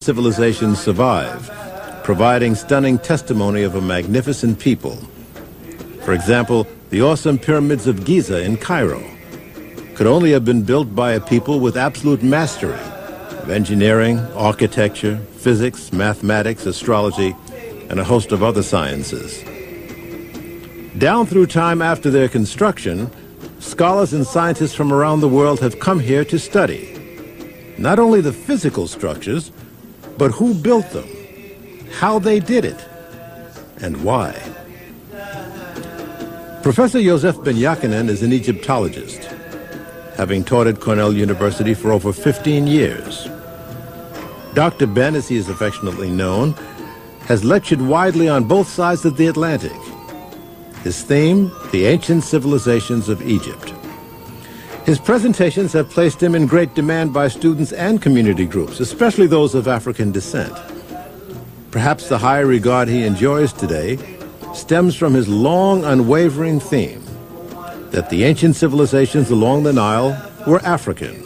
civilizations survive, providing stunning testimony of a magnificent people. For example, the awesome pyramids of Giza in Cairo could only have been built by a people with absolute mastery of engineering, architecture, physics, mathematics, astrology, and a host of other sciences. Down through time after their construction, scholars and scientists from around the world have come here to study not only the physical structures, but who built them, how they did it, and why. Professor Joseph Ben Yakinen is an Egyptologist, having taught at Cornell University for over 15 years. Dr. Ben, as he is affectionately known, has lectured widely on both sides of the Atlantic. His theme, the ancient civilizations of Egypt. His presentations have placed him in great demand by students and community groups, especially those of African descent. Perhaps the high regard he enjoys today stems from his long, unwavering theme that the ancient civilizations along the Nile were African.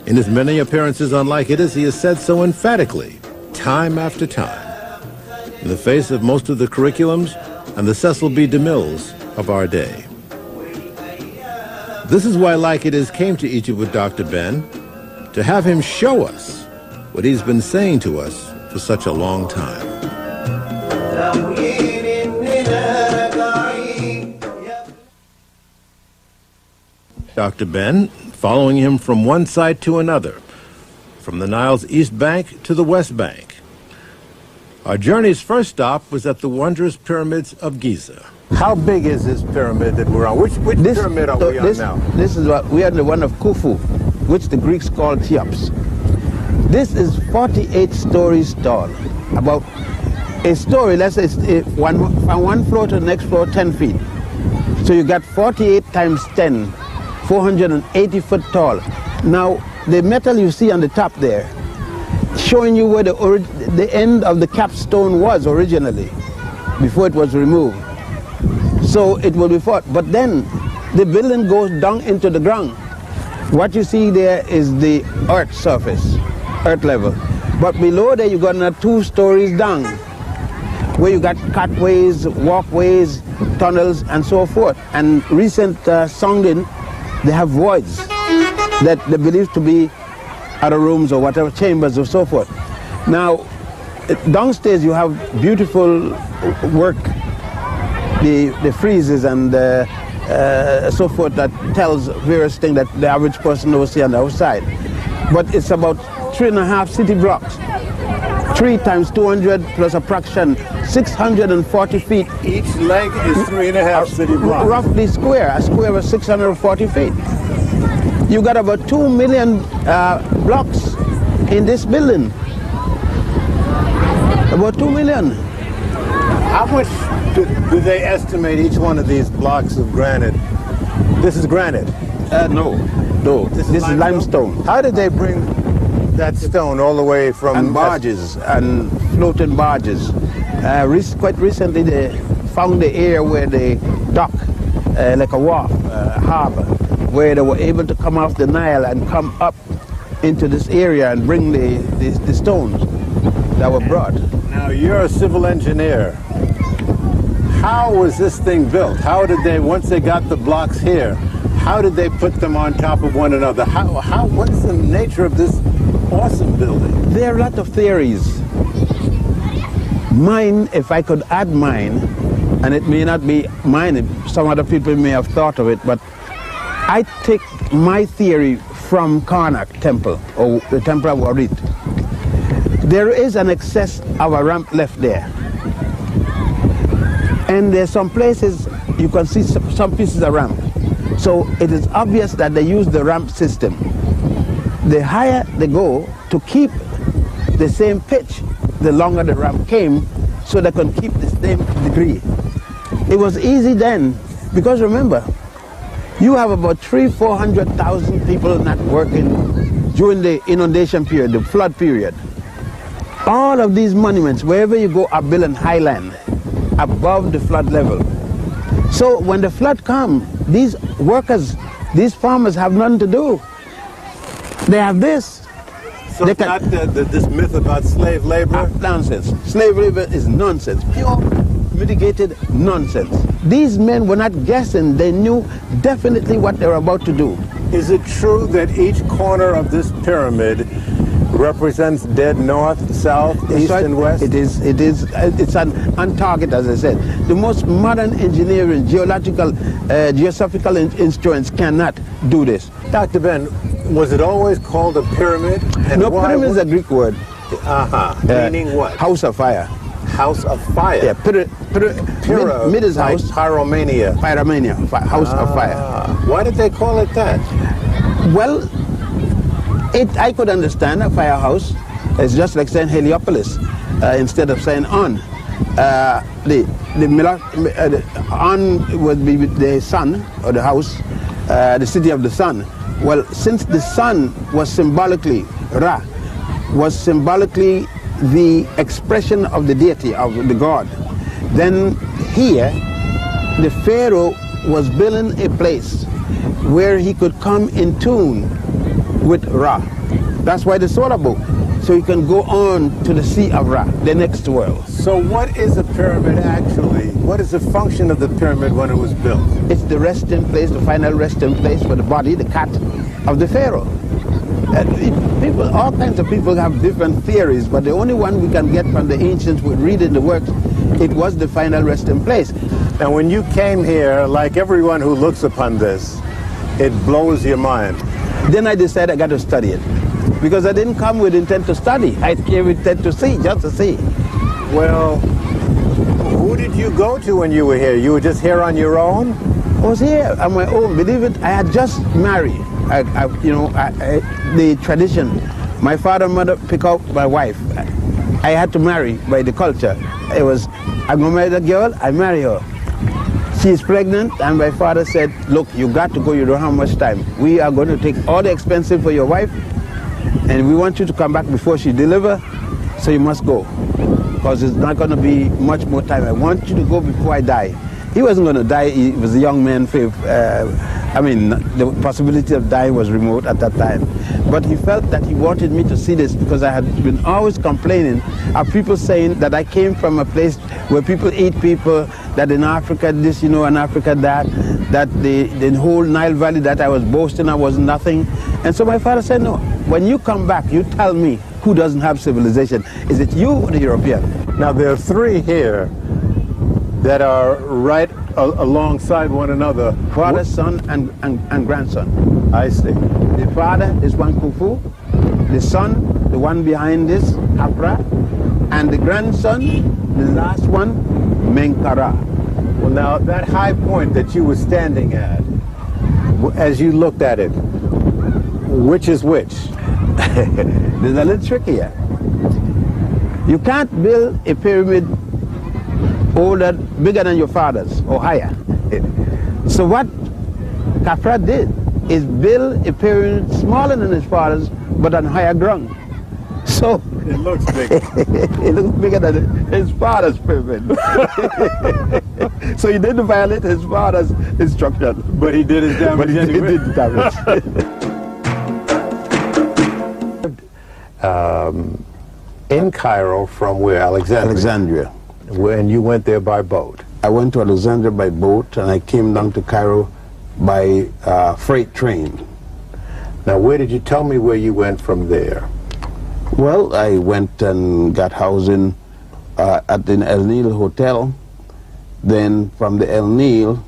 In his many appearances on Like It Is, he has said so emphatically, time after time, in the face of most of the curriculums and the Cecil B. DeMilles of our day. This is why Like It Is came to Egypt with Dr. Ben, to have him show us what he's been saying to us for such a long time. Dr. Ben, following him from one side to another, from the Nile's east bank to the west bank. Our journey's first stop was at the wondrous pyramids of Giza. How big is this pyramid that we're on? Which pyramid are we on now? This is we are the one of Khufu, which the Greeks called Cheops. This is 48 stories tall. About a story, let's say, from one floor to the next floor, 10 feet. So you got 48 times 10, 480 foot tall. Now, the metal you see on the top there, showing you where the end of the capstone was originally, before it was removed. So it will be fought. But then the building goes down into the ground. What you see there is the earth surface, earth level. But below there you got another 2 stories down, where you got cutways, walkways, tunnels, and so forth. And recent sounding, they have voids that they believe to be other rooms or whatever, chambers or so forth. Now, downstairs you have beautiful work, the friezes and so forth that tells various things that the average person will see on the outside. But it's about 3.5 city blocks. 3 times 200 plus approximately 640 feet. Each leg is 3.5 city blocks. Roughly square. A square was 640 feet. You got about 2 million blocks in this building. About 2 million. How much do they estimate each one of these blocks of granite? This is granite? No. This is limestone. How did they bring that stone all the way from... And barges, and floating barges. Quite recently they found the area where they dock, like a wharf, harbor, where they were able to come off the Nile and come up into this area and bring the stones that were brought. Now you're a civil engineer. How was this thing built? How did they, once they got the blocks here, how did they put them on top of one another? What's the nature of this awesome building? There are a lot of theories. Mine, if I could add mine, and it may not be mine, some other people may have thought of it, but I take my theory from Karnak Temple, or the Temple of Warit. There is an excess of a ramp left there. And there's some places you can see some pieces of ramp. So it is obvious that they use the ramp system. The higher they go, to keep the same pitch, the longer the ramp came, so they can keep the same degree. It was easy then, because remember, you have about 300,000–400,000 people not working during the inundation period, the flood period. All of these monuments, wherever you go, are built in highland, above the flood level. So when the flood comes, these workers, these farmers have nothing to do. They have this. So it's not this myth about slave labor? Nonsense. Slave labor is nonsense. Pure, mitigated nonsense. These men were not guessing. They knew definitely what they were about to do. Is it true that each corner of this pyramid represents dead north, south, east, and west? It is. It's on target, as I said. The most modern engineering, geological, geosophical instruments cannot do this. Dr. Ben, was it always called a pyramid? And no, pyramid is a Greek word. Meaning what? House of fire. House of fire? Yeah, mid is house. Pyromania. Pyromania, house of fire. Why did they call it that? Well, I could understand a firehouse. It's just like saying Heliopolis instead of saying on. On would be the sun or the house, the city of the sun. Well, since the sun was symbolically, Ra, was symbolically the expression of the deity, of the god, then here the Pharaoh was building a place where he could come in tune with Ra. That's why the solar boat, so he can go on to the Sea of Ra, the next world. So what is a pyramid actually? What is the function of the pyramid when it was built? It's the resting place, the final resting place for the body, the cat of the Pharaoh. People, all kinds of people have different theories, but the only one we can get from the ancients with reading the works, it was the final resting place. Now when you came here, like everyone who looks upon this, it blows your mind. Then I decided I got to study it. Because I didn't come with intent to study. I came with intent to see, just to see. Well, who did you go to when you were here? You were just here on your own? I was here on my own. Believe it, I had just married. The tradition, my father and mother pick up my wife. I had to marry by the culture. It was, I'm going to marry the girl, I marry her. She's pregnant, and my father said, look, you got to go, you don't have much time. We are going to take all the expenses for your wife, and we want you to come back before she delivers, so you must go. Because it's not going to be much more time. I want you to go before I die. He wasn't going to die. He was a young man. The possibility of dying was remote at that time. But he felt that he wanted me to see this because I had been always complaining of people saying that I came from a place where people eat people, that in Africa this, in Africa that the whole Nile Valley that I was boasting of was nothing. And so my father said, no, when you come back, you tell me who doesn't have civilization. Is it you or the European? Now there are three here that are right alongside one another. Father, son, and grandson. I see. The father is one Khufu, the son, the one behind this, Afra, and the grandson, the last one, Menkara. Well, now that high point that you were standing at, as you looked at it, which is which? There's a little trick here. You can't build a pyramid bigger than your father's or higher. So what Khafra did is build a pyramid smaller than his father's but on higher ground. So it looks big. It looks bigger than his father's pyramid. So he didn't violate his father's instruction. But he did his damage anyway. He did damage. In Cairo from where? Alexandria. And you went there by boat? I went to Alexandria by boat, and I came down to Cairo by freight train. Now, where did you tell me where you went from there? Well, I went and got housing at the El Nil Hotel. Then from the El Nil,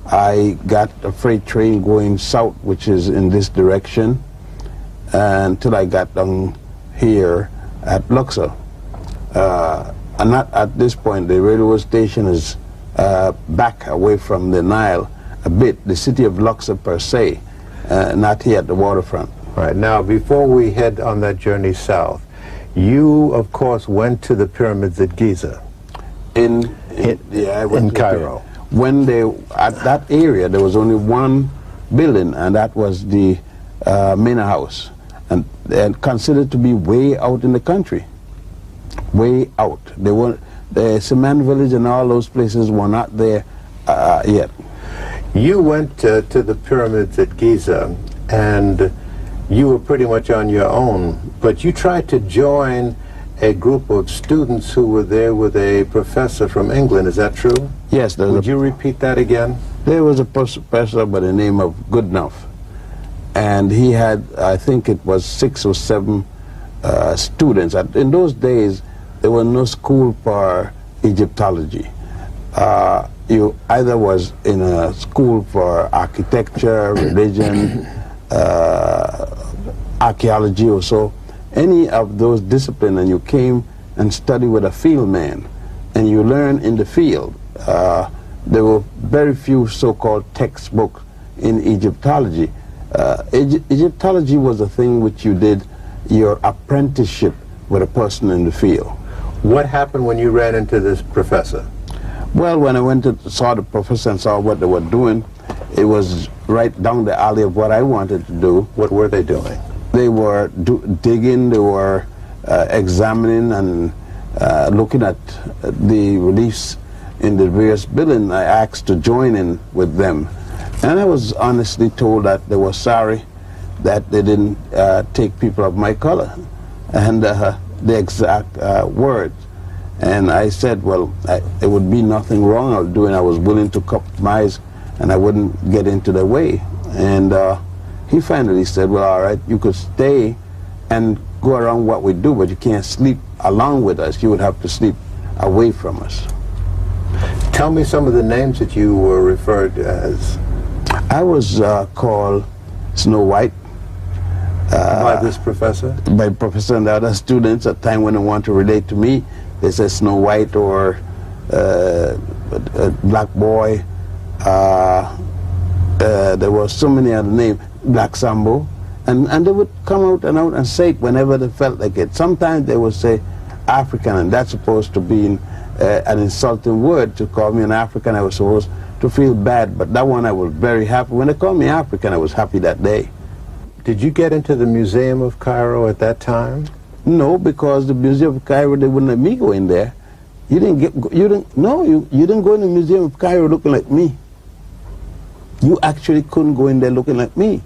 I got a freight train going south, which is in this direction, until I got down here at Luxor. And not at this point, the railway station is back away from the Nile a bit, the city of Luxor per se, not here at the waterfront. Right. Now, before we head on that journey south, you, of course, went to the pyramids at Giza. I went in Cairo. When at that area, there was only one building, and that was the Mina House, and considered to be way out in the country. Way out. The cement village and all those places were not there yet. You went to the pyramids at Giza, and You were pretty much on your own, but you tried to join a group of students who were there with a professor from England. Is that true? Yes. Would you repeat that again? There was a professor by the name of Goodenough, and he had, I think it was 6 or 7 students. In those days, there was no school for Egyptology. You either was in a school for architecture, religion, archaeology or so, any of those disciplines, and you came and studied with a field man, and you learn in the field. There were very few so-called textbooks in Egyptology. Egyptology was a thing which you did your apprenticeship with a person in the field. What happened when you ran into this professor? Well, when I went to saw the professor and saw what they were doing, it was right down the alley of what I wanted to do. What were they doing? They were digging, they were examining and looking at the reliefs in the various buildings. I asked to join in with them. And I was honestly told that they were sorry that they didn't take people of my color, and the exact words. And I said, well, there would be nothing wrong I was doing. I was willing to compromise, and I wouldn't get into their way. And he finally said, well, all right, you could stay and go around what we do, but you can't sleep along with us. You would have to sleep away from us. Tell me some of the names that you were referred to as. I was called Snow White. By this professor? By professor and the other students. At the time when they want to relate to me, they say Snow White or Black Boy. There were so many other names, Black Sambo. And they would come out and say it whenever they felt like it. Sometimes they would say African, and that's supposed to be an insulting word. To call me an African, I was supposed to feel bad, but that one I was very happy. When they called me African, I was happy that day. Did you get into the Museum of Cairo at that time? No, because the Museum of Cairo, they wouldn't let me go in there. You didn't go in the Museum of Cairo looking like me. You actually couldn't go in there looking like me.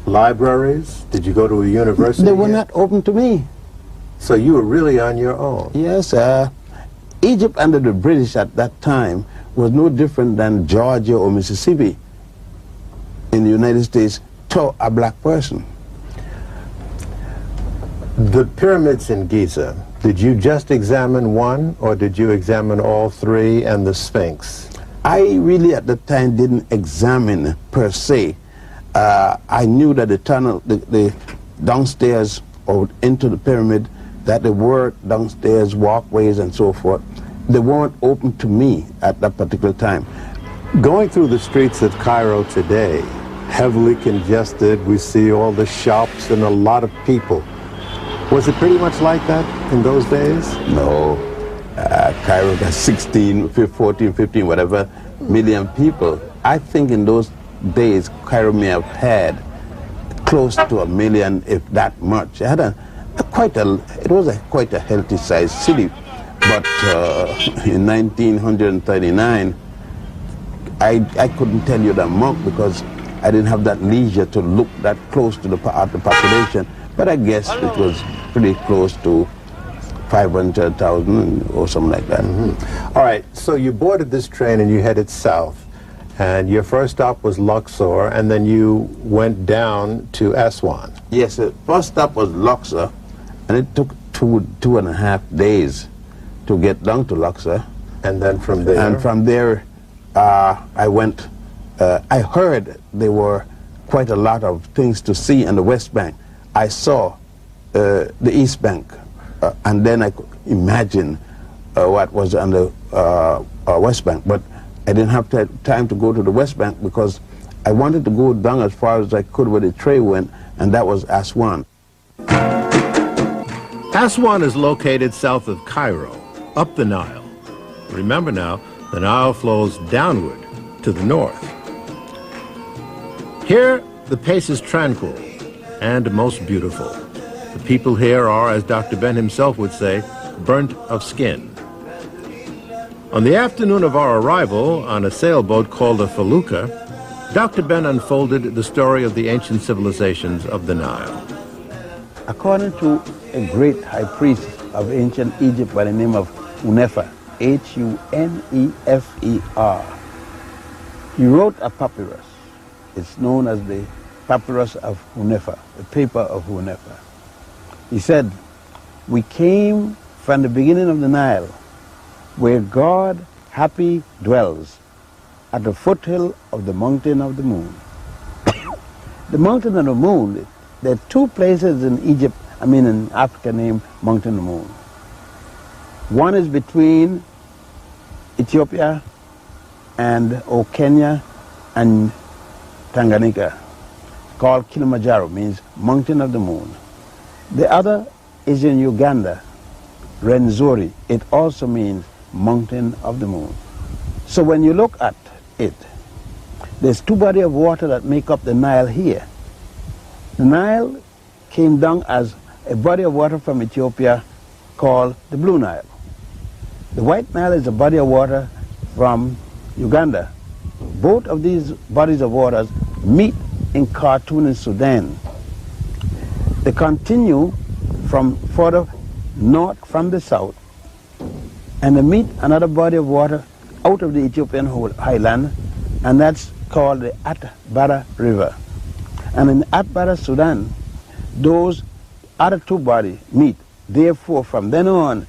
Libraries? Did you go to a university? They were not open to me. So you were really on your own? Yes. Egypt under the British at that time was no different than Georgia or Mississippi in the United States to a black person. The pyramids in Giza, did you just examine one, or did you examine all 3 and the Sphinx? I really at the time didn't examine per se. I knew that the tunnel, the downstairs or into the pyramid, that there were downstairs walkways and so forth. They weren't open to me at that particular time. Going through the streets of Cairo today, heavily congested, we see all the shops and a lot of people. Was it pretty much like that in those days? No. Cairo got 14, 15, whatever million people. I think in those days, Cairo may have had close to 1 million, if that much. It had quite a healthy sized city. But in 1939, I couldn't tell you the amount because I didn't have that leisure to look that close to the population. But I guess it was pretty close to 500,000 or something like that. Mm-hmm. All right, so you boarded this train and you headed south. And your first stop was Luxor, and then you went down to Aswan. Yes, the first stop was Luxor, and it took two and a half days to get down to Luxor. And then from there? And from there, I went, I heard there were quite a lot of things to see in the West Bank. I saw the East Bank, and then I could imagine what was on the West Bank. But I didn't have time to go to the West Bank because I wanted to go down as far as I could where the train went, and that was Aswan. Aswan is located south of Cairo, up the Nile. Remember now, the Nile flows downward to the north. Here, the pace is tranquil and most beautiful. The people here are, as Dr. Ben himself would say, burnt of skin. On the afternoon of our arrival on a sailboat called a felucca, Dr. Ben unfolded the story of the ancient civilizations of the Nile. According to a great high priest of ancient Egypt by the name of Hunefer, Hunefer, he wrote a papyrus. It's known as the papyrus of Hunefer, the paper of Hunefer. He said, "We came from the beginning of the Nile, where God happy dwells, at the foothill of the mountain of the moon." The mountain of the moon, there are two places in in Africa named Mountain of the Moon. One is between Ethiopia or Kenya and Tanganyika, called Kilimanjaro, means Mountain of the Moon. The other is in Uganda, Rwenzori. It also means Mountain of the Moon. So when you look at it, there's two bodies of water that make up the Nile here. The Nile came down as a body of water from Ethiopia called the Blue Nile. The White Nile is a body of water from Uganda. Both of these bodies of waters meet in Khartoum in Sudan. They continue from further north from the south, and they meet another body of water out of the Ethiopian highland, and that's called the Atbara River. And in Atbara, Sudan, those other two bodies meet. Therefore, from then on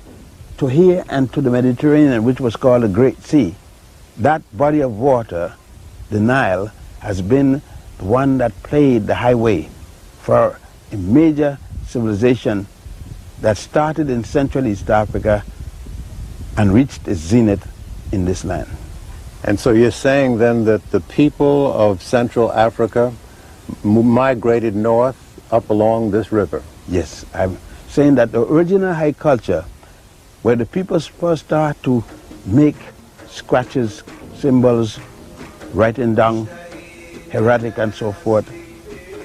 to here and to the Mediterranean, which was called the Great Sea, that body of water, the Nile, has been the one that played the highway for a major civilization that started in Central East Africa and reached its zenith in this land. And so you're saying then that the people of Central Africa migrated north up along this river? Yes, I'm saying that the original high culture, where the people first start to make scratches, symbols, writing down, hieratic and so forth,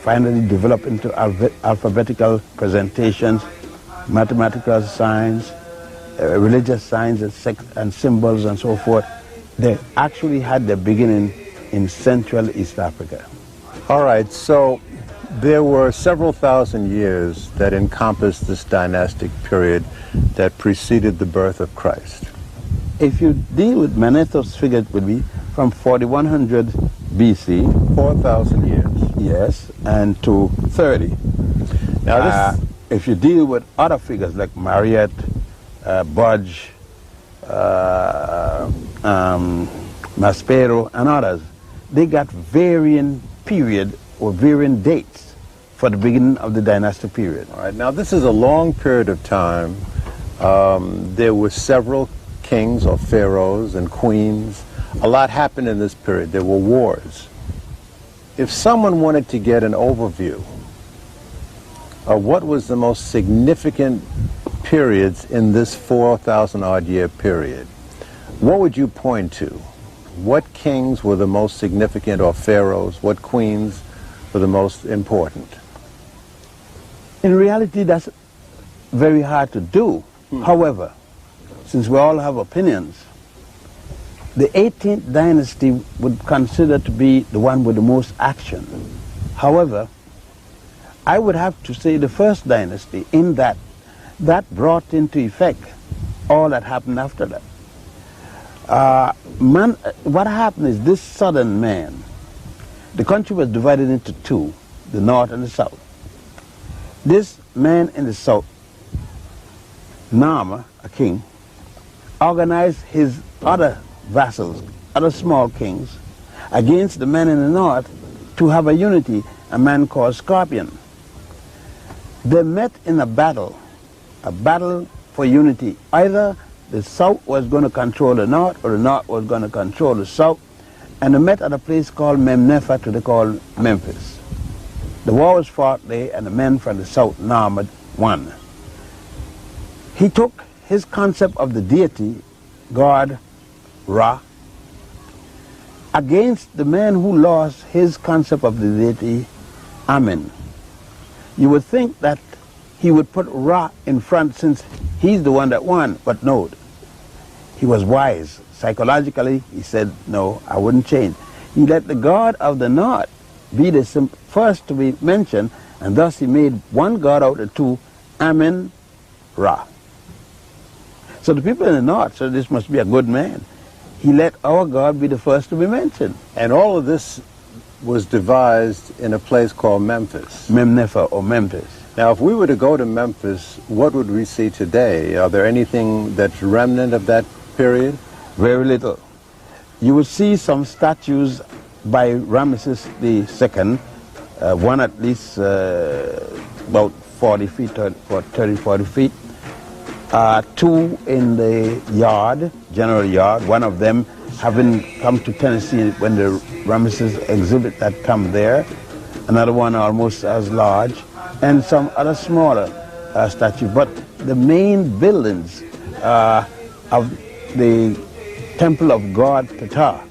finally develop into alphabetical presentations, mathematical signs, religious signs and symbols and so forth. They actually had their beginning in Central East Africa. All right, so there were several thousand years that encompassed this dynastic period that preceded the birth of Christ. If you deal with Manetho's figure, it would be from 4100 BC. 4,000 years. Yes, and to 30. Now, if you deal with other figures like Marriott, Budge, Maspero, and others, they got varying period or varying dates for the beginning of the dynastic period. All right, now this is a long period of time. There were several kings or pharaohs and queens. A lot happened in this period. There were wars. If someone wanted to get an overview of what was the most significant periods in this 4,000 odd year period, what would you point to? What kings were the most significant, or pharaohs? What queens were the most important? In reality, that's very hard to do. However, since we all have opinions, the 18th dynasty would consider to be the one with the most action. However, I would have to say the first dynasty, in that brought into effect all that happened after that. What happened is this southern man, the country was divided into two, the north and the south. This man in the south, Nama, a king, organized his other vassals, other small kings, against the man in the north to have a unity, a man called Scorpion. They met in a battle for unity. Either the south was going to control the north, or the north was going to control the south, and they met at a place called Memnefa, to they call Memphis. The war was fought there, and the men from the south, Nama, won. He took his concept of the deity, God, Ra, against the man who lost his concept of the deity, Amen. You would think that he would put Ra in front since he's the one that won, but no. He was wise. Psychologically, he said, no, I wouldn't change. He let the god of the north be the first to be mentioned, and thus he made one god out of two, Amen-Ra. So the people in the north said, this must be a good man. He let our God be the first to be mentioned. And all of this was devised in a place called Memphis. Memnefa or Memphis. Now, if we were to go to Memphis, what would we see today? Are there anything that's remnant of that period? Very little. You would see some statues by Ramesses II, one at least about 40 feet, 30, 40 feet. Two in the yard, general yard, one of them having come to Tennessee when the Ramesses exhibit had come there, another one almost as large, and some other smaller statues. But the main buildings of the temple of god Ptah.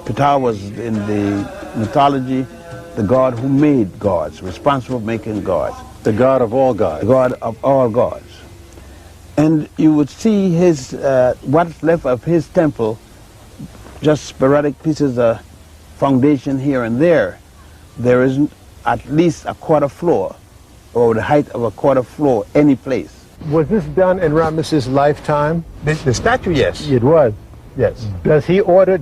Ptah was in the mythology the god who made gods, responsible for making gods. The god of all gods. The god of all gods. And you would see his, what's left of his temple, just sporadic pieces of foundation here and there. There isn't at least a quarter floor, or the height of a quarter floor, any place. Was this done in Ramesses' lifetime? The statue, yes. It was, yes. Did he order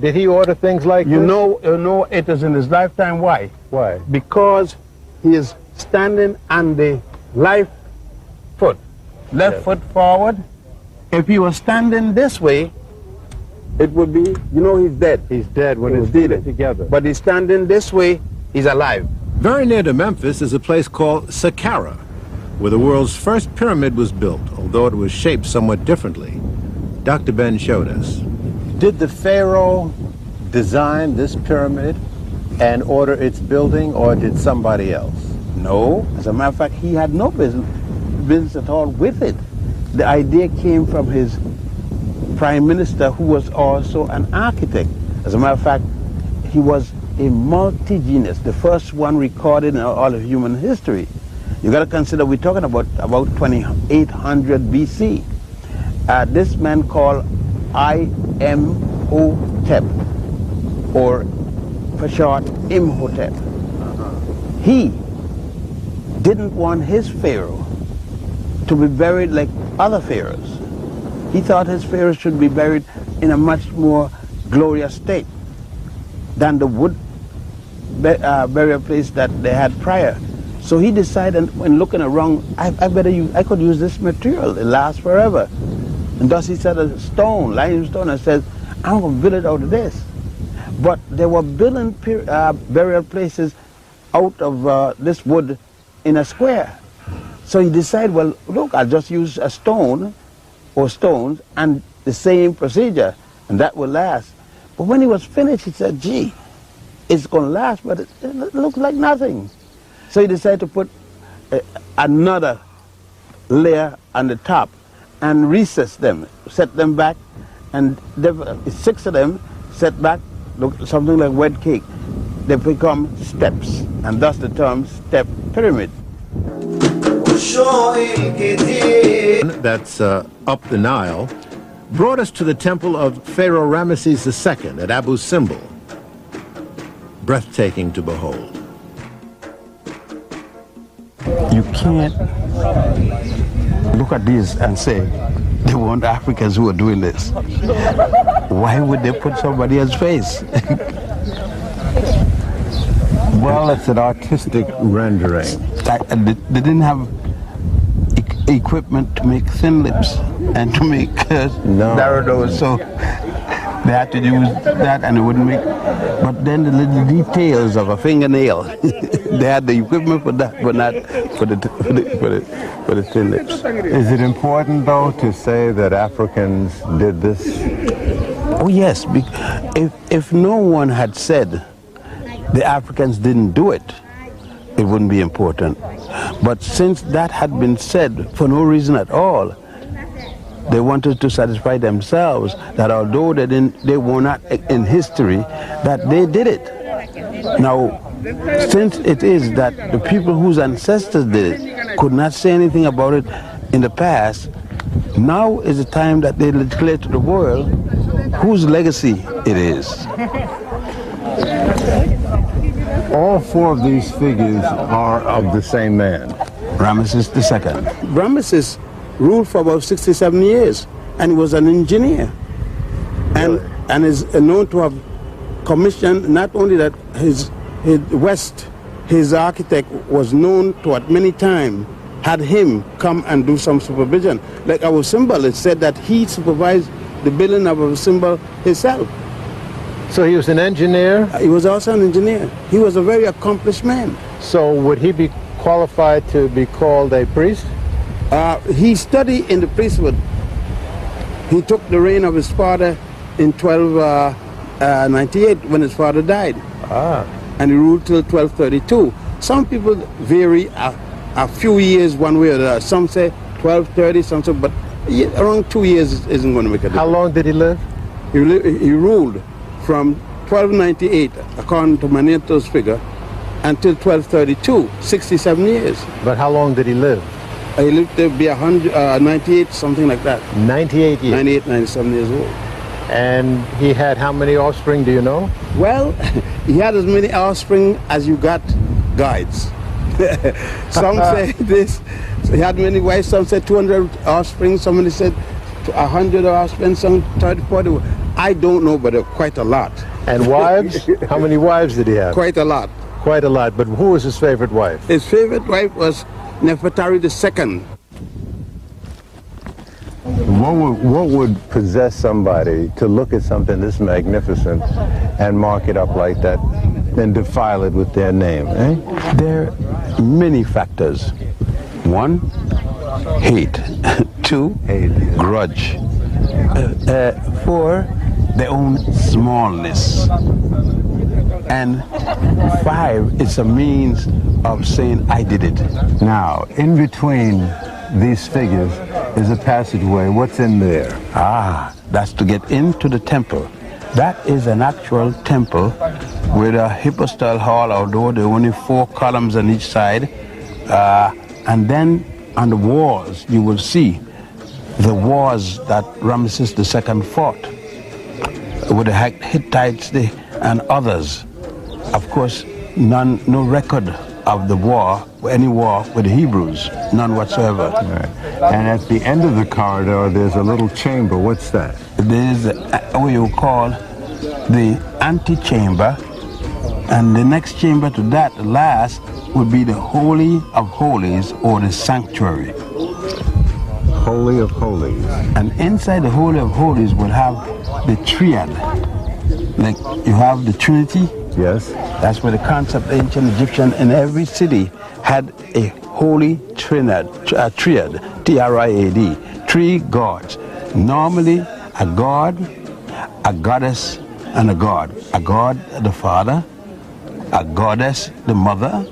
things like this? You know it is in his lifetime. Why? Why? Because he is standing on the left foot. Left foot forward. If he was standing this way, it would be, you know, he's dead. He's dead when it's put together. But he's standing this way, he's alive. Very near to Memphis is a place called Saqqara, where the world's first pyramid was built, although it was shaped somewhat differently. Dr. Ben showed us. Did the Pharaoh design this pyramid and order its building, or did somebody else? No. As a matter of fact, he had no business at all with it. The idea came from his prime minister, who was also an architect. As a matter of fact, he was a multi-genius, the first one recorded in all of human history. You got to consider we're talking about 2800 BC. This man called Imhotep, or for short, Imhotep. He didn't want his pharaoh to be buried like other pharaohs. He thought his pharaoh should be buried in a much more glorious state than the wood burial place that they had prior. So he decided, when looking around, I could use this material, it lasts forever. And thus he set a stone, limestone, and says, I'm going to build it out of this. But they were building burial places out of this wood in a square. So he decided, well, look, I'll just use a stone or stones and the same procedure, and that will last. But when he was finished, he said, gee, it's going to last, but it looks like nothing. So he decided to put another layer on the top and recess them, set them back, and 6 of them set back, look something like wet cake. They become steps, and thus the term step pyramid. That's up the Nile, brought us to the temple of Pharaoh Ramesses II at Abu Simbel. Breathtaking to behold. You can't look at this and say, they weren't Africans who were doing this. Why would they put somebody else's face? Well, it's an artistic rendering. They didn't have equipment to make thin lips and to make narrow nose, so they had to use that, and it wouldn't make. But then the little details of a fingernail, they had the equipment for that, but not for the thin lips. Is it important, though, to say that Africans did this? Oh yes, if no one had said the Africans didn't do it, it wouldn't be important. But since that had been said for no reason at all, they wanted to satisfy themselves that although they were not in history, that they did it. Now, since it is that the people whose ancestors did it could not say anything about it in the past, now is the time that they declare to the world whose legacy it is. All four of these figures are of the same man. Ramesses II. Ramesses ruled for about 67 years, and he was an engineer. And is known to have commissioned, not only that, his architect was known to at many times had him come and do some supervision. Like our symbol, it said that he supervised the building of our symbol himself. So he was an engineer? He was also an engineer. He was a very accomplished man. So would he be qualified to be called a priest? He studied in the priesthood. He took the reign of his father in 1298 when his father died. And he ruled till 1232. Some people vary a few years one way or the other. Some say 1230, some say, but around 2 years isn't going to make a difference. How long did he live? He ruled from 1298, according to Maneto's figure, until 1232, 67 years. But how long did he live? He lived to be 98, something like that. 98 years? 98, 97 years old. And he had how many offspring, do you know? Well, he had as many offspring as you got guides. Some say this. He had many wives. Some said 200 offspring. Somebody said 100 offspring. Some 30, 40. I don't know, but quite a lot. And wives? How many wives did he have? Quite a lot. Quite a lot. But who was his favorite wife? His favorite wife was Nefertari II. What would possess somebody to look at something this magnificent and mark it up like that and defile it with their name? There are many factors. One, hate. Two, hate, yeah. Grudge. Four, their own smallness. And five, it's a means of saying, I did it. Now, in between these figures is a passageway. What's in there? That's to get into the temple. That is an actual temple with a hypostyle hall, although there are only 4 columns on each side. And then on the walls, you will see the wars that Ramesses II fought with the Hittites and others. Of course, no record of the war, any war with the Hebrews, none whatsoever. Right. And at the end of the corridor, there's a little chamber. What's that? There's what you call the antechamber, and the next chamber to that, the last, would be the Holy of Holies, or the sanctuary. Holy of Holies. And inside the Holy of Holies will have the triad. Like you have the Trinity. Yes. That's where the concept, ancient Egyptian, in every city had a holy triad, T-R-I-A-D, 3 gods. Normally a god, a goddess, and a god. A god, the father, a goddess, the mother,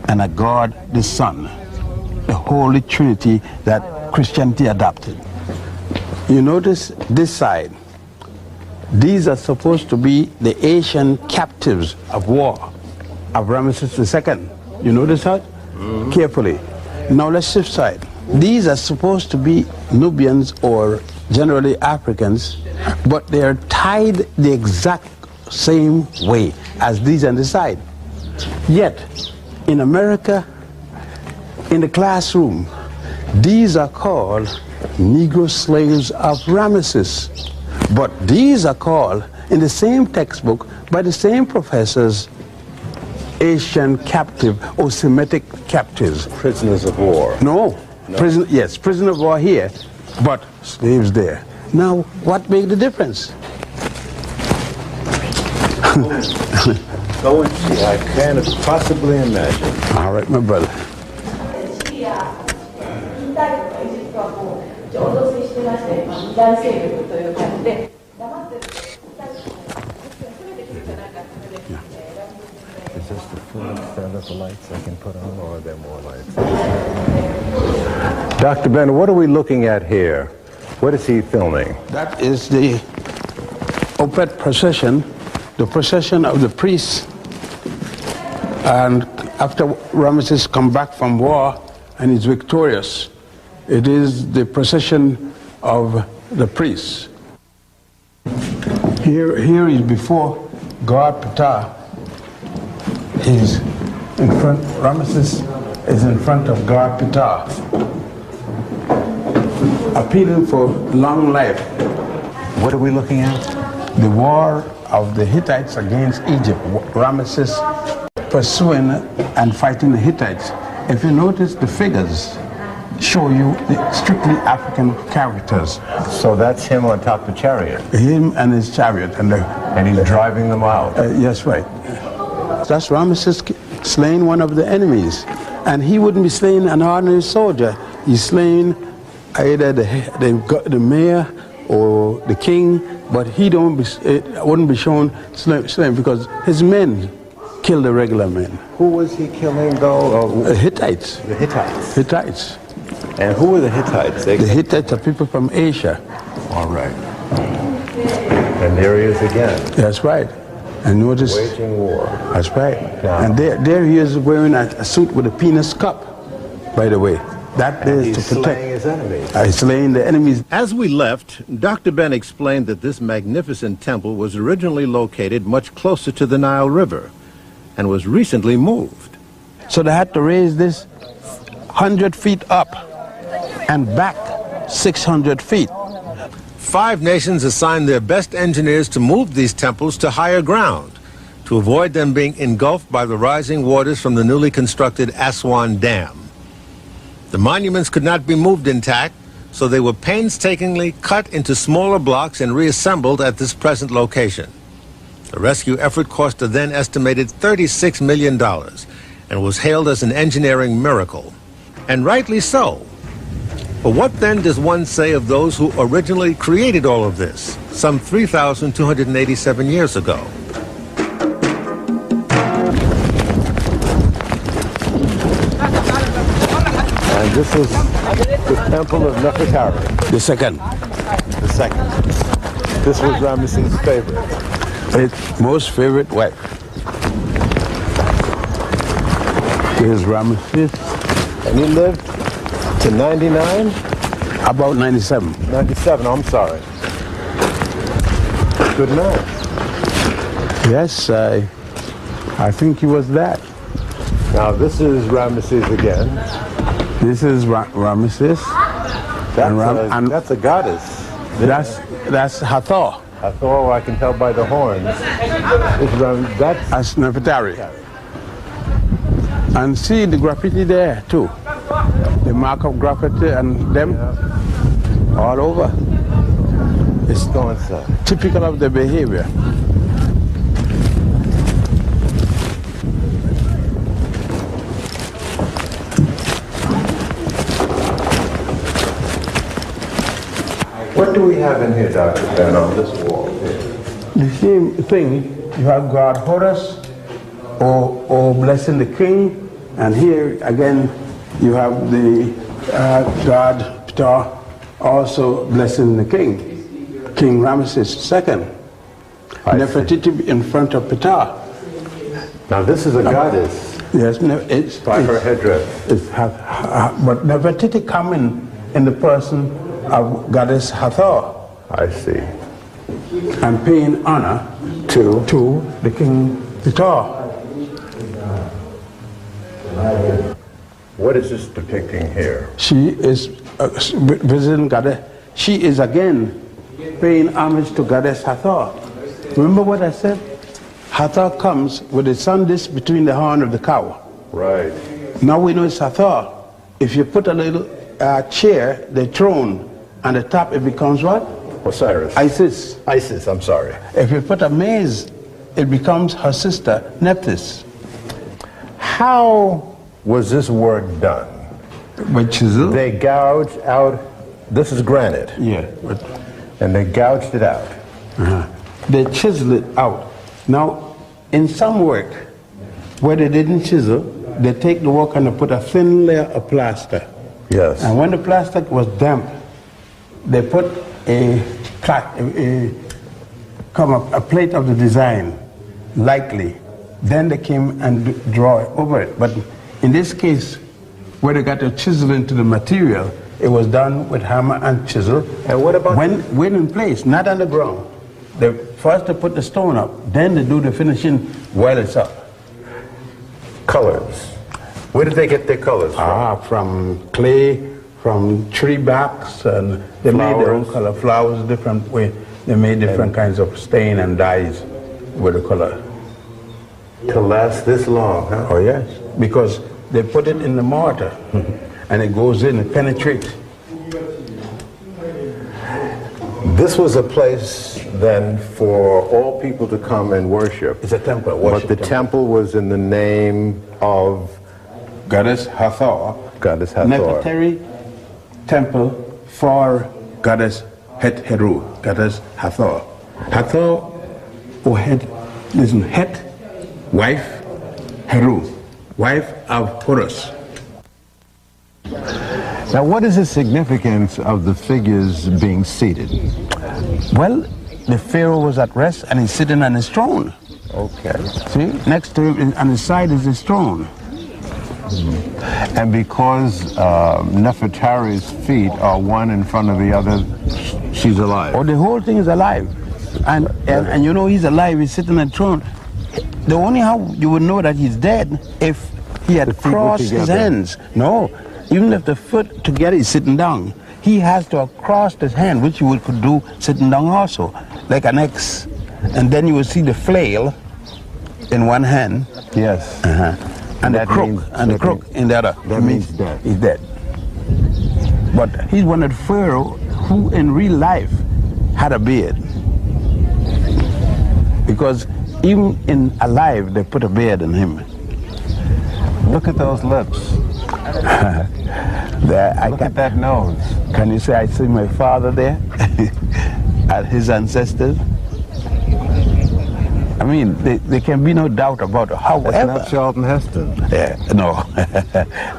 and a god, the son. The Holy Trinity that Christianity adopted. You notice this side. These are supposed to be the Asian captives of war of Ramesses II. You notice that? Carefully. Now let's shift side. These are supposed to be Nubians or generally Africans, but they are tied the exact same way as these on the side. Yet, in America, in the classroom, these are called Negro slaves of Ramesses. But these are called, in the same textbook, by the same professors, Asian captive or Semitic captives. Prisoners of war. No. Yes, prisoner of war here, but slaves there. Now, what made the difference? Go and see. I can't possibly imagine. All right, my brother. Is this the full extent of the lights I can put on, or are there more lights? Dr. Ben, what are we looking at here? What is he filming? That is the Opet procession, the procession of the priests. And after Ramesses come back from war and is victorious, it is the procession of the priests. Here is before god Ptah, he's in front, Ramesses is in front of god Ptah, appealing for long life. What are we looking at? The war of the Hittites against Egypt, Ramesses pursuing and fighting the Hittites. If you notice, the figures show you the strictly African characters. So that's him on top of the chariot. Him and his chariot. And he's driving them out. Yes, right. That's Ramesses slaying one of the enemies. And he wouldn't be slaying an ordinary soldier. He's slaying either the mayor or the king, but he wouldn't be shown slaying because his men killed the regular men. Who was he killing though? Hittites. The Hittites. Hittites. And who were the Hittites? The Hittites are people from Asia. All right. And there he is again. That's right. And notice. Waging war. That's right. Now, and there he is wearing a suit with a penis cup, by the way. That is to protect. Slaying his enemies. Slaying the enemies. As we left, Dr. Ben explained that this magnificent temple was originally located much closer to the Nile River and was recently moved. So they had to raise this 100 feet up and back 600 feet. 5 nations assigned their best engineers to move these temples to higher ground to avoid them being engulfed by the rising waters from the newly constructed Aswan Dam. The monuments could not be moved intact, so they were painstakingly cut into smaller blocks and reassembled at this present location. The rescue effort cost a then estimated $36 million and was hailed as an engineering miracle. And rightly so. But what then does one say of those who originally created all of this, some 3,287 years ago? And this is the temple of Nefertari. The second. The second. This was Ramesses' favorite. His most favorite wife. Here's Ramesses. And he lived to 99? About 97. 97, I'm sorry. Good man. Yes, I think he was that. Now this is Ramesses again. This is Ramesses. That's a goddess. That's Hathor. Hathor, I can tell by the horns. That's Nefertari. And see the graffiti there too. The mark of graffiti and them all over. It's typical of the behavior. What do we have in here, Dr. Ben, on this wall? The same thing. You have God Horus, or blessing the king, and here again you have the God Ptah also blessing the king, King Ramesses II. Nefertiti in front of Ptah. Now this is a goddess. Yes, it's by her headdress. But Nefertiti come in the person of goddess Hathor. I see. And paying honor to the king Ptah. What is this depicting here? She is visiting goddess. She is again paying homage to goddess Hathor. Remember what I said? Hathor comes with the sun disk between the horn of the cow. Right. Now we know it's Hathor. If you put a little chair, the throne, on the top, it becomes what? Osiris. Isis. Isis, I'm sorry. If you put a maze, it becomes her sister, Nephthys. How was this work done? With chisel. They gouged out, this is granite. Yeah. And they gouged it out. They chisel it out. Now, in some work, where they didn't chisel, they take the work and they put a thin layer of plaster. Yes. And when the plastic was damp, they put a plate of the design, lightly. Then they came and draw over it. But in this case, where they got to chisel into the material, it was done with hammer and chisel. And what about when in place, not on the ground? They first they put the stone up, then they do the finishing while it's up. Colors. Where did they get their colors from? From clay, from tree barks, and they made their own color. Flowers, different way. They made different kinds of stain and dyes with the color. To last this long, huh? Oh yes, because they put it in the mortar, and it goes in, it penetrates. This was a place then for all people to come and worship. It's a temple, But the temple was in the name of Goddess Hathor. Goddess Hathor. Nefertari temple for Goddess Het-Heru, Goddess Hathor. Hathor, or Het, listen, Het, wife, Heru, wife of Horus. Now, what is the significance of the figures being seated? Well, the Pharaoh was at rest and he's sitting on his throne. Okay. See, next to him on his side is his throne. And because Nefertari's feet are one in front of the other, she's alive. Oh, the whole thing is alive. And you know he's alive, he's sitting on the throne. The only how you would know that he's dead if he had crossed his hands. No, even if the foot together is sitting down, he has to have crossed his hand, which you could do sitting down also, like an X. And then you will see the flail in one hand. Yes. And the crook in the other. That means dead. He's dead. But he's one of the pharaoh who in real life had a beard. Because even in alive, they put a beard on him. Look at those lips. Look at that nose. Can you say I see my father there? At his ancestors? I mean, there can be no doubt about it. However, that's not Charlton Heston. Yeah, no.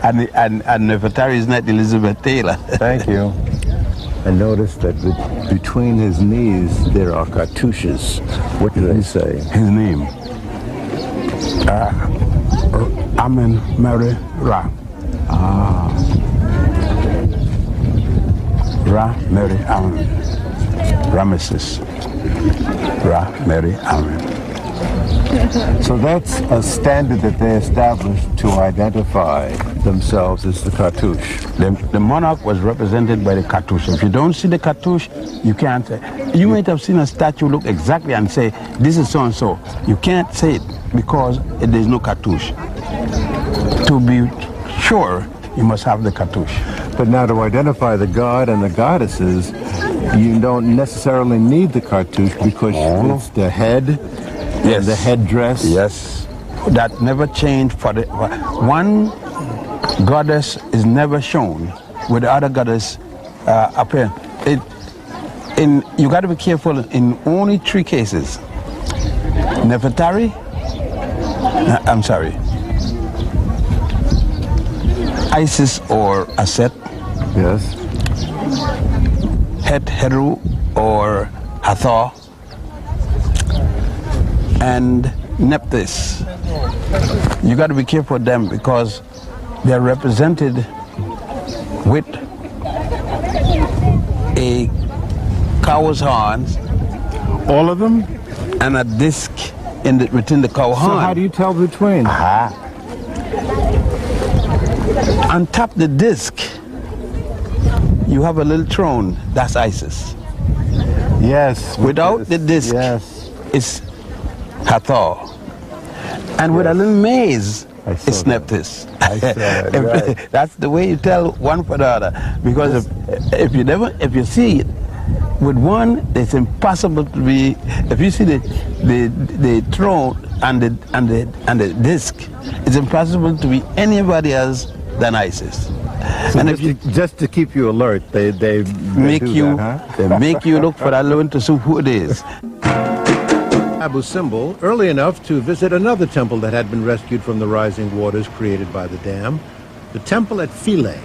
and Nefertari is not Elizabeth Taylor. Thank you. I noticed that between his knees there are cartouches. What do they say? His name? Amen Mary Ra. Ra Mary Amen. Ramesses. Ra Mary Amen. So that's a standard that they established to identify themselves as the cartouche. The monarch was represented by the cartouche. If you don't see the cartouche, you can't say. You might have seen a statue look exactly and say, this is so-and-so. You can't say it because there's no cartouche. To be sure, you must have the cartouche. But now to identify the god and the goddesses, you don't necessarily need the cartouche because it's the head. Yes. The headdress. Yes. That never changed for the one goddess is never shown with the other goddess appear. You got to be careful in only 3 cases. Nefertari. I'm sorry. Isis or Aset. Yes. Het-Heru or Hathor. And Nephthys. You got to be careful of them because they're represented with a cow's horns. All of them? And a disc within the cow horn. So how do you tell between? On top of the disc, you have a little throne. That's Isis. Yes. Without the disc, yes, it's Hathor. And with a little maze, it's Nephthys. Right. That's the way you tell one for the other. Because if you see it with one, it's impossible to be. If you see the throne and the disc, it's impossible to be anybody else than Isis. So and just to keep you alert, they make you that, huh? they make you look for that loan to see who it is. Abu Simbel early enough to visit another temple that had been rescued from the rising waters created by the dam, the temple at Philae.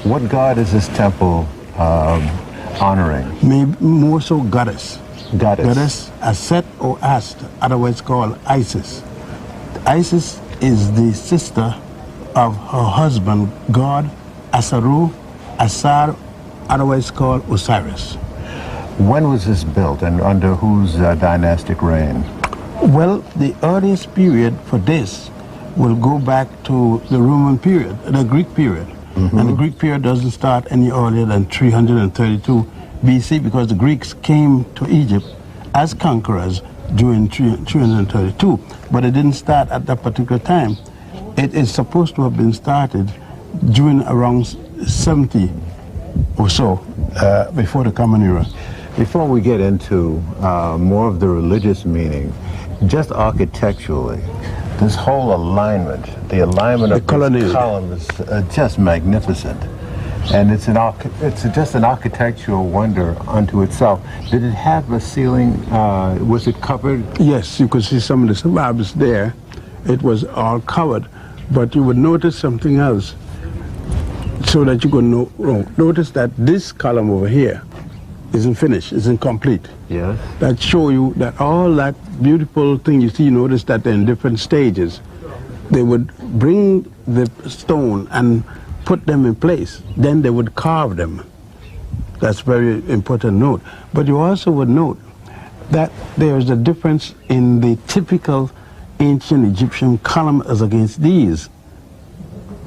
What god is this temple honoring? Maybe more so goddess. Goddess. Goddess Aset or Ast, otherwise called Isis. Isis is the sister of her husband, god Asaru, Asar, otherwise called Osiris. When was this built and under whose dynastic reign? Well, the earliest period for this will go back to the Roman period, the Greek period. And the Greek period doesn't start any earlier than 332 BC because the Greeks came to Egypt as conquerors during 332, but it didn't start at that particular time. It is supposed to have been started during around 70 or so before the Common Era. Before we get into more of the religious meaning, just architecturally, this whole alignment, the alignment of this column is just magnificent. And it's just an architectural wonder unto itself. Did it have a ceiling? Was it covered? Yes, you could see some of the slabs there. It was all covered. But you would notice something else, so that you could notice that this column over here isn't finished, isn't complete. Yes. That show you that all that beautiful thing you see, you notice that they're in different stages. They would bring the stone and put them in place. Then they would carve them. That's a very important note. But you also would note that there's a difference in the typical ancient Egyptian column as against these.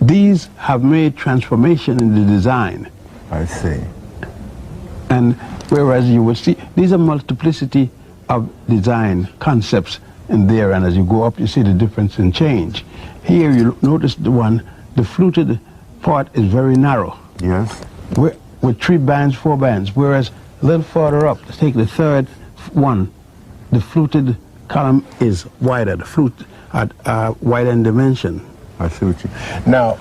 These have made transformation in the design. I see. And whereas you will see, these are multiplicity of design concepts in there, and as you go up, you see the difference in change. Here you notice the fluted part is very narrow. Yes. With 3 bands, 4 bands, whereas a little further up, take the third one, the fluted column is wider, the flute at wider in dimension. I see what you... Now,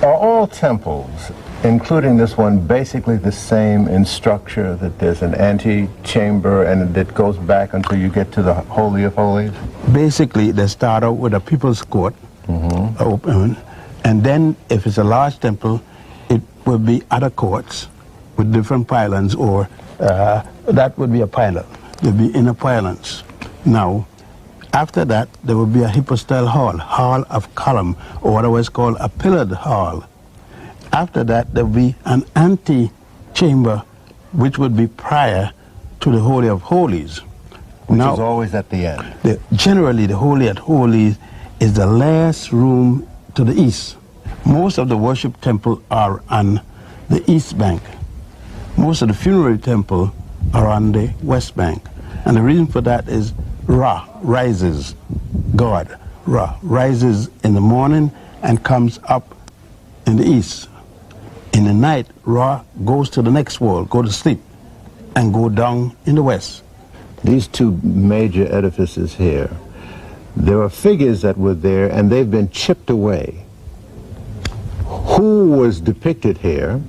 are all temples, including this one, basically the same in structure, that there's an ante-chamber and it goes back until you get to the Holy of Holies? Basically, they start out with a people's court, open, and then if it's a large temple, it will be other courts with different pylons, or that would be a pylon. There'll be inner pylons. Now, after that, there will be a hypostyle hall of column, or otherwise called a pillared hall. After that, there will be an ante-chamber, which would be prior to the Holy of Holies. Which is always at the end. Generally, the Holy of Holies is the last room to the east. Most of the worship temples are on the east bank. Most of the funerary temples are on the west bank. And the reason for that is Ra rises, God. Ra rises in the morning and comes up in the east. In the night, Ra goes to the next world, go to sleep, and go down in the west. These 2 major edifices here, there are figures that were there and they've been chipped away. Who was depicted here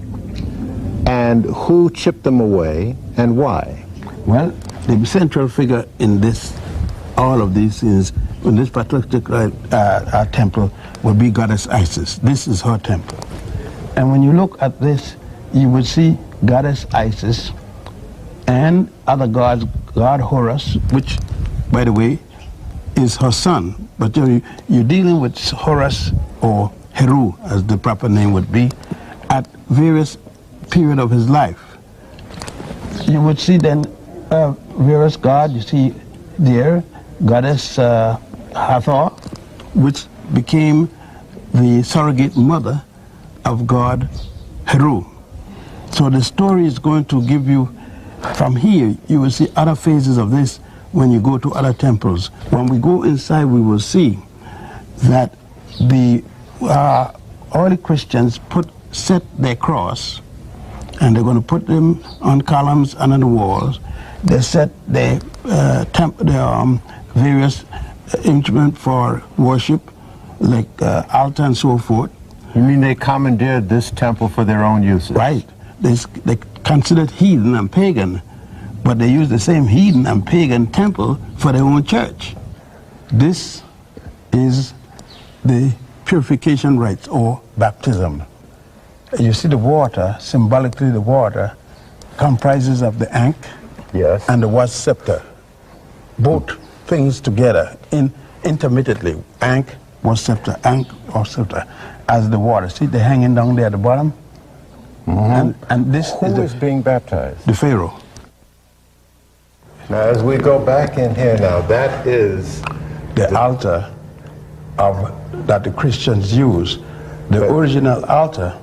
and who chipped them away and why? Well, the central figure in all of these things, in this particular temple, will be Goddess Isis. This is her temple. And when you look at this, you will see Goddess Isis and other gods, God Horus, which, by the way, is her son. But you're dealing with Horus, or Heru, as the proper name would be, at various periods of his life. You would see then various gods. You see there Goddess Hathor, which became the surrogate mother of God Heru. So the story is going to give you, from here, you will see other phases of this when you go to other temples. When we go inside, we will see that the early Christians set their cross, and they're going to put them on columns and on the walls. They set their various instruments for worship, like altar and so forth. You mean they commandeered this temple for their own uses? Right. They considered heathen and pagan, but they used the same heathen and pagan temple for their own church. This is the purification rites, or baptism. You see the water, symbolically the water, comprises of the ankh, yes, and the was scepter. Both things together, intermittently. Ankh, was scepter, ankh, or scepter, as the water. See, they're hanging down there at the bottom? Mm-hmm. And this Who is being baptized? The Pharaoh. Now, as we go back in here now, that is the altar that the Christians use, the original altar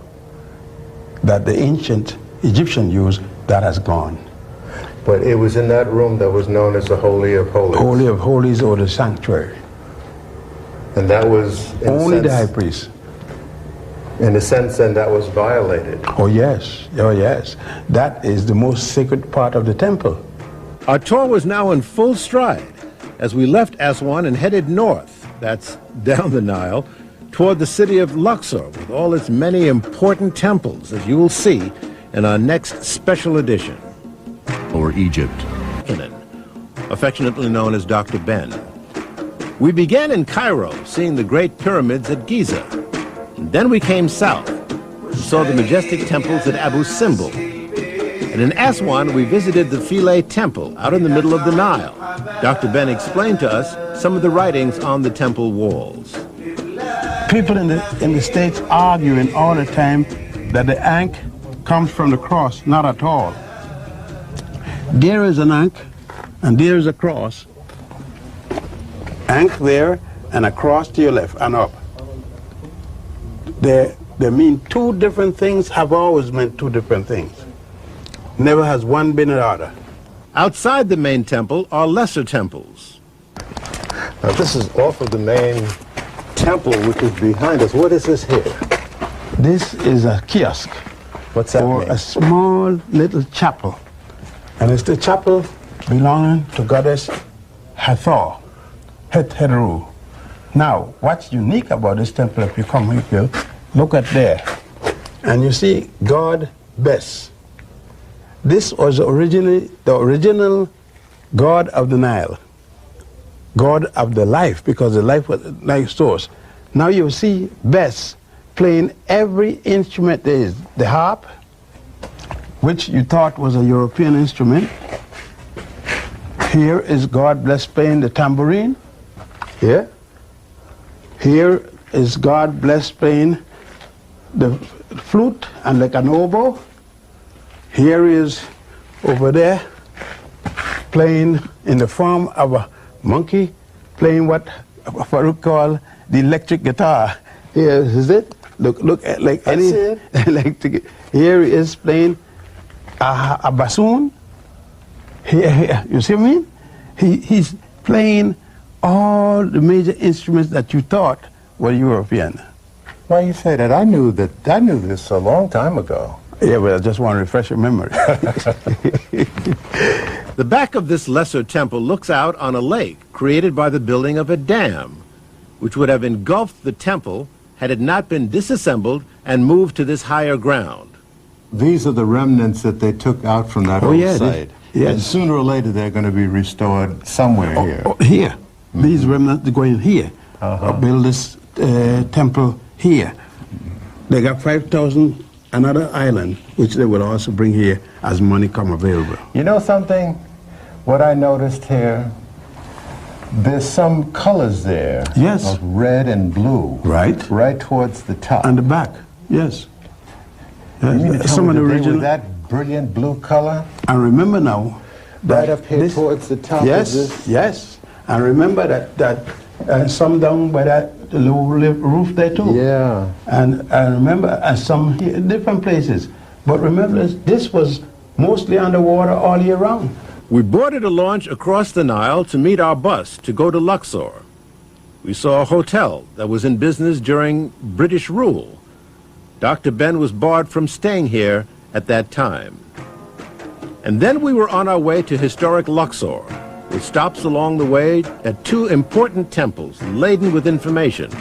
that the ancient Egyptians used, that has gone. But it was in that room that was known as the Holy of Holies. Holy of Holies, or the sanctuary. And that was only the high priest. In a sense, then, that was violated. Oh yes, oh yes. That is the most sacred part of the temple. Our tour was now in full stride as we left Aswan and headed north, that's down the Nile, toward the city of Luxor with all its many important temples, as you will see in our next special edition. Or Egypt. Affectionately known as Dr.Ben. We began in Cairo, seeing the great pyramids at Giza. And then we came south and saw the majestic temples at Abu Simbel. And in Aswan, we visited the Philae Temple out in the middle of the Nile. Dr.Ben explained to us some of the writings on the temple walls. People in the States arguing all the time that the ankh comes from the cross. Not at all. There is an ankh, and there is a cross. Ankh there, and a cross to your left, and up. They mean two different things, have always meant two different things. Never has one been another. Outside the main temple are lesser temples. Now, this is off of the main temple, which is behind us. What is this here? This is a kiosk. What's that or mean? A small little chapel. And it's the chapel belonging to goddess Hathor, Het-Heru. Now, what's unique about this temple, if you come here, look at there. And you see God Bes. This was originally the original god of the Nile. God of the life, because the life was life source. Now you see Bes playing every instrument there is. The harp, which you thought was a European instrument. Here is God Bless playing the tambourine. Here. Here is God Bless playing the flute and like an oboe. Here is over there playing in the form of a monkey, playing what Farouk call the electric guitar. Here is it. Look at like any electric. Here he is playing a bassoon. Here, you see me? He's playing all the major instruments that you thought were European. Why you say that? I knew this a long time ago. Yeah, but I just want to refresh your memory. The back of this lesser temple looks out on a lake created by the building of a dam, which would have engulfed the temple had it not been disassembled and moved to this higher ground. These are the remnants that they took out from that old site. Yes. And sooner or later they're going to be restored somewhere here. Here. Mm-hmm. These remnants are going here. Build this temple here. They got 5,000 another island, which they will also bring here as money come available. You know something? What I noticed here, there's some colors there. Yes. Of red and blue. Right. Right towards the top. And the back, yes. You mean to Some of the original. That brilliant blue color? And remember now, right up here towards the top. Yes, of this? yes. And remember that some down by that low roof there too. Yeah. And remember, and some here, different places. But remember, this was mostly underwater all year round. We boarded a launch across the Nile to meet our bus to go to Luxor. We saw a hotel that was in business during British rule. Dr.Ben was barred from staying here at that time. And then we were on our way to historic Luxor, with stops along the way at two important temples laden with information,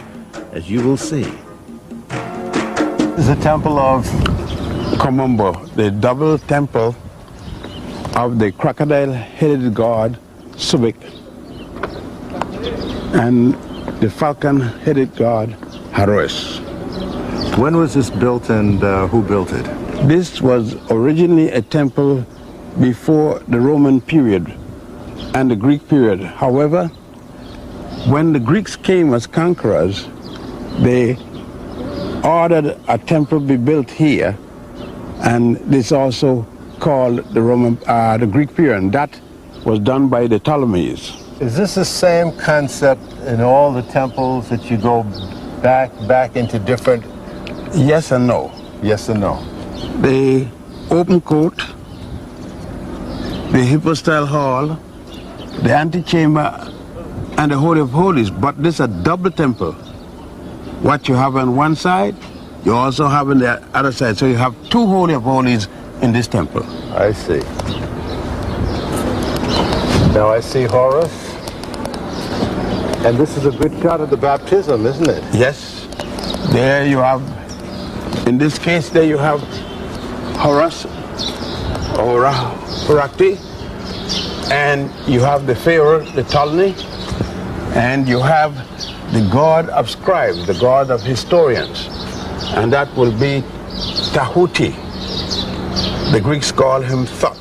as you will see. This is a temple of Komombo, the double temple of the crocodile-headed god Subik and the falcon-headed god Haros. When was this built and who built it? This was originally a temple before the Roman period and the Greek period. However, when the Greeks came as conquerors, they ordered a temple be built here, and this also called the Greek period. And that was done by the Ptolemies. Is this the same concept in all the temples that you go back into different? Yes and no. Yes and no. The open court, the hypostyle hall, the antechamber, and the Holy of Holies, but this is a double temple. What you have on one side, you also have on the other side. So you have two Holy of Holies in this temple. I see. Now I see Horus. And this is a good shot of the baptism, isn't it? Yes. There you have, in this case, there you have Horus, or Horakti, and you have the Pharaoh, the Ptolemy, and you have the god of scribes, the god of historians, and that will be Tahuti. The Greeks call him Thoth.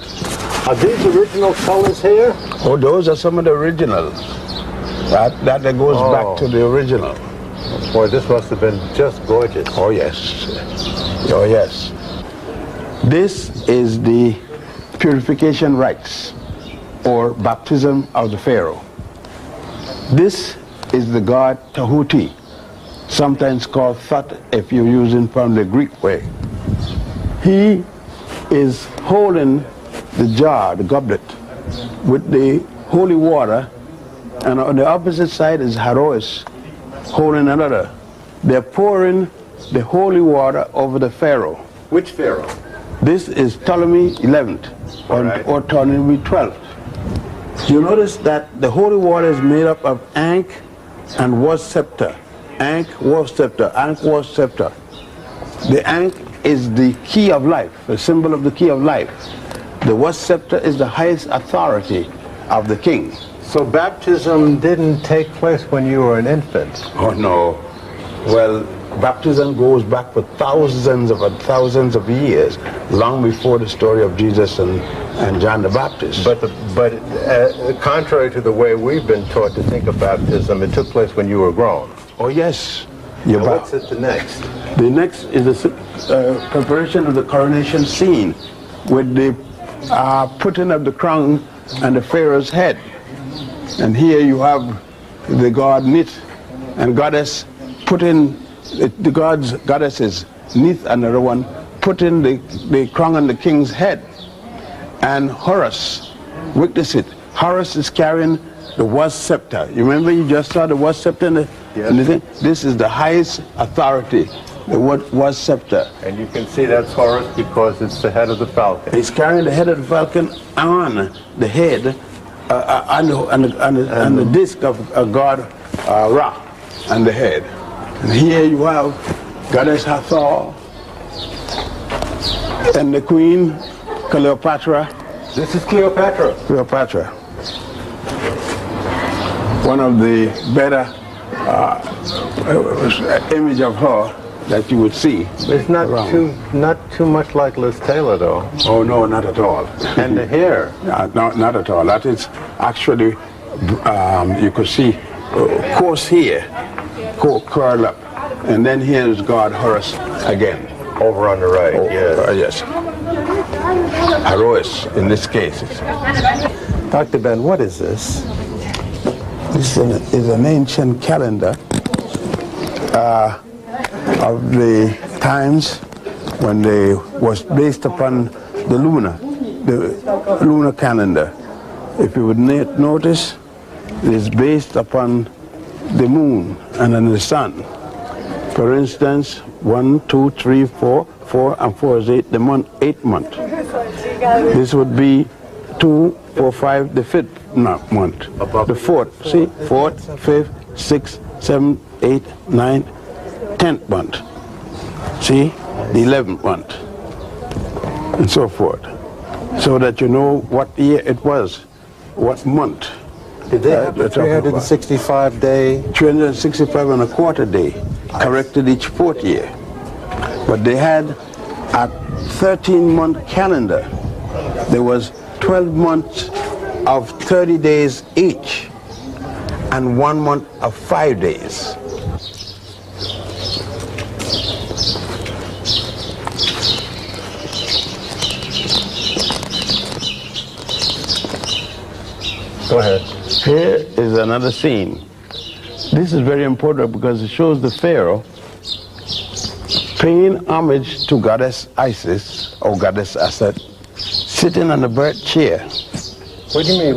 Are these original colors here? Oh, those are some of the originals. That goes back to the original. Boy, this must have been just gorgeous. Oh, yes. Oh, yes. This is the purification rites, or baptism of the Pharaoh. This is the god Tahuti, sometimes called Thoth if you're using from the Greek way. He is holding the jar, the goblet, with the holy water, and on the opposite side is Haroes, holding another. They're pouring the holy water over the Pharaoh. Which Pharaoh? This is Ptolemy 11th, or Ptolemy 12th. You notice that the holy water is made up of Ankh and was scepter. Ankh was scepter, Ankh was scepter. The Ankh is the key of life, the symbol of the key of life. The was scepter is the highest authority of the king. So baptism didn't take place when you were an infant? Oh no. Well, baptism goes back for thousands of years, long before the story of Jesus and John the Baptist. But contrary to the way we've been taught to think of baptism, it took place when you were grown. Oh yes. What's it the next? The next is the preparation of the coronation scene with the putting of the crown and the Pharaoh's head. And here you have the god Nit and goddess putting the goddesses, Nith another one, putting the crown on the king's head. And Horus witness it. Horus is carrying the was scepter. You remember you just saw the was scepter in the thing? This is the highest authority, the was scepter. And you can see that's Horus because it's the head of the falcon. He's carrying the head of the falcon on the head, and the disc of god Ra on the head. And here you have Goddess Hathor and the queen Cleopatra. This is Cleopatra. Cleopatra. One of the better image of her that you would see. It's not too much like Liz Taylor, though. Oh no, not at all. And the hair? Not at all. That is actually, you could see coarse hair, curl up, and then here is God Horus again. Over on the right, yes. Haroes in this case. Dr. Ben, what is this? This is an ancient calendar of the times when they was based upon the lunar calendar. If you would notice, it is based upon the moon and then the sun. For instance, 1, 2, 3, 4, 4 and 4 is 8, the month, 8th month. This would be 2, 4, 5, the 5th month. The 4th, see, 4th, 5th, 6th, 7th, 8th, 9th, 10th month. See, the 11th month, and so forth. So that you know what year it was, what month. Did they have a 365 day? 365 and a quarter day, corrected each 4th year. But they had a 13-month calendar. There was 12 months of 30 days each, and 1 month of 5 days. Go ahead. Here is another scene. This is very important because it shows the pharaoh paying homage to goddess Isis or goddess Aset, sitting on the bird chair. What do you mean?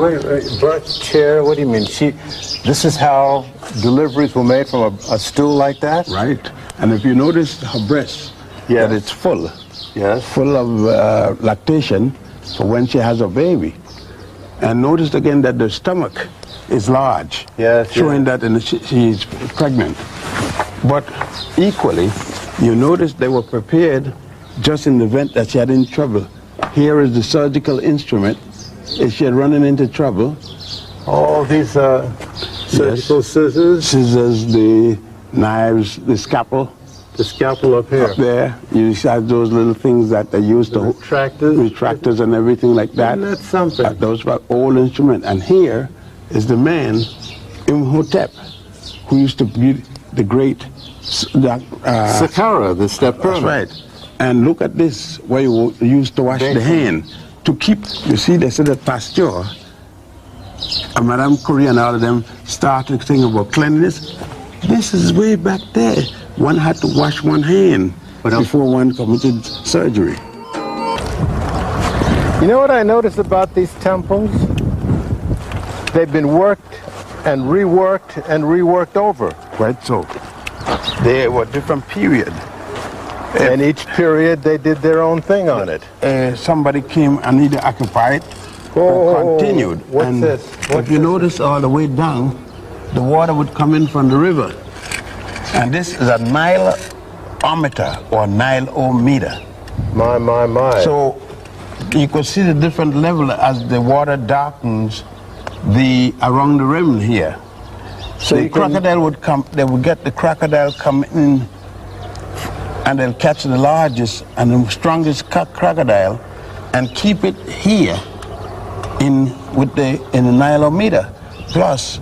Birth chair? What do you mean? This is how deliveries were made from a stool like that? Right. And if you notice her breast, Yes. that it's full. Yes. Full of lactation for when she has a baby. And notice again that the stomach is large, Yes, showing that she's pregnant. But equally, you notice they were prepared just in the event that she had any trouble. Here is the surgical instrument. If she had running into trouble. All these surgical scissors. Scissors, the knives, the scalpel. The scalpel up here. Up there, you have those little things that they use to retractors and everything like that. Isn't that something? Those were old instruments. And here is the man, Imhotep, who used to be the great Saqqara, the step pyramid. That's right. And look at this, where you used to wash the hand to keep. You see, they said that Pasteur, and Madame Curie and all of them started thinking about cleanliness. This is way back there. One had to wash one hand before one committed surgery. You know what I noticed about these temples? They've been worked and reworked over. Right, so they were different period. And each period they did their own thing on it. Somebody came and either occupied or continued. What's and this? If you notice all the way down, the water would come in from the river. And this is a Nileometer or Nileometer. My. So you could see the different level as the water darkens around the rim here. So the crocodile would come, they would get the crocodile come in and they'll catch the largest and the strongest crocodile and keep it here in the Nileometer. Plus,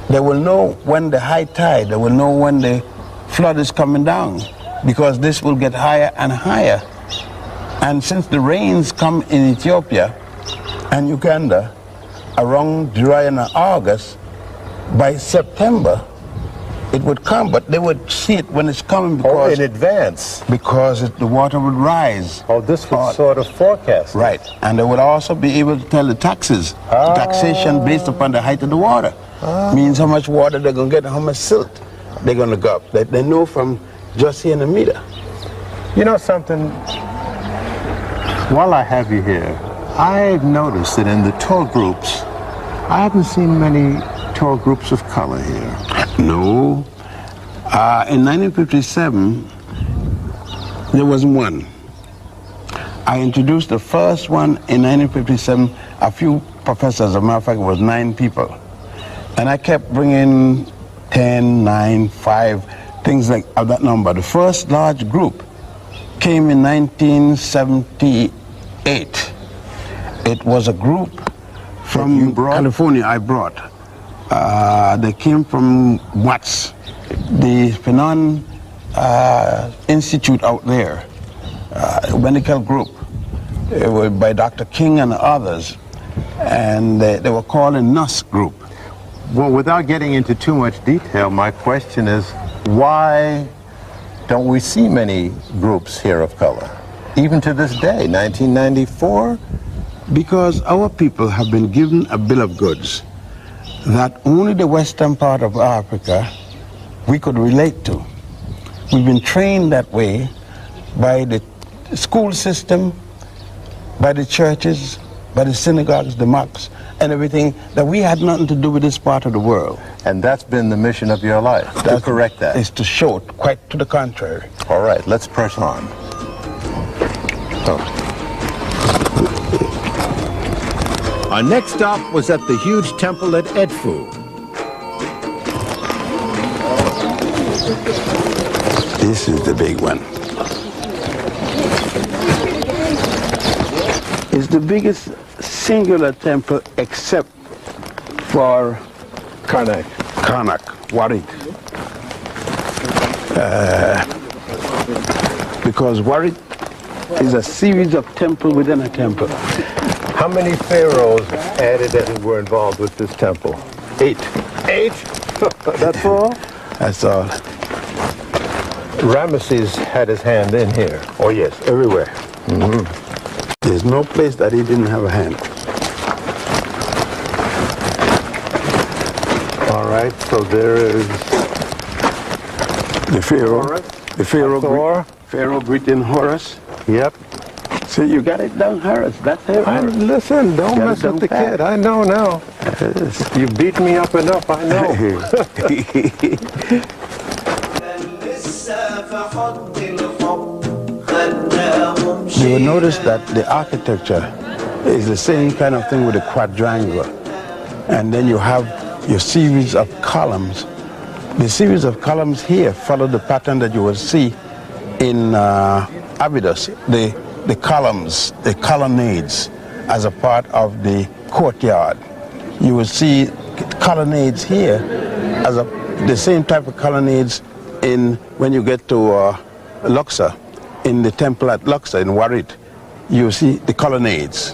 they will know when the high tide, they will know when the flood is coming down, because this will get higher and higher. And since the rains come in Ethiopia and Uganda around July and August, by September it would come, but they would see it when it's coming because in advance. Because the water would rise. Oh, this would sort of forecast. Right, and they would also be able to tell the taxation based upon the height of the water. Means how much water they're going to get and how much silt they're going to go up. They know from just here in the meter. You know something? While I have you here, I've noticed that in the tour groups, I haven't seen many tour groups of color here. No. In 1957, there was one. I introduced the first one in 1957, a few professors, as a matter of fact, it was 9 people. And I kept bringing 10, 9, 5, things like that number. The first large group came in 1978. It was a group from California I brought. They came from Watts, the Fanon Institute out there, a medical group by Dr. King and others. And they were called a NUS group. Well, without getting into too much detail, my question is, why don't we see many groups here of color? Even to this day, 1994? Because our people have been given a bill of goods that only the western part of Africa we could relate to. We've been trained that way by the school system, by the churches, by the synagogues, the mosques, and everything, that we had nothing to do with this part of the world. And that's been the mission of your life, to correct that. Is to show it, quite to the contrary. All right, let's press on. Our next stop was at the huge temple at Edfu. This is the big one. It's the biggest singular temple except for Karnak, Warwick. Because Warwick is a series of temple within a temple. How How many pharaohs added and were involved with this temple? 8. 8? That's all? That's all. Ramesses had his hand in here. Oh yes, everywhere. There's no place that he didn't have a hand. All right, so there is The Pharaoh. The Pharaoh. Thor. Pharaoh greeting Horus. Yep. So you got it down, Horus. That's Horus. Listen, don't mess with the kid. I know now. You beat me up enough, I know. You will notice that the architecture is the same kind of thing with a quadrangle. And then you have your series of columns. The series of columns here follow the pattern that you will see in Abydos, the columns, the colonnades as a part of the courtyard. You will see colonnades here as the same type of colonnades when you get to Luxor, in the temple at Luxor in Warit. You see the colonnades.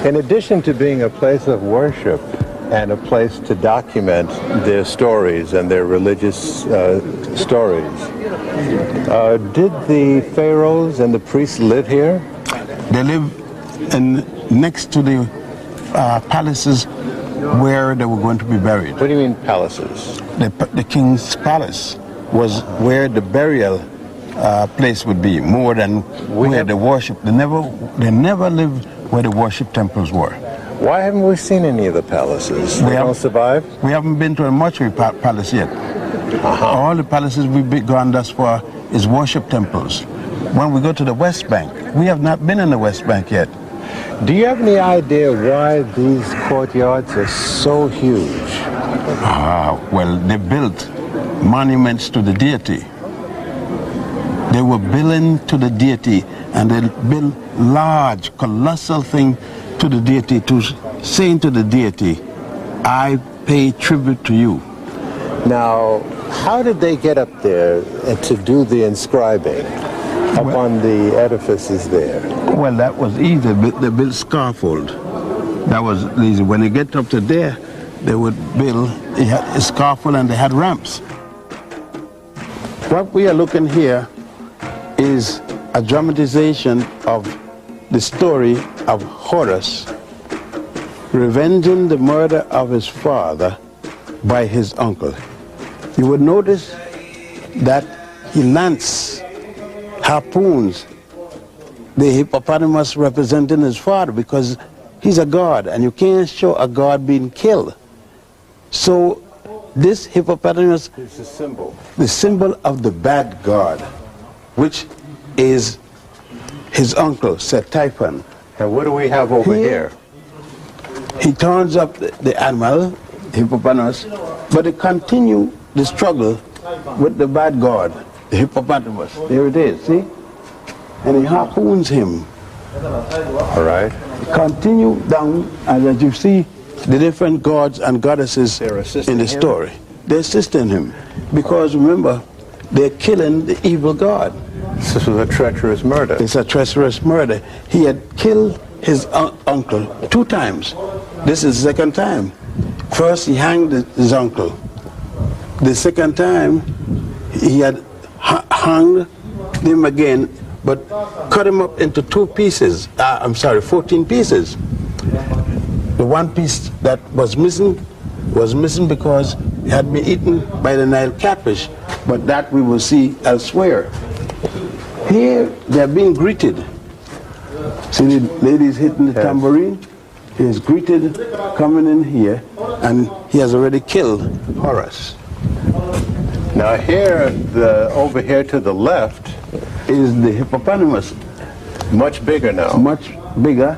In addition to being a place of worship and a place to document their stories and their religious stories, did the pharaohs and the priests live here? They live next to the palaces where they were going to be buried. What do you mean palaces? The king's palace was where the burial place would be, more than where they worship. They never lived where the worship temples were. Why haven't we seen any of the palaces? They don't survive? We haven't been to a mortuary palace yet. All the palaces we've gone thus far is worship temples. When we go to the West Bank, we have not been in the West Bank yet. Do you have any idea why these courtyards are so huge? Well, they built monuments to the deity. They were building to the deity, and they built large, colossal thing to the deity, saying to the deity, I pay tribute to you. Now, how did they get up there to do the inscribing up on the edifices there? Well, that was easy. They built scaffold. That was easy. When you get up to there, they would build a scaffold, and they had ramps. What we are looking here is a dramatization of the story of Horus revenging the murder of his father by his uncle. You would notice that he harpoons the hippopotamus representing his father, because he's a god and you can't show a god being killed. So this hippopotamus is the symbol of the bad god, which is his uncle, Set Typhon. And what do we have over here? He turns up the animal, hippopotamus, but they continue the struggle with the bad god, the hippopotamus. There it is, see? And he harpoons him. All right. Continue down, and as you see, the different gods and goddesses in the story. They're assisting him. Because remember, they're killing the evil god. This was a treacherous murder. It's a treacherous murder. He had killed his uncle 2 times. This is the 2nd time. First, he hanged his uncle. The 2nd time, he had hung him again, but cut him up into 14 pieces. The one piece that was missing because it had been eaten by the Nile catfish, but that we will see elsewhere. Here, they're being greeted. See the ladies hitting the tambourine? He is greeted coming in here, and he has already killed Horus. Now here, over here to the left, is the hippopotamus. Much bigger now. Much bigger.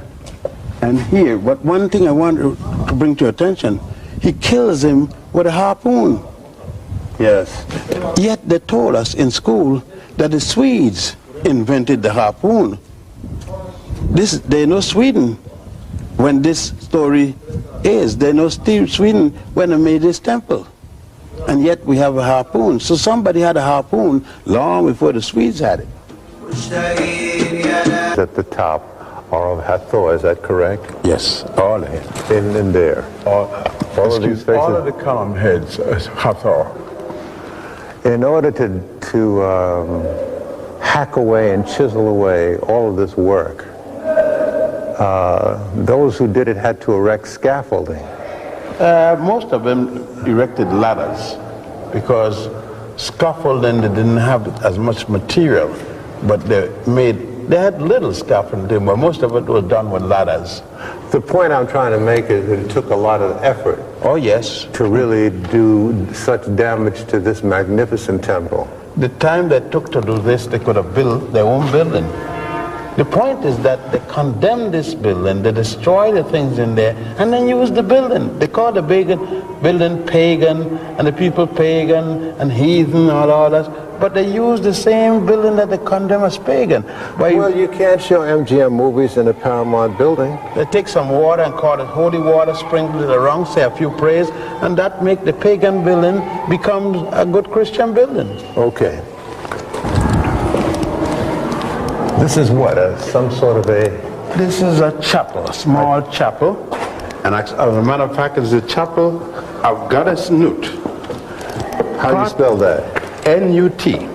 And here, but one thing I want to bring to your attention, he kills him with a harpoon. Yes. Yet they told us in school that the Swedes invented the harpoon. They know Sweden when this story is. They know Sweden when they made this temple. And yet we have a harpoon. So somebody had a harpoon long before the Swedes had it. At the top are of Hathor, is that correct? Yes, all of it. In there. All of these faces? All of the column heads is Hathor. In order to hack away and chisel away all of this work, those who did it had to erect scaffolding. Most of them erected ladders because scaffolding, they didn't have as much material, but they had little scaffolding, but most of it was done with ladders. The point I'm trying to make is that it took a lot of effort. Oh, yes. To really do such damage to this magnificent temple. The time they took to do this, they could have built their own building. The point is that they condemned this building, they destroyed the things in there, and then used the building. They called the building pagan, and the people pagan and heathen and all that, but they used the same building that they condemn as pagan. Well, you can't show MGM movies in a Paramount building. They take some water and call it holy water, sprinkle it around, say a few prayers, and that make the pagan building become a good Christian building. Okay. This is what, some sort of a... This is a chapel, a small chapel. And as a matter of fact, it's a chapel of Goddess Nut. How do you spell that? N-U-T.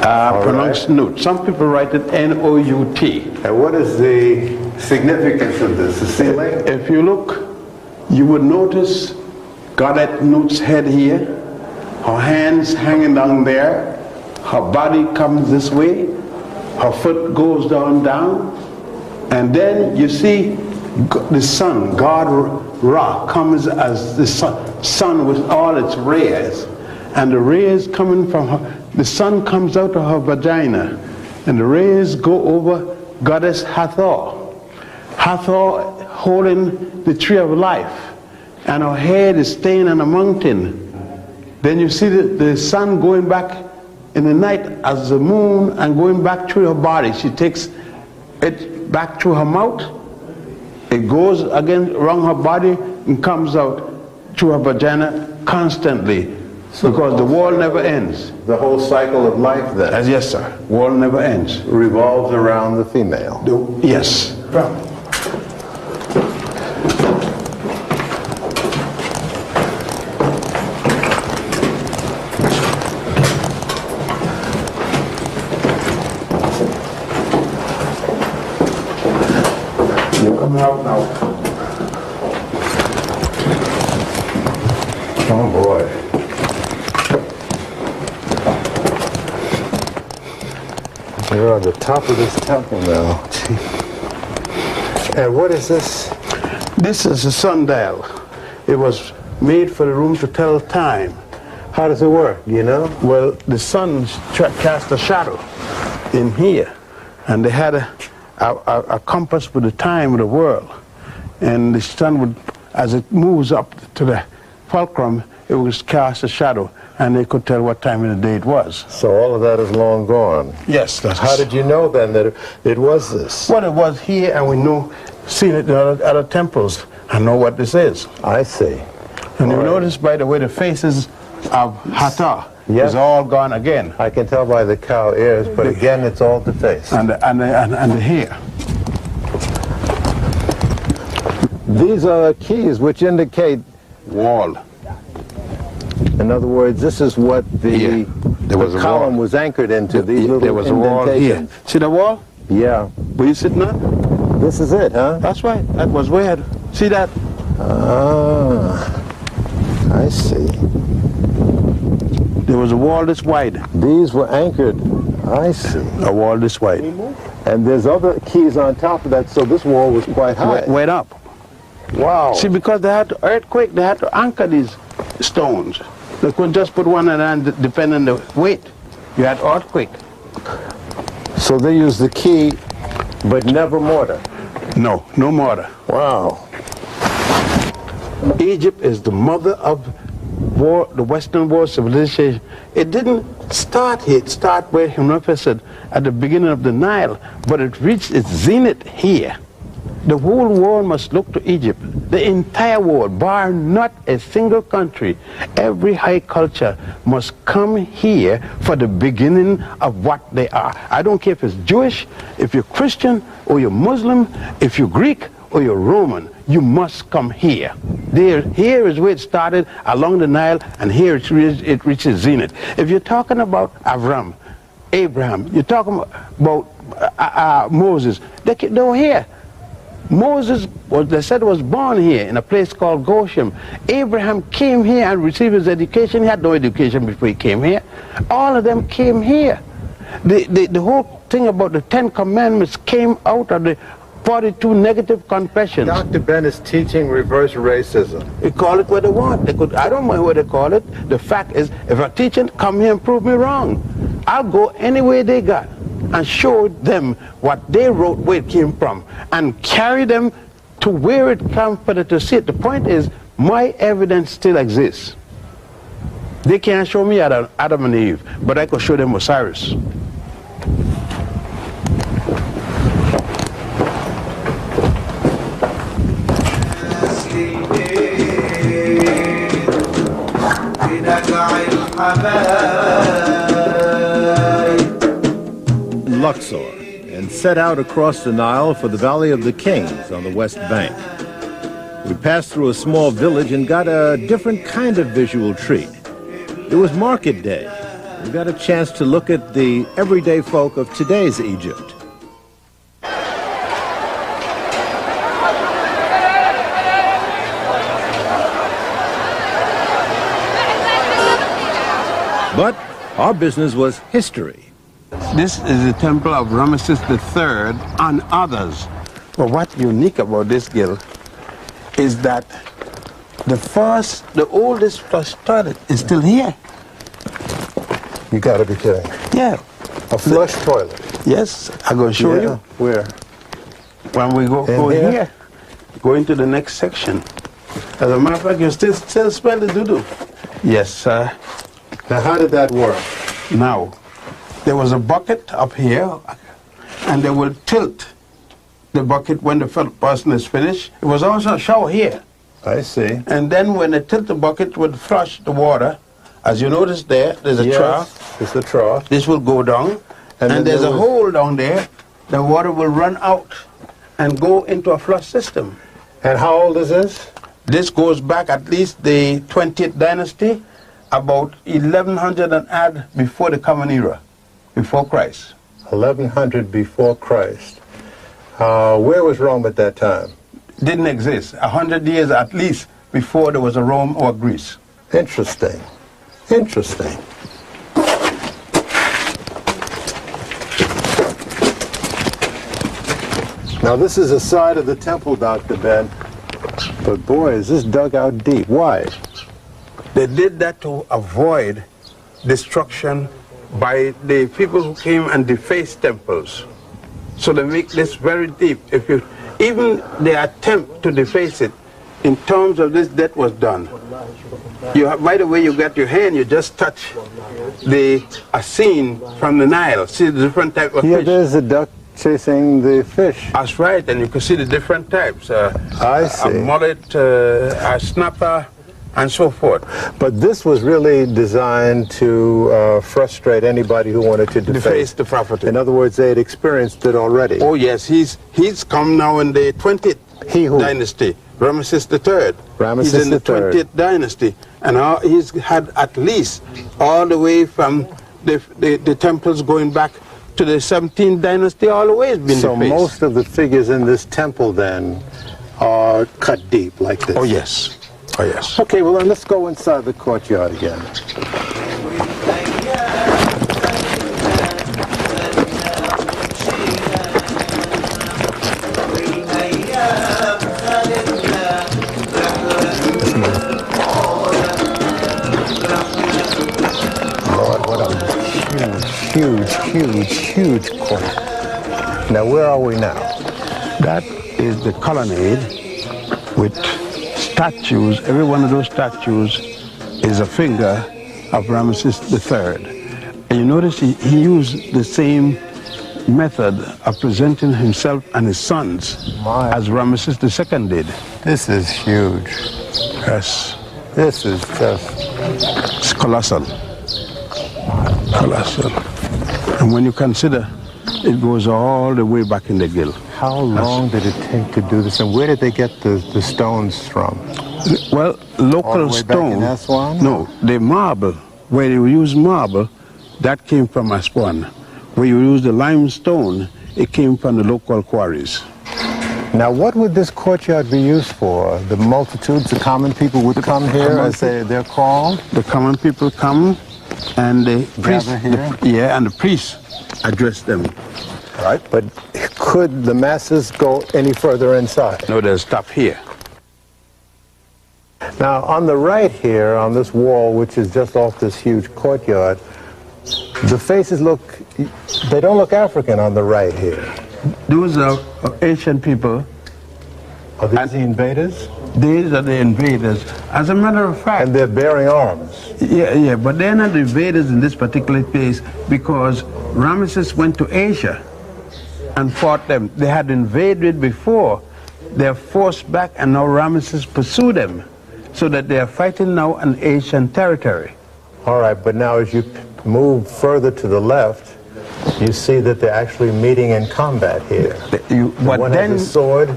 Pronounced Nut. Some people write it N-O-U-T. And what is the significance of this? The ceiling? If you look, you would notice Goddess Nut's head here, her hands hanging down there, her body comes this way, her foot goes down, and then you see the sun, God Ra, comes as the sun with all its rays, and the rays coming from her, the sun comes out of her vagina, and the rays go over Goddess Hathor. Hathor holding the tree of life, and her head is staying on a mountain. Then you see the sun going back in the night as the moon and going back through her body. She takes it back through her mouth. It goes again around her body and comes out through her vagina constantly, because the wall never ends. The whole cycle of life then? Yes, sir. Wall never ends. Revolves around the female? Yes. Out now. Oh boy. You're on the top of this temple now. And what is this? This is a sundial. It was made for the room to tell time. How does it work, you know? Well, the sun cast a shadow in here, and they had a compass with the time of the world, and the sun would, as it moves up to the fulcrum, it would cast a shadow, and they could tell what time of the day it was. So all of that is long gone? Yes. How did you know then that it was this? Well, it was here, and we know, seen it in other temples, and know what this is. I see. And you notice by the way the faces of Hathor is all gone again. I can tell by the cow ears, but again, it's all the face. And the hair. These are keys which indicate wall. In other words, this is what the column was anchored into. These little there was a wall here. See the wall? Yeah. Were you sitting on? This is it, huh? That's right. That was weird. See that? Ah, I see. There was a wall this wide. These were anchored. I see. A wall this wide. And there's other keys on top of that, so this wall was quite high. Went up. Wow. See, because they had to earthquake, they had to anchor these stones. They couldn't just put one and depending on the weight. You had earthquake. So they used the key, but never mortar? No, no mortar. Wow. Egypt is the mother of the Western world civilization. It didn't start here. It started where Himnophis said at the beginning of the Nile, but it reached its zenith here. The whole world must look to Egypt. The entire world, bar not a single country. Every high culture must come here for the beginning of what they are. I don't care if it's Jewish, if you're Christian, or you're Muslim, if you're Greek, or you're Roman, you must come here. Here is where it started, along the Nile, and here it reaches zenith. If you're talking about Abraham, you're talking about Moses, they were here. Moses, they said, was born here in a place called Goshen. Abraham came here and received his education. He had no education before he came here. All of them came here. The whole thing about the 10 Commandments came out of the 42 negative confessions. Dr. Ben is teaching reverse racism. They call it what they want. I don't mind what they call it. The fact is, if a teacher come here and prove me wrong, I'll go anywhere they got and show them what they wrote, where it came from, and carry them to where it comes for them to see it. The point is, my evidence still exists. They can't show me Adam and Eve, but I could show them Osiris. Luxor, and set out across the Nile for the Valley of the Kings on the west bank. We passed through a small village and got a different kind of visual treat. It was market day. We got a chance to look at the everyday folk of today's Egypt. But our business was history. This is the temple of Ramesses III and others. But what's unique about this guild is that the oldest flush toilet is still here. You gotta be kidding. Yeah. A flush toilet. Yes, I'm going to show you. Where? When we go here, go into the next section. As a matter of fact, you still smell the doo-doo. Yes, sir. Now, how did that work? Now, there was a bucket up here, and they will tilt the bucket when the person is finished. It was also a shower here. I see. And then when they tilt the bucket, it would flush the water. As you notice there's a trough. It's the trough. This will go down, and there's a hole down there. The water will run out and go into a flush system. And how old is this? This goes back at least the 20th dynasty, about 1100 and add before the Common Era, before Christ. 1100 before Christ. Where was Rome at that time? Didn't exist. 100 years at least before there was a Rome or Greece. Interesting. Interesting. Now this is a side of the temple, Dr. Ben, but boy, is this dug out deep. Why? They did that to avoid destruction by the people who came and defaced temples. So they make this very deep. Even the attempt to deface it, in terms of this, that was done. Right away you got your hand, you just touch a scene from the Nile. See the different type of fish. Yeah, there's a duck chasing the fish. That's right, and you can see the different types. I see. A mullet, a snapper, and so forth. But this was really designed to frustrate anybody who wanted to deface the property. In other words, they had experienced it already. Oh yes, he's come now in the 20th dynasty, Ramesses III. Ramesses he's in the 20th dynasty, and he's had at least all the way from the temples going back to the 17th dynasty, all the way has been So defaced. most of the figures in this temple then are cut deep like this. Oh yes. Oh yes. Okay, well then let's go inside the courtyard again. Lord, what a huge court. Now where are we now? That is the colonnade with statues. Every one of those statues is a finger of Ramesses III. And you notice he used the same method of presenting himself and his sons as Ramesses II did. This is huge. Yes. This is just... It's colossal. Colossal. And when you consider, it goes all the way back in the Gill. How long did it take to do this, and where did they get the stones from? Well, local stone. Back in Aswan? No, the marble, where you use marble, that came from Aswan. Where you use the limestone, it came from the local quarries. Now, what would this courtyard be used for? The multitudes, the common people would come here, as they're called? The common people come, and the priests, and the priests address them. Right, but could the masses go any further inside? No, they'll stop here. Now, on the right here, on this wall, which is just off this huge courtyard, the faces they don't look African on the right here. Those are Asian people. Are these the invaders? These are the invaders. As a matter of fact... And they're bearing arms. Yeah, but they're not the invaders in this particular case because Ramesses went to Asia and fought them. They had invaded before. They're forced back, and now Ramesses pursued them, so that they are fighting now on Asian territory. All right, but now as you move further to the left, you see that they're actually meeting in combat here. One has a sword.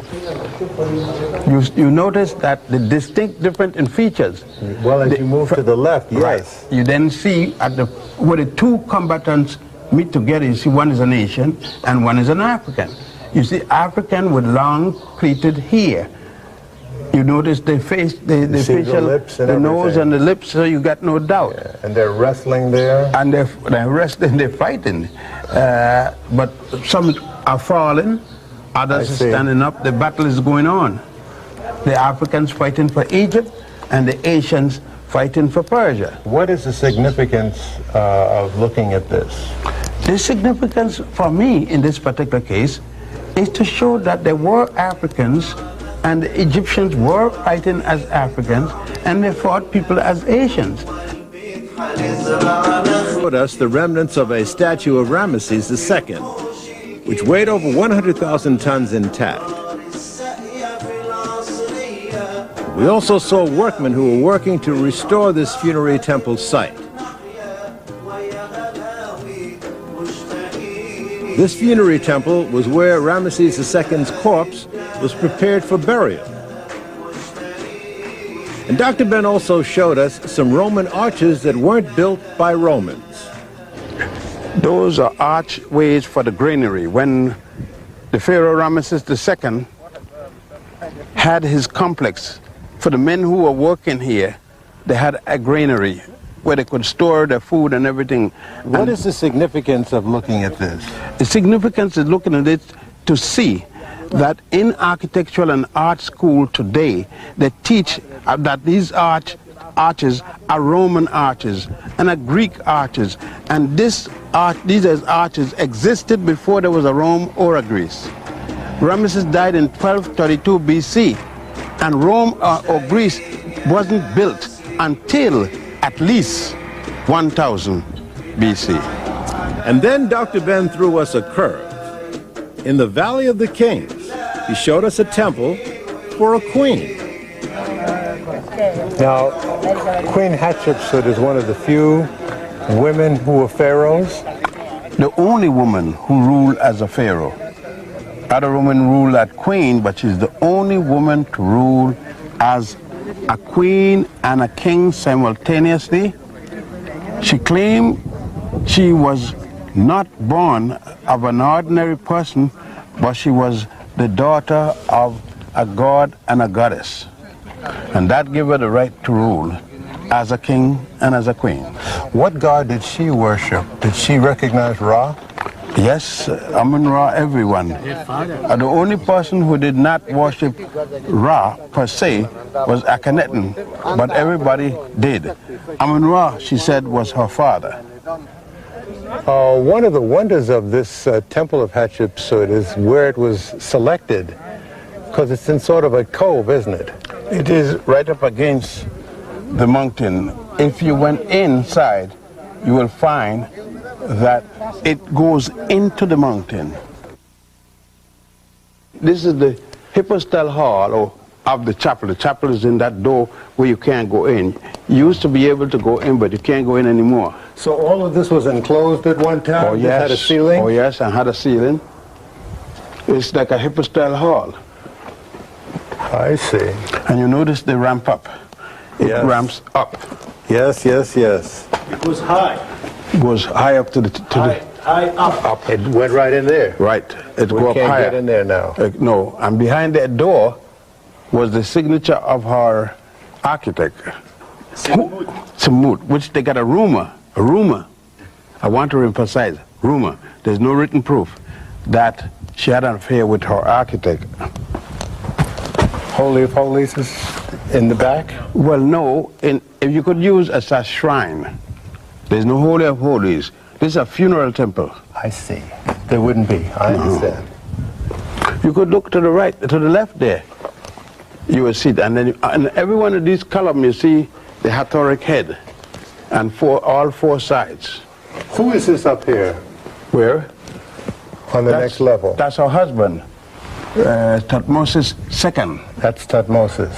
You notice that the distinct different in features. Well, as you move to the left, yes. Right. You then see where the two combatants meet together, you see one is an Asian and one is an African. You see African with long pleated hair. You notice the face, the facial, the nose and the lips, so you got no doubt. Yeah. And they're wrestling there? And they're wrestling, they're fighting. But some are falling, others are standing up. The battle is going on. The Africans fighting for Egypt and the Asians fighting for Persia. What is the significance of looking at this? The significance for me in this particular case is to show that there were Africans and the Egyptians were fighting as Africans and they fought people as Asians. Showed us the remnants of a statue of Ramesses II, which weighed over 100,000 tons intact. We also saw workmen who were working to restore this funerary temple site. This funerary temple was where Ramesses II's corpse was prepared for burial. And Dr. Ben also showed us some Roman arches that weren't built by Romans. Those are archways for the granary. When the Pharaoh Ramesses II had his complex, for the men who were working here, they had a granary where they could store their food and everything. What is the significance of looking at this? The significance is looking at it to see that in architectural and art school today, they teach that these arches are Roman arches and are Greek arches. And these arches existed before there was a Rome or a Greece. Ramesses died in 1232 BC, and Rome or Greece wasn't built until at least 1000 BC. And then Dr. Ben threw us a curve. In the Valley of the Kings, he showed us a temple for a queen. Now, Queen Hatshepsut is one of the few women who were pharaohs. The only woman who ruled as a pharaoh. Other women ruled as queen, but she's the only woman to rule as a queen and a king simultaneously. She claimed she was not born of an ordinary person, but she was the daughter of a god and a goddess. And that gave her the right to rule as a king and as a queen. What god did she worship? Did she recognize Ra? Yes, Amun-Ra, everyone. The only person who did not worship Ra per se was Akhenaten, but everybody did. Amun-Ra, she said, was her father. One of the wonders of this temple of Hatshepsut is where it was selected, because it's in sort of a cove, isn't it? It is right up against the mountain. If you went inside, you will find that it goes into the mountain. This is the hypostyle hall of the chapel. The chapel is in that door where you can't go in. You used to be able to go in, but you can't go in anymore. So all of this was enclosed at one time? Oh, yes. It had a ceiling? Oh, yes, and had a ceiling. It's like a hypostyle hall. I see. And you notice the ramp up. It ramps up. Yes, yes, yes. It goes high. It goes high up to the... High up. It went right in there. Right. It We go up can't higher. get in there now. No, and behind that door was the signature of her architect, Samut, which they got a rumor. I want to emphasize, rumor. There's no written proof that she had an affair with her architect. Holy of Holies is in the back? Well, no. If you could use as a shrine, there's no Holy of Holies. This is a funeral temple. I see. There wouldn't be. I understand. You could look to the right, to the left there. You will see it. And then in every one of these columns, you see the Hathoric head, and all four sides. Who is this up here? Where? On the next level. That's her husband, Thutmose II. That's Thutmose.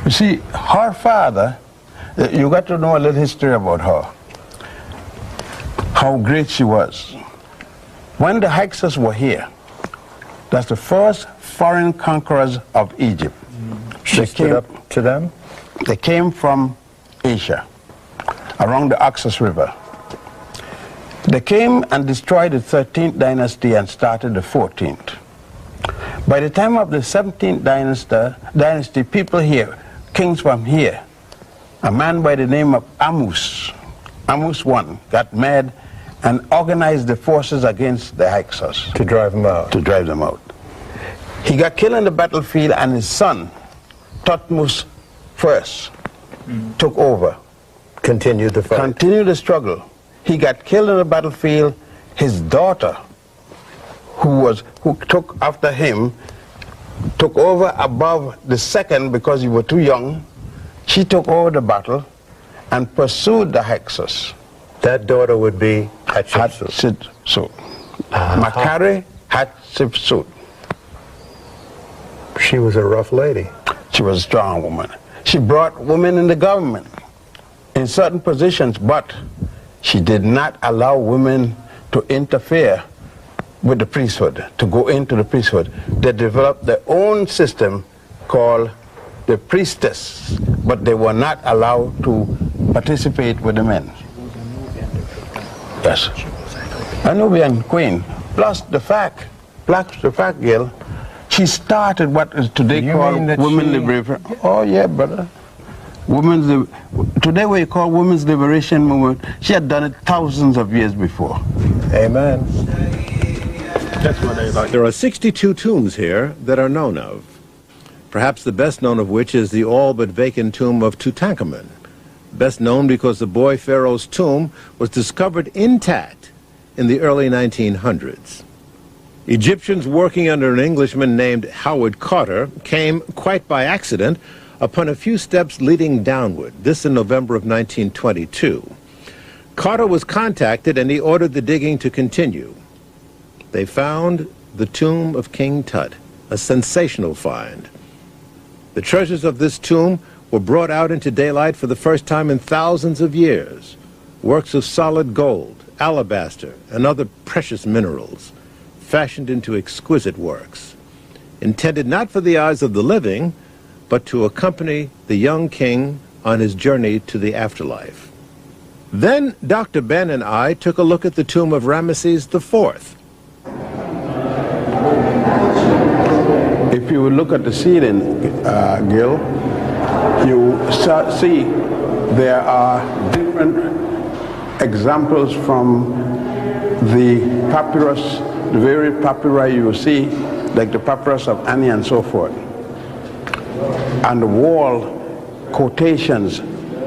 You see, her father, you got to know a little history about her. How great she was. When the Hyksos were here, that's the first foreign conquerors of Egypt. She stood up to them? They came from Asia, around the Oxus River. They came and destroyed the 13th dynasty and started the 14th. By the time of the 17th dynasty, people here, kings from here, a man by the name of Amus I, got mad and organized the forces against the Hyksos. To drive them out. To drive them out. He got killed on the battlefield, and his son, Thutmose I, took over. Continued the fight. Continued the struggle. He got killed on the battlefield. His daughter, who took after him, took over above the second because he was too young. She took over the battle and pursued the Hyksos. That daughter would be Hatshepsut. Makari Hatshepsut. She was a rough lady. She was a strong woman. She brought women in the government in certain positions, but she did not allow women to interfere with the priesthood, to go into the priesthood. They developed their own system called the priestess, but they were not allowed to participate with the men. Yes. A Nubian queen. Plus the fact, Gil, she started what is today called women's liberation. Oh yeah, brother. Today what you call women's liberation movement, she had done it thousands of years before. Amen. That's what I like. There are 62 tombs here that are known of. Perhaps the best known of which is the all but vacant tomb of Tutankhamun. Best known because the boy pharaoh's tomb was discovered intact in the early 1900s. Egyptians working under an Englishman named Howard Carter came, quite by accident, upon a few steps leading downward, this in November of 1922. Carter was contacted and he ordered the digging to continue. They found the tomb of King Tut, a sensational find. The treasures of this tomb were brought out into daylight for the first time in thousands of years. Works of solid gold, alabaster, and other precious minerals, fashioned into exquisite works, intended not for the eyes of the living, but to accompany the young king on his journey to the afterlife. Then Dr.Ben and I took a look at the tomb of Ramesses IV. If you look at the ceiling, Gil, you see there are different examples from the papyrus, the various papyri you see, like the papyrus of Ani and so forth. And the wall quotations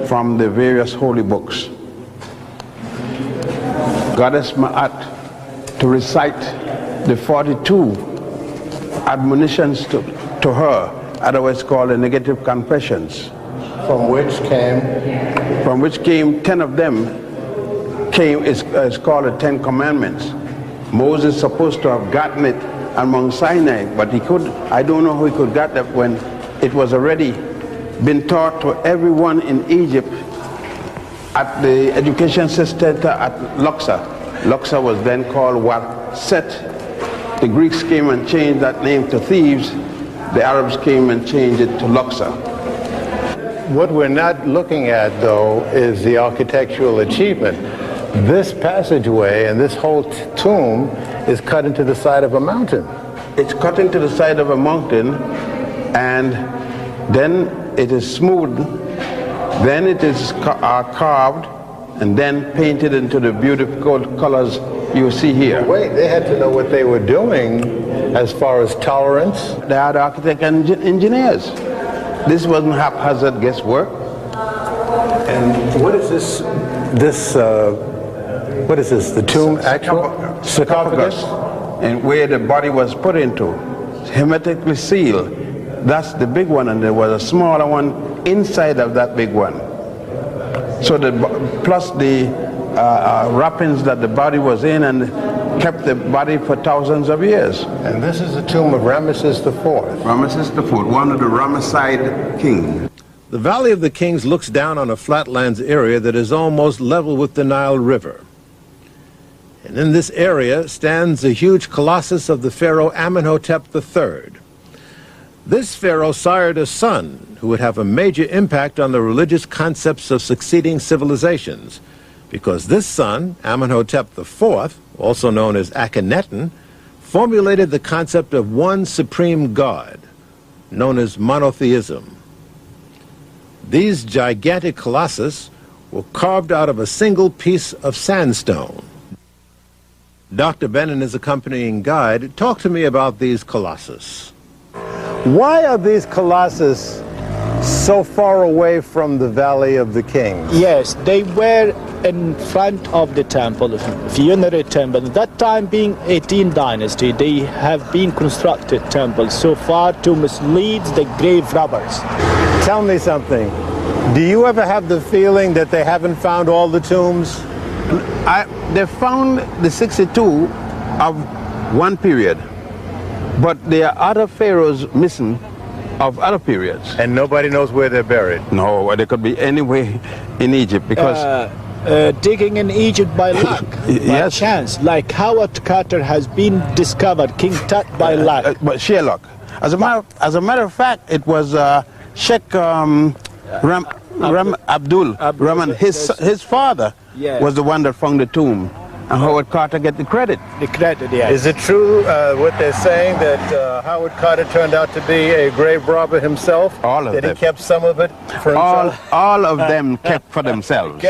from the various holy books. Goddess Ma'at to recite the 42 admonitions to her, otherwise called the negative confessions. From which came? From which came 10 of them is called the Ten Commandments. Moses is supposed to have gotten it on Mount Sinai, but I don't know how he could get that when it was already been taught to everyone in Egypt at the education center at Luxor. Luxor was then called what Set. The Greeks came and changed that name to Thebes. The Arabs came and changed it to Luxor. What we're not looking at, though, is the architectural achievement. This passageway and this whole tomb is cut into the side of a mountain. It's cut into the side of a mountain, and then it is smoothed, then it is carved, and then painted into the beautiful colors you see here. Wait, they had to know what they were doing as far as tolerance? They are the architects and engineers. This wasn't haphazard guesswork. And what is this? What is this? The tomb actual sarcophagus? And where the body was put into, hermetically sealed. That's the big one, and there was a smaller one inside of that big one. So plus the wrappings that the body was in, and kept the body for thousands of years. And this is the tomb of Ramesses IV. Ramesses IV, one of the Ramesside kings. The Valley of the Kings looks down on a flatlands area that is almost level with the Nile River. And in this area stands the huge colossus of the pharaoh Amenhotep III. This pharaoh sired a son who would have a major impact on the religious concepts of succeeding civilizations, because this son, Amenhotep IV, also known as Akhenaten, formulated the concept of one supreme god, known as monotheism. These gigantic colossus were carved out of a single piece of sandstone. Dr.Ben and his accompanying guide talked to me about these colossus. Why are these colossus so far away from the Valley of the Kings? Yes, they were in front of the temple, funerary temple. At that time, being 18th dynasty, they have been constructed temples so far to mislead the grave robbers. Tell me something. Do you ever have the feeling that they haven't found all the tombs? They found the 62 of one period, but there are other pharaohs missing of other periods. And nobody knows where they're buried? No, they could be anywhere in Egypt, because digging in Egypt by luck, by chance, like Howard Carter has been discovered, King Tut by luck. But sheer luck. As a matter of fact, it was Sheikh Abdul Rahman, his father, was the one that found the tomb, and Howard Carter get the credit. The credit, yes. Is it true what they're saying, that Howard Carter turned out to be a grave robber himself? All of them. That he kept some of it for himself? All of them kept for themselves.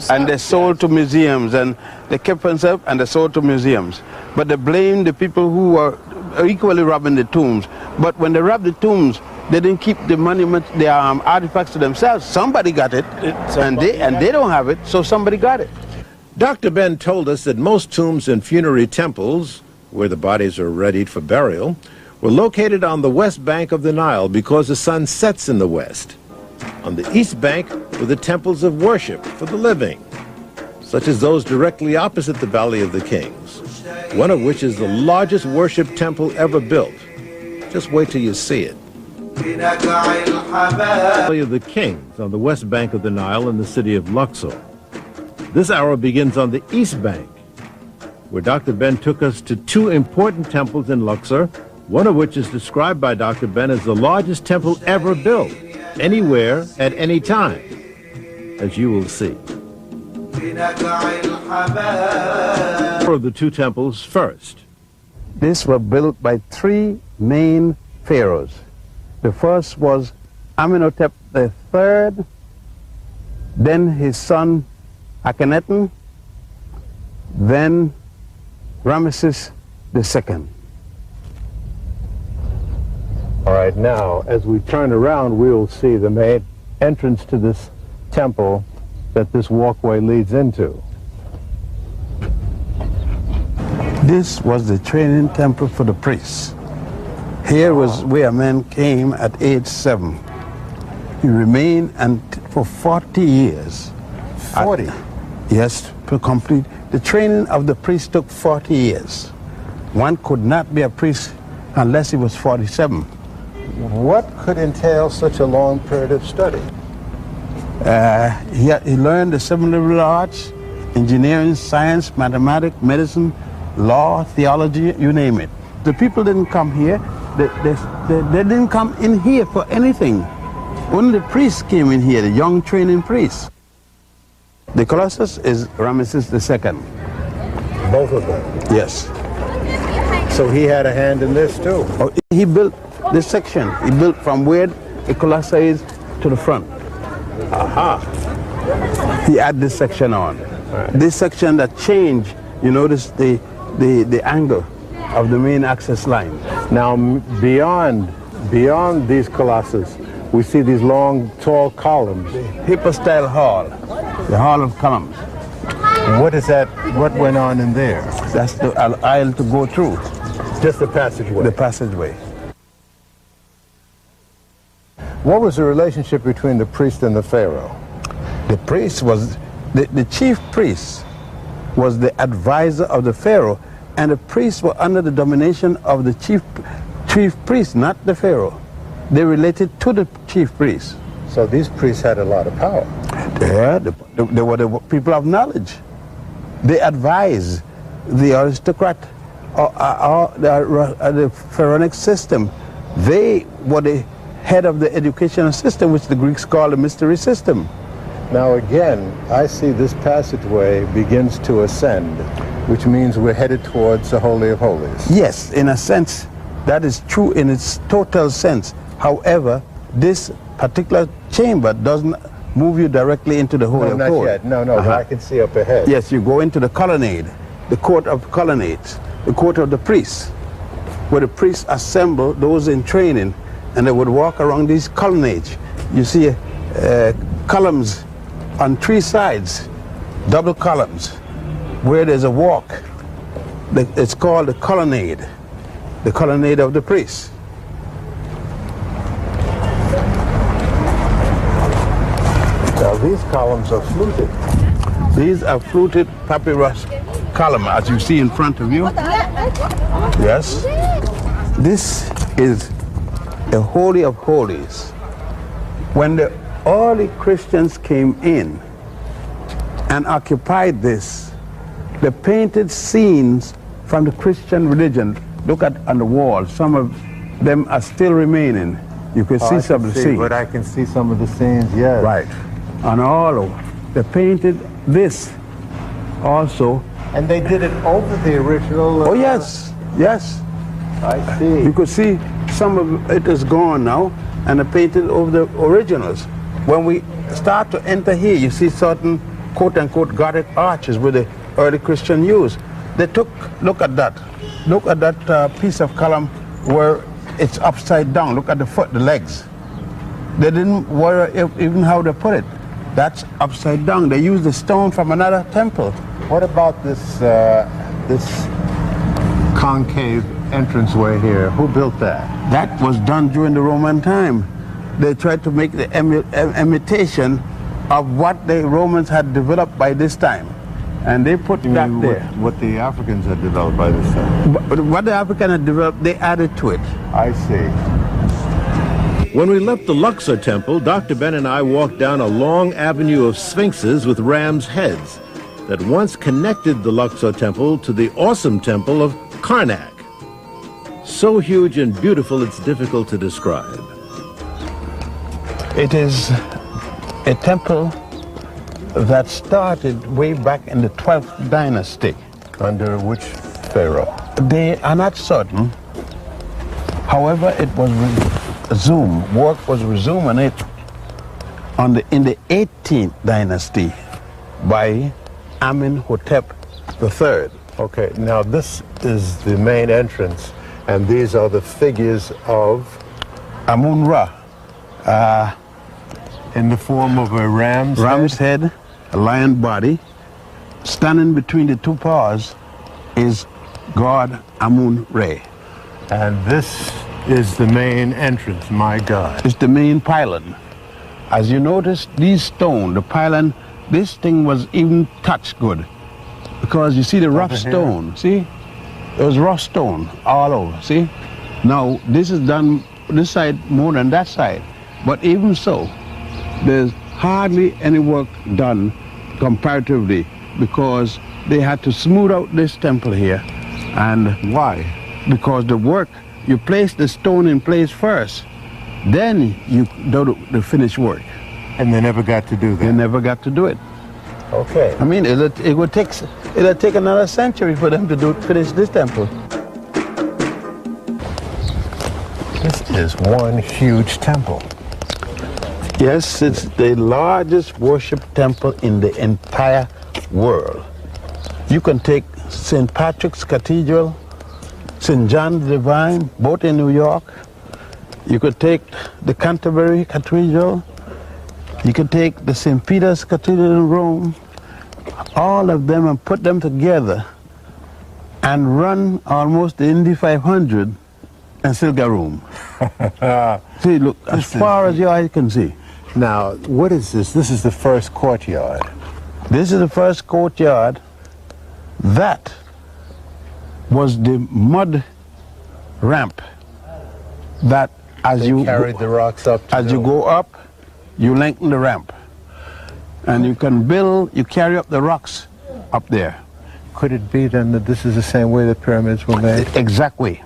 And they sold to museums, and they kept for themselves, and they sold to museums. But they blamed the people who were equally robbing the tombs. But when they robbed the tombs, they didn't keep the monument, the artifacts to themselves. Somebody got it, and they don't have it, so somebody got it. Dr. Ben told us that most tombs and funerary temples, where the bodies are readied for burial, were located on the west bank of the Nile because the sun sets in the west. On the east bank were the temples of worship for the living, such as those directly opposite the Valley of the Kings, one of which is the largest worship temple ever built. Just wait till you see it. The Valley of the Kings on the west bank of the Nile in the city of Luxor. This hour begins on the east bank, where Dr. Ben took us to two important temples in Luxor, one of which is described by Dr. Ben as the largest temple ever built, anywhere, at any time, as you will see. Of the two temples first. These were built by three main pharaohs. The first was Amenhotep III, then his son Akhenaten, then Ramesses II. All right, now, as we turn around, we will see the main entrance to this temple that this walkway leads into. This was the training temple for the priests. Here was where men came at age 7. He remained for 40 years. 40? Yes, to complete. The training of the priest took 40 years. One could not be a priest unless he was 47. What could entail such a long period of study? He learned the 7 liberal arts, engineering, science, mathematics, medicine, law, theology, you name it. The people didn't come here. They didn't come in here for anything. Only the priests came in here, the young training priests. The Colossus is Ramesses II. Both of them? Yes. So he had a hand in this too? Oh, he built this section. He built from where the Colossus is to the front. Aha. He added this section on. Right. This section that changed, you notice the angle of the main access line. Now beyond these colossus, we see these long, tall columns. Hypostyle hall, the hall of columns. What is that? What went on in there? That's the aisle to go through. Just the passageway? The passageway. What was the relationship between the priest and the pharaoh? The priest was, the chief priest was the advisor of the pharaoh, and the priests were under the domination of the chief priest, not the pharaoh. They related to the chief priest. So these priests had a lot of power. Yeah, they were the people of knowledge. They advised the aristocrat or the pharaonic system. They were the head of the educational system, which the Greeks call the mystery system. Now again, I see this passageway begins to ascend, which means we're headed towards the Holy of Holies. Yes, in a sense, that is true in its total sense. However, this particular chamber doesn't move you directly into the Holy of Holies. Not yet. No, but I can see up ahead. Yes, you go into the colonnade, the court of colonnades, the court of the priests, where the priests assemble those in training, and they would walk around these colonnades. You see columns on 3 sides, double columns, where there's a walk. It's called the colonnade of the priests. Now these columns are fluted. These are fluted papyrus column, as you see in front of you. Yes. This is the Holy of Holies. When the early Christians came in and occupied this, they painted scenes from the Christian religion. Look at on the wall. Some of them are still remaining. You can see some of the scenes. But I can see some of the scenes, yes. Right. On all over. They painted this also. And they did it over the original? Oh, yes. Yes. I see. You could see some of it is gone now, and they painted over the originals. When we start to enter here, you see certain quote-unquote Gothic arches with the early Christian used. They took, look at that piece of column where it's upside down. Look at the foot, the legs. They didn't worry even how they put it. That's upside down. They used the stone from another temple. What about this concave entranceway here? Who built that? That was done during the Roman time. They tried to make the imitation of what the Romans had developed by this time. And they put that there. What the Africans had developed by this time? But what the Africans had developed, they added to it. I see. When we left the Luxor temple, Dr. Ben and I walked down a long avenue of sphinxes with ram's heads that once connected the Luxor temple to the awesome temple of Karnak. So huge and beautiful it's difficult to describe. It is a temple that started way back in the 12th dynasty. Under which pharaoh? They are not certain. However, it was resumed. Work was resumed on it in the 18th dynasty by Amenhotep III. Okay, now this is the main entrance, and these are the figures of Amun-Ra. In the form of a ram's head, a lion body. Standing between the two paws is God Amun-Re. And this is the main entrance, my God. It's the main pylon. As you notice, these stone, the pylon, this thing was even touched good. because you see the rough stone, see? It was rough stone all over, see? Now, this is done this side more than that side. But even so, there's hardly any work done comparatively because they had to smooth out this temple here. And why? Because the work, you place the stone in place first, then you do the finished work. And they never got to do that? They never got to do it. Okay. I mean, it'll take another century for them to finish this temple. This is one huge temple. Yes, it's the largest worship temple in the entire world. You can take St. Patrick's Cathedral, St. John the Divine, both in New York. You could take the Canterbury Cathedral. You could take the St. Peter's Cathedral in Rome. All of them and put them together and run almost the Indy 500 and still got room. See, look, as far as your eye can see. Now, what is this? This is the first courtyard. This is the first courtyard. That was the mud ramp that as you carried the rocks up. As you go up, you lengthen the ramp. And you can build, you carry up the rocks up there. Could it be then that this is the same way the pyramids were made? Exactly.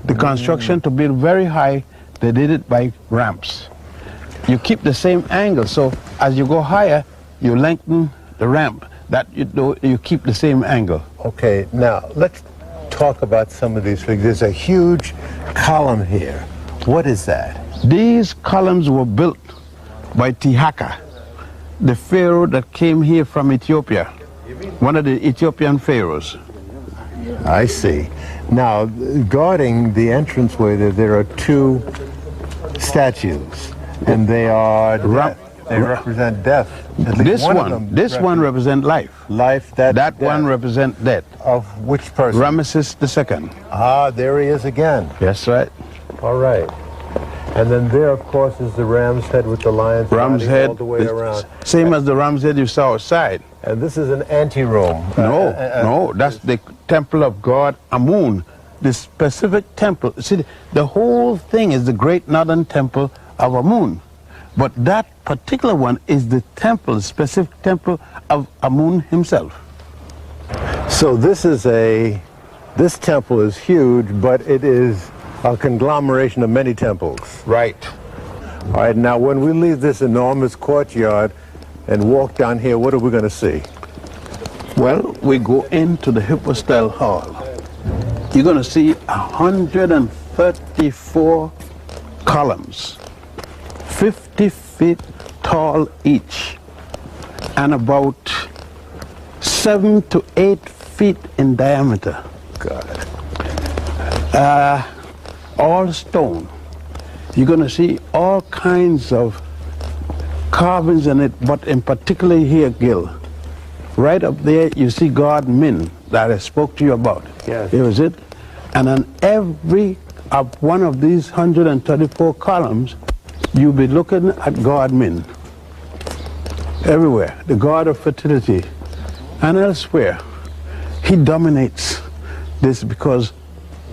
The construction to build very high, they did it by ramps. You keep the same angle, so as you go higher, you lengthen the ramp. That you keep the same angle. Okay, now let's talk about some of these figures. There's a huge column here. What is that? These columns were built by Tihaka, the pharaoh that came here from Ethiopia, one of the Ethiopian pharaohs. I see. Now, guarding the entranceway, there are two statues, and they are they represent death. This one represents life. Life. That one represents death. Of which person? Ramesses II. Ah, there he is again. Yes, right. All right. And then there, of course, is the ram's head with the lion's ram's head all the way around. Same as the ram's head you saw outside. And this is an anteroom. No, that's the temple of God Amun, the specific temple. See, the whole thing is the great northern temple of Amun. But that particular one is the temple, the specific temple of Amun himself. So this temple is huge, but it is a conglomeration of many temples. Right. All right, now when we leave this enormous courtyard and walk down here, what are we going to see? Well, we go into the Hypostyle Hall. You're going to see 134 columns, 50 feet tall each, and about 7 to 8 feet in diameter. God. All stone. You're going to see all kinds of carvings in it, but in particular here, Gil. Right up there, you see God Min that I spoke to you about. Yes. Here is it. And on every one of these 134 columns, you'll be looking at God Min. Everywhere, the god of fertility. And elsewhere, he dominates this because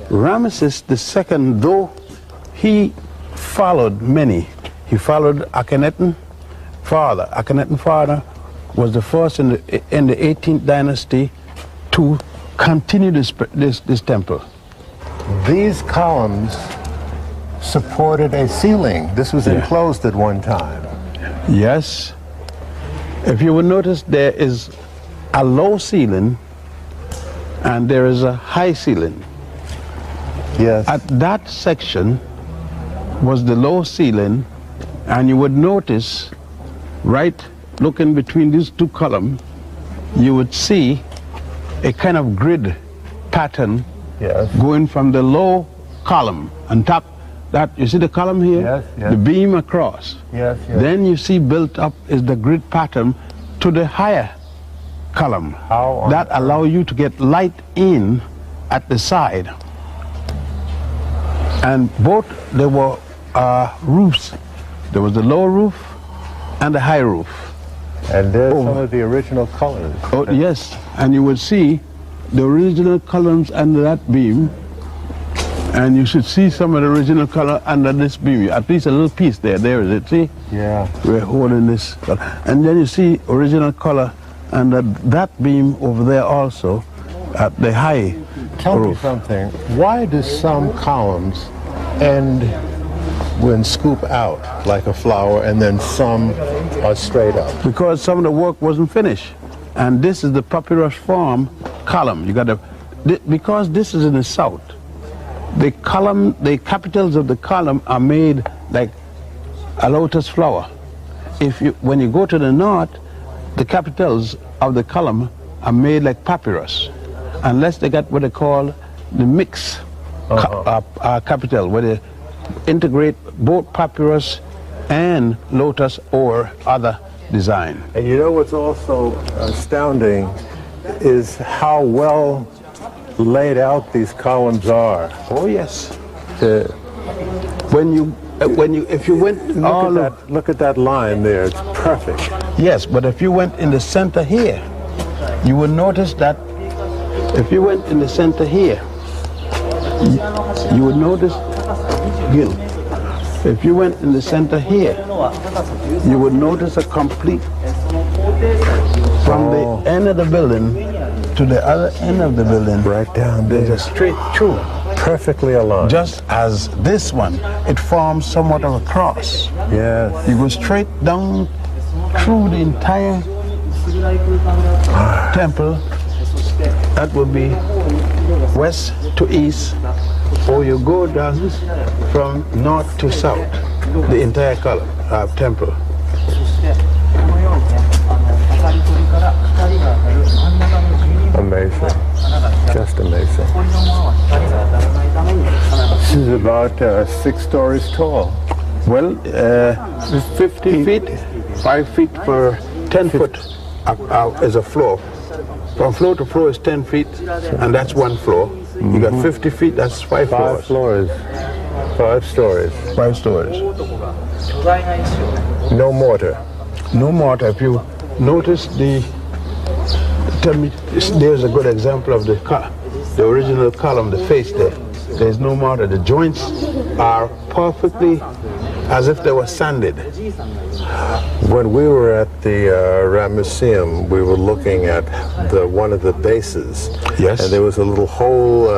Ramesses II, though he followed many, he followed Akhenaten father. Akhenaten father was the first in the 18th dynasty to continue this temple. These columns supported a ceiling. This was enclosed at one time. Yes. If you will notice, there is a low ceiling and there is a high ceiling. Yes. At that section was the low ceiling, and you would notice, right looking between these two columns, you would see a kind of grid pattern going from the low column on top. That you see the column here, yes. The beam across. Yes. Then you see built up is the grid pattern to the higher column. That allow you to get light in at the side. And both there were roofs. There was the low roof and the high roof. And there's some of the original colors. Oh, yes, and you would see the original columns under that beam, and you should see some of the original color under this beam. At least a little piece there. There is it, see? Yeah. We're holding this color. And then you see original color under that beam over there also at the high Tell roof. me something. Why do some columns end when scoop out like a flower and then some are straight up? Because some of the work wasn't finished. And this is the papyrus form column. You got to, because this is in the south, the column, the capitals of the column are made like a lotus flower. When you go to the north, the capitals of the column are made like papyrus, unless they got what they call the mix capital, where they integrate both papyrus and lotus or other design. And you know what's also astounding is how well laid out these columns are. Oh yes. If you went Look at that line there. It's perfect. Yes, but if you went in the center here, you would notice that if you went in the center here, you would notice, Gil, if you went in the center here, you would notice a complete, from the end of the building to the other end of the building, Right down there's there. a straight through. Perfectly aligned. Just as this one, it forms somewhat of a cross. Yes. You go straight down through the entire temple. That would be west to east, or you go down from north to south, the entire column temple. Amazing. Just amazing. This is about 6 stories tall. Well, 50 feet, 5 feet per 10 foot is a floor. From floor to floor is 10 feet, and that's one floor. You got 50 feet, that's 5 floors. 5 floors. 5 stories. 5 stories. No mortar. No mortar. If you notice there's a good example of the original column, the face there. There's no mortar. The joints are perfectly as if they were sanded. When we were at the Ramesseum, we were looking at one of the bases. Yes. And there was a little hole.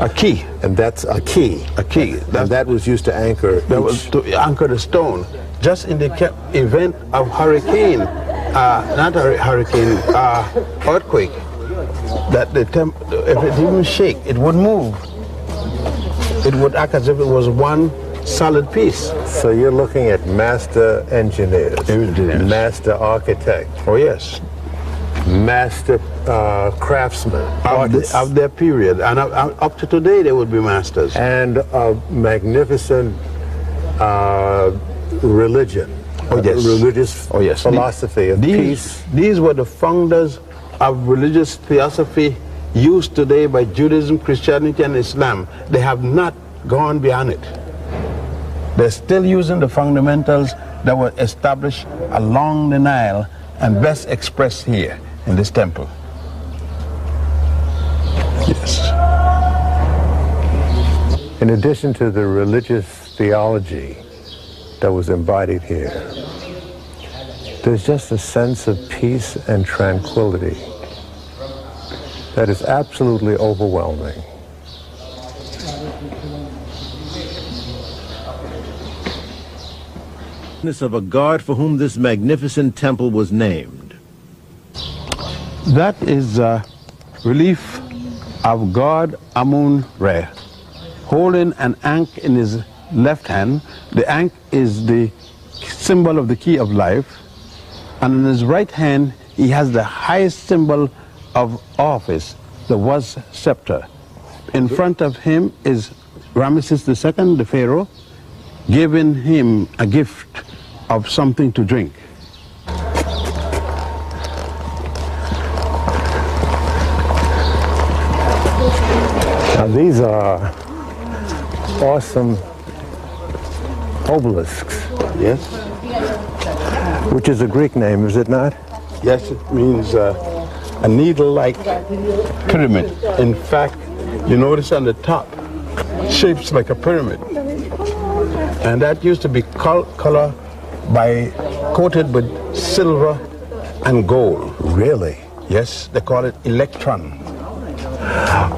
A key. And that's a key. A key. And that was used to anchor. That was to anchor the stone. Just in the event of hurricane, not a hurricane, earthquake, that if it didn't shake, it would move. It would act as if it was one solid piece. So you're looking at master engineers, master architect. Oh yes. Master craftsmen, artists. Of their period, and up to today they would be masters. And a magnificent religion. Oh yes. Religious philosophy of peace. These were the founders of religious philosophy used today by Judaism, Christianity, and Islam. They have not gone beyond it. They're still using the fundamentals that were established along the Nile and best expressed here in this temple. Yes. In addition to the religious theology that was embodied here, there's just a sense of peace and tranquility that is absolutely overwhelming. Of a god for whom this magnificent temple was named. That is a relief of God Amun-Re, holding an ankh in his left hand. The ankh is the symbol of the key of life, and in his right hand he has the highest symbol of office, the was scepter. In front of him is Ramesses II, the pharaoh, giving him a gift of something to drink. Now these are awesome obelisks. Yes. Which is a Greek name, is it not? Yes, it means a needle-like pyramid. In fact, you notice on the top, shapes like a pyramid. And that used to be color by coated with silver and gold. Really? Yes, they call it electron.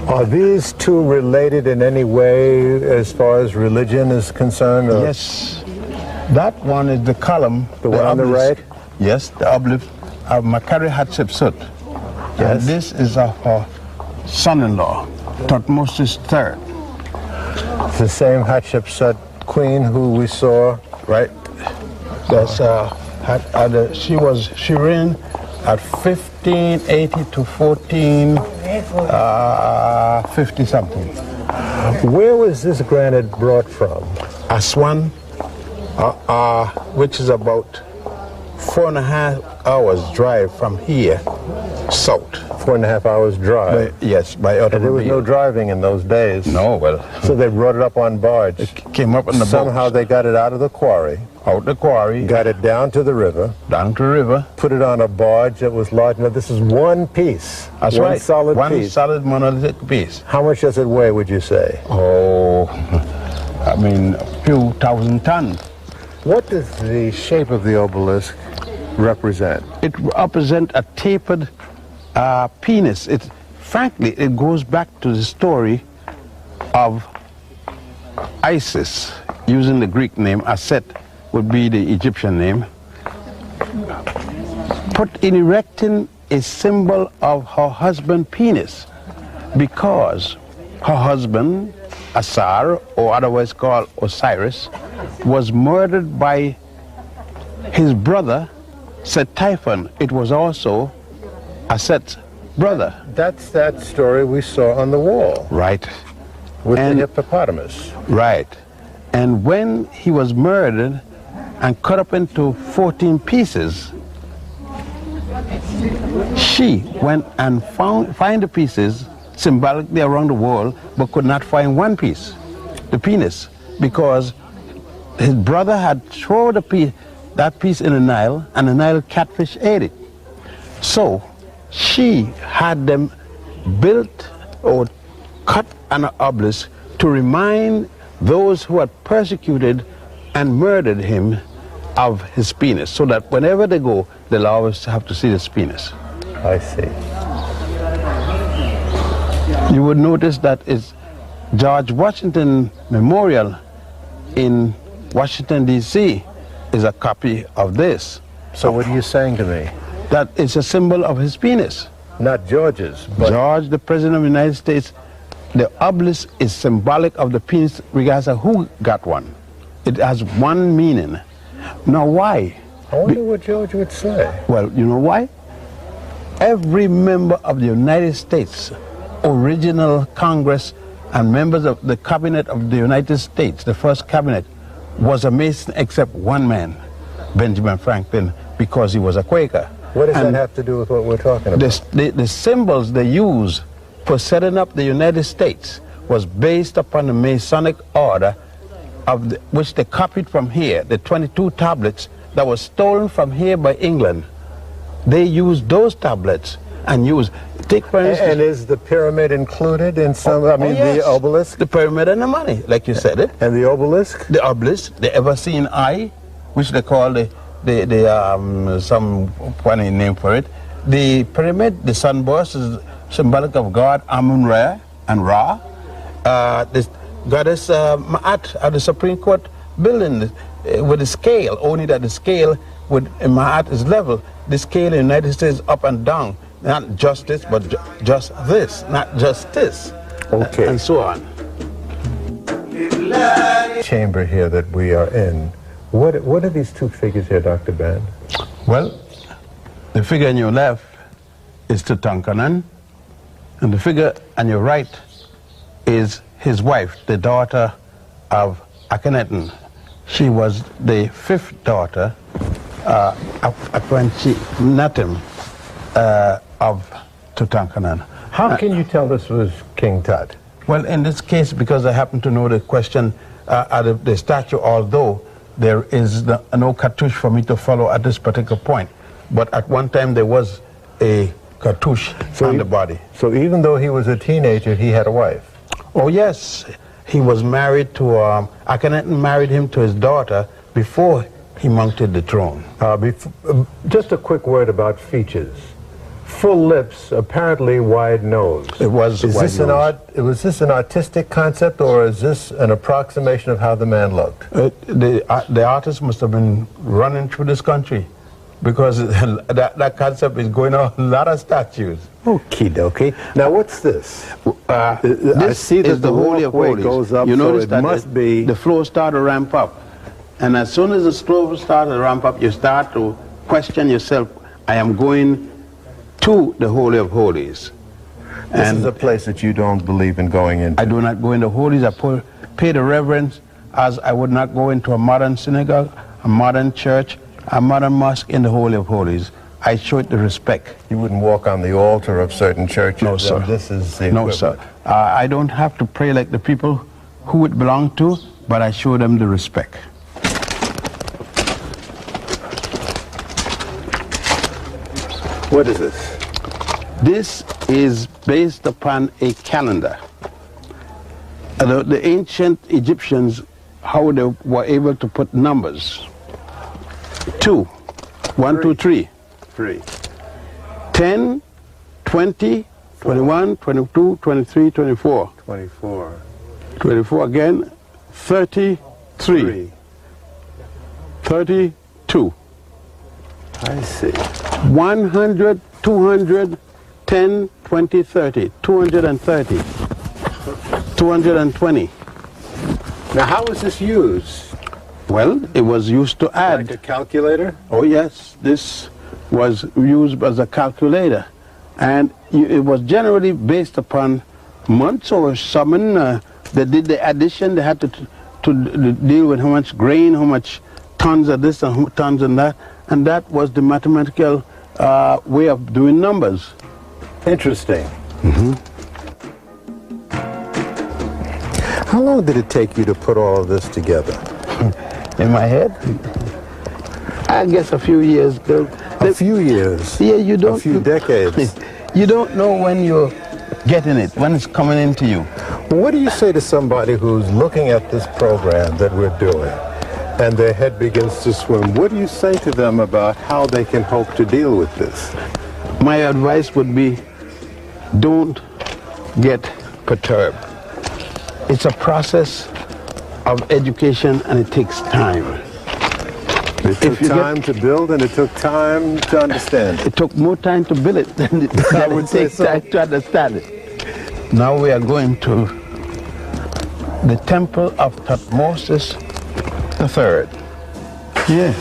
Are these two related in any way as far as religion is concerned? Or? Yes. That one is the column. The one on the right? Yes, the obelisk of Makari Hatshepsut. Yes. And this is of her son-in-law, Thutmose III. It's the same Hatshepsut queen who we saw, right? That's she reigned at 1580 to 1450 something. Where was this granite brought from? Aswan, which is about 4.5 hours drive from here, south. 4.5 hours drive. Yes, by automobile. And there was no driving in those days. No, well. So they brought it up on barge. It came up on the Somehow they got it out of the quarry. Out the quarry. Got it down to the river. Down to the river. Put it on a barge that was large enough. This is one piece. That's one right. Solid one piece. solid monolithic piece. How much does it weigh, would you say? Oh, I mean, a few thousand tons. What does the shape of the obelisk represent? It represents a tapered penis. Frankly, it goes back to the story of Isis, using the Greek name. Aset would be the Egyptian name. Put in erecting a symbol of her husband's penis, because her husband, Asar, or otherwise called Osiris, was murdered by his brother, Set-Typhon. It was also Aset's brother. That's that story we saw on the wall. Right. With the hippopotamus. Right. And when he was murdered and cut up into 14 pieces, she went and find the pieces symbolically around the world, but could not find one piece, the penis, because his brother had thrown that piece in the Nile, and the Nile catfish ate it. So she had them built or cut an obelisk to remind those who had persecuted and murdered him of his penis, so that whenever they go, they'll always have to see this penis. I see. You would notice that it's George Washington Memorial in Washington, D.C. is a copy of this. So what are you saying to me? That it's a symbol of his penis. Not George's, but... George, the President of the United States, the obelisk is symbolic of the penis regardless of who got one. It has one meaning. Now why? I wonder what George would say. Well, you know why? Every member of the United States, original Congress, and members of the Cabinet of the United States, the first cabinet, was a Mason except one man, Benjamin Franklin, because he was a Quaker. What does that have to do with what we're talking about? The symbols they used for setting up the United States was based upon the Masonic order, which they copied from here, the 22 tablets that were stolen from here by England. They used those tablets and take for instance... And is the pyramid included in some, yes. the obelisk? The pyramid and the money, like you said it. And the obelisk? The obelisk, the ever-seen eye, which they call some funny name for it. The pyramid, the sunburst, is symbolic of God Amun-Ra and Ra. The goddess Ma'at at the Supreme Court building with the scale, only that the scale in Ma'at is level. The scale in the United States up and down. Not justice, but just this, not justice. Okay. And so on. Chamber here that we are in. What are these two figures here, Dr. Ben? Well, the figure on your left is Tutankhamun, and the figure on your right is his wife, the daughter of Akhenaten. She was the fifth daughter, Akhenaten, of Tutankhamun. How can you tell this was King Tut? Well, in this case, because I happen to know the question, the statue, although there is no cartouche for me to follow at this particular point. But at one time there was a cartouche on the body. So even though he was a teenager, he had a wife? Oh yes, he was married to, Akhenaten married him to his daughter before he mounted the throne. Just a quick word about features. Full lips, apparently wide nose. It was Was this an artistic concept, or is this an approximation of how the man looked? The artist must have been running through this country, because that concept is going on a lot of statues. Okay. Now what's this? This I see that is the Holy of Holies. Goes up, you notice so it that must be... the flow started to ramp up. And as soon as the flow started to ramp up, you start to question yourself, I am going to the Holy of Holies. This is a place that you don't believe in going into. I do not go into holies. I pay the reverence as I would not go into a modern synagogue, a modern church, a modern mosque in the Holy of Holies. I show it the respect. You wouldn't walk on the altar of certain churches? No, sir. This is the No, sir. I don't have to pray like the people who it belong to, but I show them the respect. What is this? This is based upon a calendar. The ancient Egyptians, how they were able to put numbers. 2, 1, 2, 3. 3. 10, 20, 21, 22, 23, 24. 24. 24 again. 33. 32. I see. 100, 200, 10, 20, 30. 230. 220. Now how was this used? Well, it was used to add. Like a calculator? Oh yes, this was used as a calculator. And it was generally based upon months or something. They did the addition. They had to deal with how much grain, how much tons of this and tons of that. And that was the mathematical way of doing numbers. Interesting. Mm-hmm. How long did it take you to put all of this together? In my head? I guess a few years. A few years? Yeah, you don't... A few decades? You don't know when you're getting it, when it's coming into you. What do you say to somebody who's looking at this program that we're doing and their head begins to swim? What do you say to them about how they can hope to deal with this? My advice would be, don't get perturbed. It's a process of education and it takes time. It took time to build and it took time to understand. It took more time to build it than it takes time to understand it. Now we are going to the temple of Thutmose III. Yeah.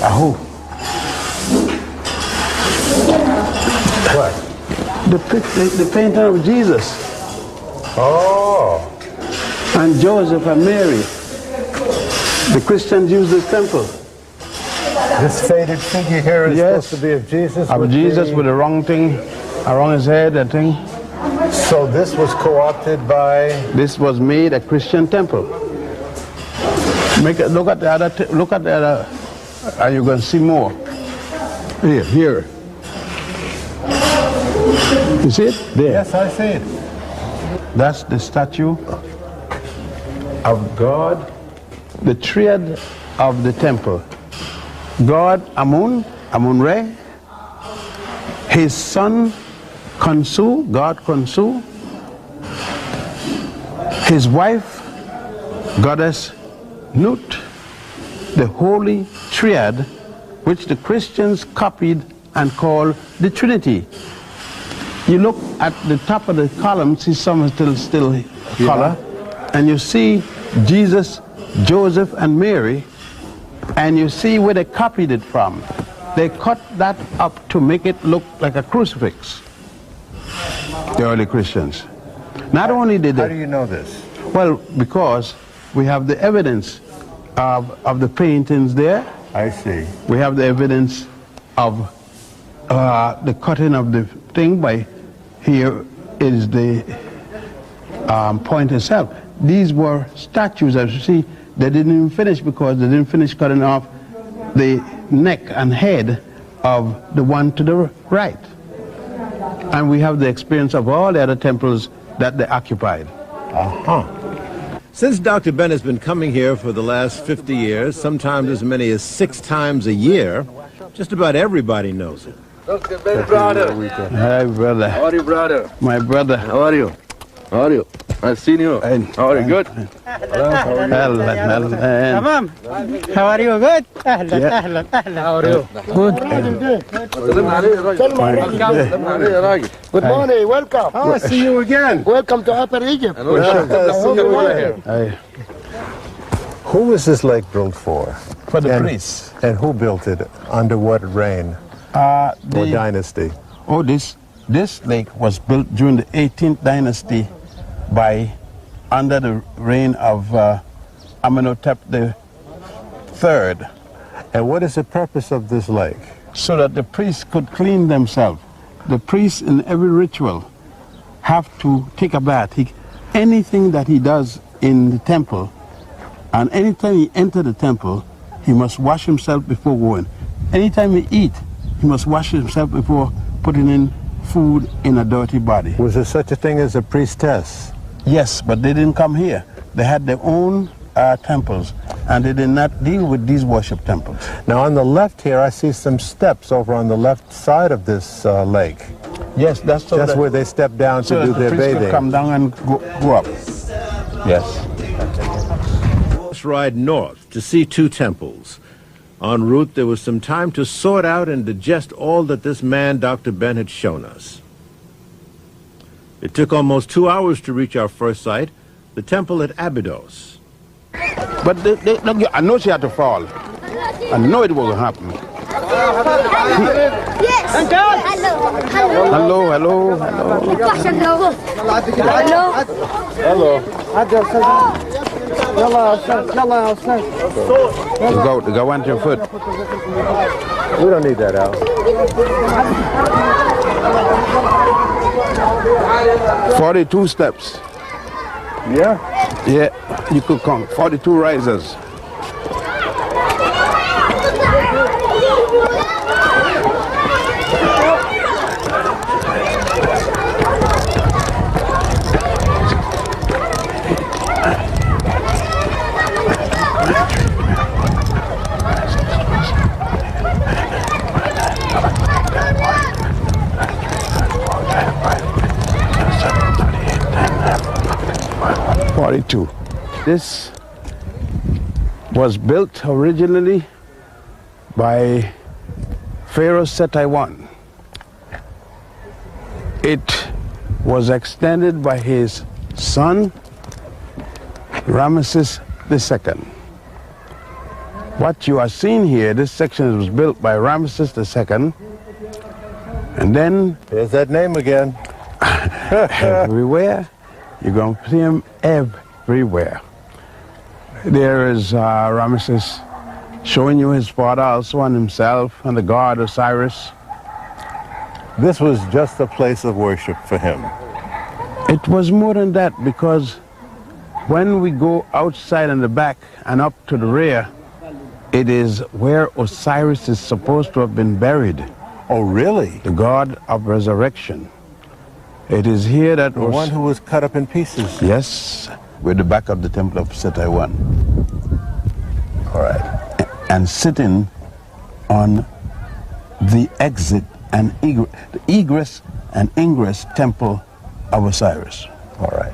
Aho. What? The painting of Jesus. Oh. And Joseph and Mary. The Christians use this temple. This faded figure here is supposed to be of Jesus? Of Jesus with the wrong thing around his head, that thing. So this was co-opted by... This was made a Christian temple. Look at the other, are you going to see more? Here. You see it? There. Yes, I see it. That's the statue of God, the triad of the temple. God Amun, Amun-Re, his son Khonsu, God Khonsu, his wife, goddess Nut, the holy triad, which the Christians copied and called the Trinity. You look at the top of the column, see some still color, and you see Jesus, Joseph, and Mary, and you see where they copied it from. They cut that up to make it look like a crucifix, the early Christians. Not only did they... How do you know this? Well, because we have the evidence of the paintings there. I see. We have the evidence of the cutting of the thing by... Here is the point itself. these were statues. As you see, they didn't even finish because they didn't finish cutting off the neck and head of the one to the right. And we have the experience of all the other temples that they occupied. Since Dr. Ben has been coming here for the last 50 years, sometimes as many as 6 times a year, just about everybody knows him. Dr.Ben, brother. Hi, brother. How are you, brother? My brother. How are you? How are you? I've seen you. How are you? Good? تمام. How are you? Good. أهلا أهلا أهلا. How are you? Good. سلم عليه يا راجل. سلم عليه يا راجل. Good morning. Welcome. Oh, I see you again. Welcome to Upper Egypt. See you here. Who was this lake built for? For the priests. And who built it? Under what reign or dynasty? Oh, this lake was built during the 18th dynasty under the reign of Amenhotep III. And what is the purpose of this lake? So that the priests could clean themselves. The priests in every ritual have to take a bath. Anything that he does in the temple, and anytime he enters the temple, he must wash himself before going. Anytime he eats, he must wash himself before putting in food in a dirty body. Was there such a thing as a priestess? Yes, but they didn't come here. They had their own temples, and they did not deal with these worship temples. Now on the left here, I see some steps over on the left side of this lake. Yes, that's where they step down to do their the bathing. Could come down and go up. Yes. Let's ride north to see 2 temples. En route, there was some time to sort out and digest all that this man, Dr. Ben, had shown us. It took almost 2 hours to reach our first site, the temple at Abydos. But I know she had to fall. I know it will happen. Yes. Hello, hello, hello. Go on your foot. We don't need that, Al. 42 steps. Yeah? Yeah, you could count 42 risers. This was built originally by Pharaoh Seti I. It was extended by his son, Ramesses II. What you are seeing here, this section was built by Ramesses II, and then... There's that name again. Everywhere. You're going to see him everywhere. There is Ramesses showing you his father also and himself and the god Osiris. This was just a place of worship for him. It was more than that, because when we go outside in the back and up to the rear, it is where Osiris is supposed to have been buried. Oh, really? The god of resurrection. It is here that the one who was cut up in pieces. Yes, with the back of the temple of Seti I. All right. And sitting on the exit and egress and ingress temple of Osiris. All right.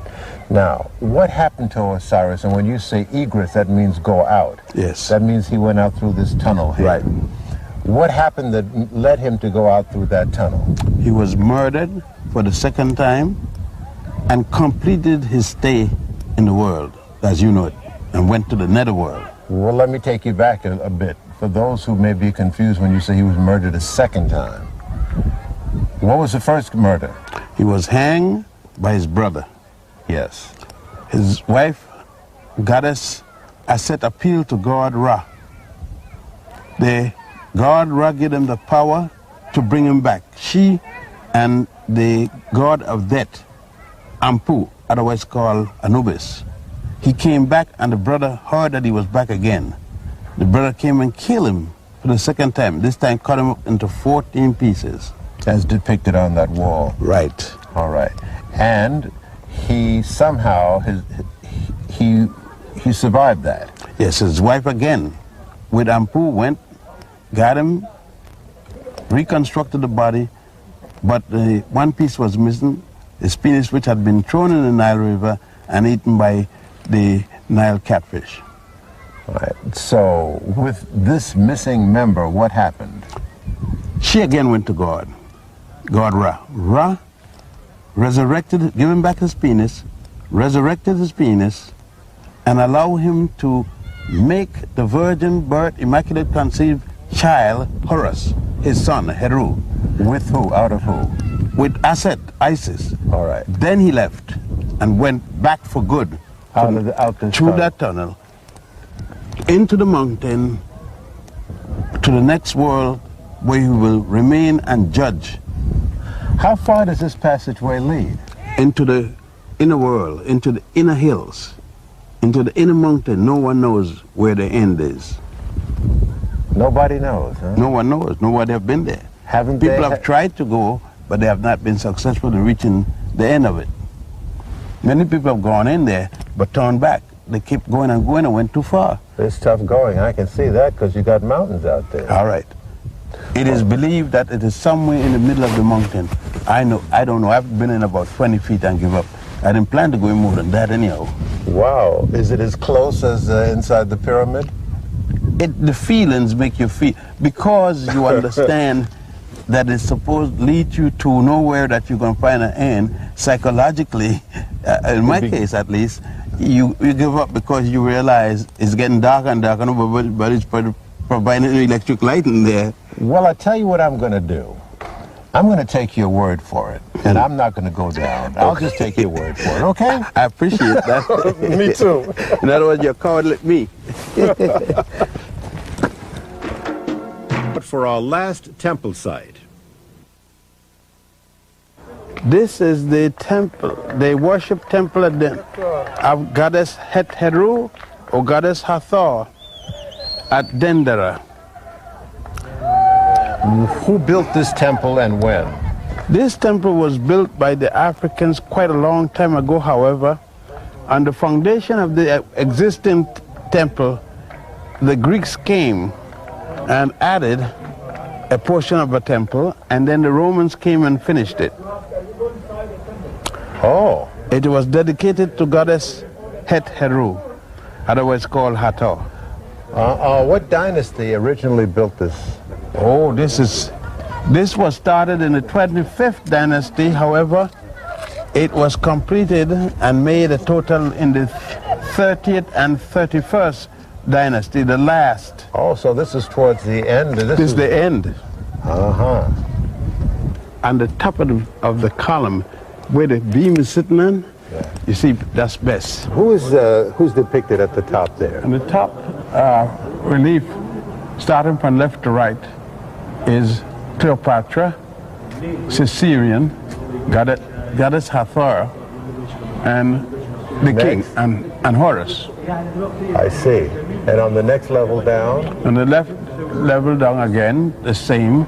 Now, what happened to Osiris? And when you say egress, that means go out. Yes. That means he went out through this tunnel here. Right. What happened that led him to go out through that tunnel? He was murdered for the second time and completed his stay in the world, as you know it, and went to the netherworld. Well, let me take you back a bit. For those who may be confused when you say he was murdered a second time, what was the first murder? He was hanged by his brother. Yes. His wife, goddess Aset, appealed to God Ra. God Ra gave him the power to bring him back. She and the god of death, Ampu, otherwise called Anubis, he came back, and the brother heard that he was back again. The brother came and killed him for the second time. This time cut him up into 14 pieces. As depicted on that wall. Right. All right. And he somehow, he survived that. Yes, his wife again, with Ampu, went, got him, reconstructed the body, but one piece was missing, his penis, which had been thrown in the Nile River and eaten by the Nile catfish. All right. So with this missing member, what happened? She again went to God. God Ra. Ra resurrected, gave him back his penis, resurrected his penis, and allowed him to make the virgin birth, immaculate conceived child, Horus, his son, Heru. With who? Out of who? With Aset, Isis. All right. Then he left and went back for good. Through that tunnel, into the mountain, to the next world, where he will remain and judge. How far does this passageway lead? Into the inner world, into the inner hills, into the inner mountain. No one knows where the end is. Nobody knows, huh? No one knows. Nobody have been there. People have tried to go, but they have not been successful in reaching the end of it. Many people have gone in there, but turned back. They keep going and going and went too far. It's tough going. I can see that because you got mountains out there. All right. It is believed that it is somewhere in the middle of the mountain. I don't know. I've been in about 20 feet and give up. I didn't plan to go in more than that anyhow. Wow. Is it as close as inside the pyramid? The feelings make you feel, because you understand that it's supposed to lead you to nowhere that you're going to find an end. Psychologically, in my case at least, you give up because you realize it's getting darker and darker, but it's providing electric light in there. Well, I tell you what I'm going to do. I'm going to take your word for it, and I'm not going to go down. I'll just take your word for it, okay? I appreciate that. Me too. In other words, you're coward like me. But for our last temple site. This is the temple, the worship temple of goddess Het Heru or goddess Hathor at Dendera. Who built this temple and when? This temple was built by the Africans quite a long time ago, however. On the foundation of the existing temple, the Greeks came and added a portion of a temple, and then the Romans came and finished it. Oh. It was dedicated to goddess Het Heru, otherwise called Hathor. What dynasty originally built this? Oh, this was started in the 25th dynasty. However, it was completed and made a total in the 30th and 31st dynasty, the last. Oh, so this is towards the end? This is the end. Uh-huh. On the top of the column, where the beam is sitting on, you see, that's best. Who's depicted at the top there? On the top relief, starting from left to right, is Cleopatra, Caesarean, goddess Hathor, and the king, and Horus. I see. And on the next level down? On the left level down again, the same.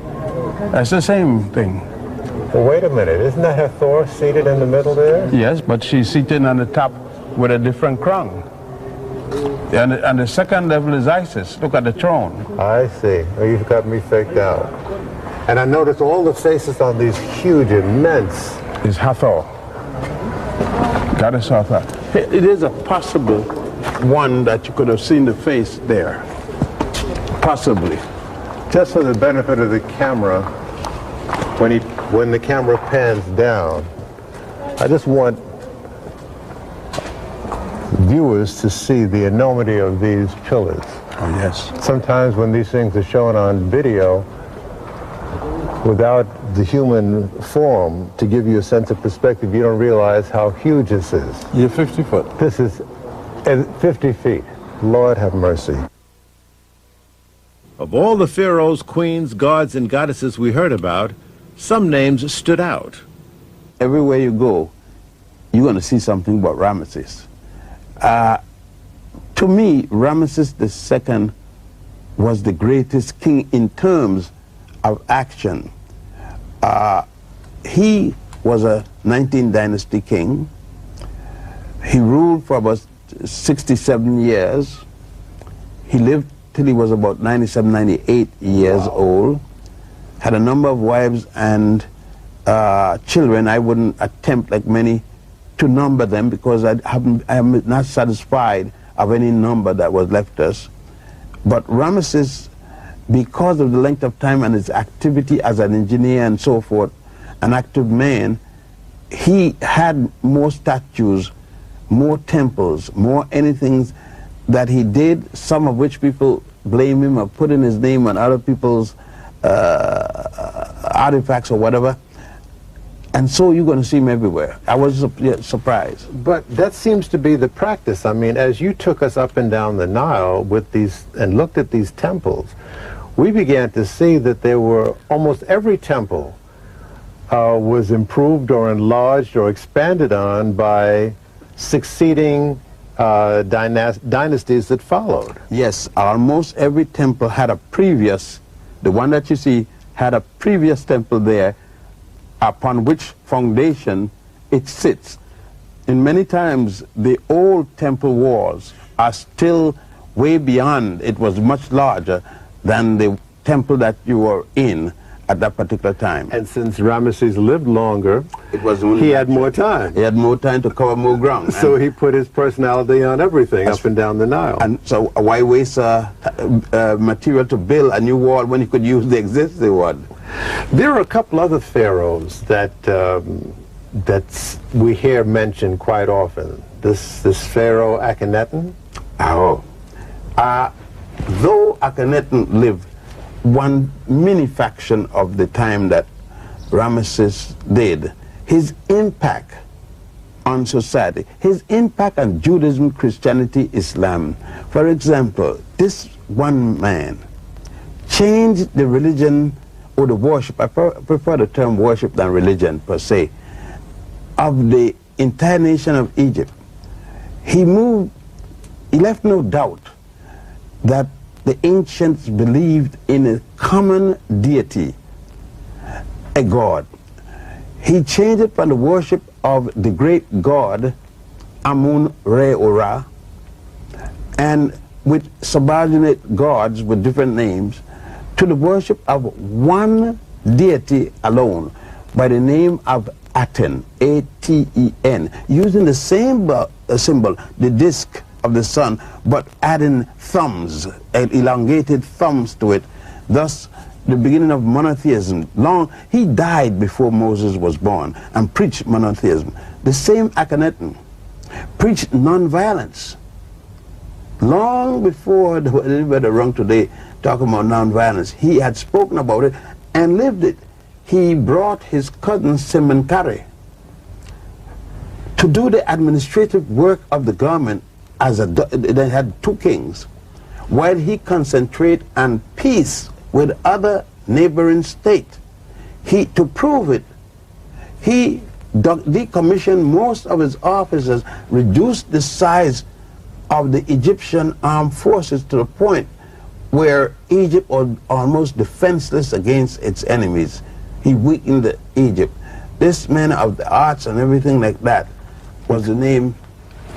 That's the same thing. Well, wait a minute. Isn't that Hathor seated in the middle there? Yes, but she's seated on the top with a different crown. And the second level is Isis. Look at the throne. I see. Oh, you've got me faked out. And I noticed all the faces on these huge, immense... Is Hathor. Goddess Hathor. It is a possible one that you could have seen the face there. Possibly. Just for the benefit of the camera, when the camera pans down, I just want viewers to see the enormity of these pillars. Oh, yes. Sometimes when these things are shown on video, without the human form to give you a sense of perspective, you don't realize how huge this is. You're 50 foot. This is 50 feet. Lord have mercy. Of all the pharaohs, queens, gods, and goddesses we heard about, some names stood out. Everywhere you go, you're going to see something about Ramesses. To me, Ramesses II was the greatest king in terms of action. He was a 19th dynasty king. He ruled for about 67 years. He lived till he was about 97, 98 years old. Had a number of wives and children. I wouldn't attempt, like many, to number them because I am not satisfied of any number that was left us. But Ramesses, because of the length of time and his activity as an engineer and so forth, an active man, he had more statues, more temples, more anything that he did, some of which people blame him of putting his name on other people's artifacts or whatever. And so you're going to see him everywhere. I was surprised. But that seems to be the practice. I mean, as you took us up and down the Nile with these and looked at these temples, we began to see that there were almost every temple was improved or enlarged or expanded on by succeeding dynasties that followed. Yes, almost every temple had a previous, the one that you see had a previous temple there upon which foundation it sits. And many times the old temple walls are still way beyond, it was much larger than the temple that you were in at that particular time. And since Ramesses lived longer, he had more time. He had more time to cover more ground. So he put his personality on everything up and down the Nile. And so why waste material to build a new wall when you could use the existing one? There are a couple other pharaohs that we hear mentioned quite often. This pharaoh Akhenaten. Oh, though Akhenaten lived one mini fraction of the time that Ramesses did, his impact on society, his impact on Judaism, Christianity, Islam. For example, this one man changed the religion or the worship, I prefer the term worship than religion per se, of the entire nation of Egypt. He left no doubt that the ancients believed in a common deity, a god. He changed it from the worship of the great god Amun-Re-Ora, and with subordinate gods with different names, to the worship of one deity alone by the name of Aten, A-T-E-N, using the same symbol, the disk of the sun, but adding thumbs, elongated thumbs to it. Thus, the beginning of monotheism. He died before Moses was born and preached monotheism. The same Akhenaten preached non-violence. Long before anybody around today talking about non-violence, he had spoken about it and lived it. He brought his cousin Semenkare to do the administrative work of the government. They had two kings, while he concentrated on peace with other neighboring states. To prove it, he decommissioned most of his officers, reduced the size of the Egyptian armed forces to the point where Egypt was almost defenseless against its enemies. He weakened Egypt. This man of the arts and everything like that was the name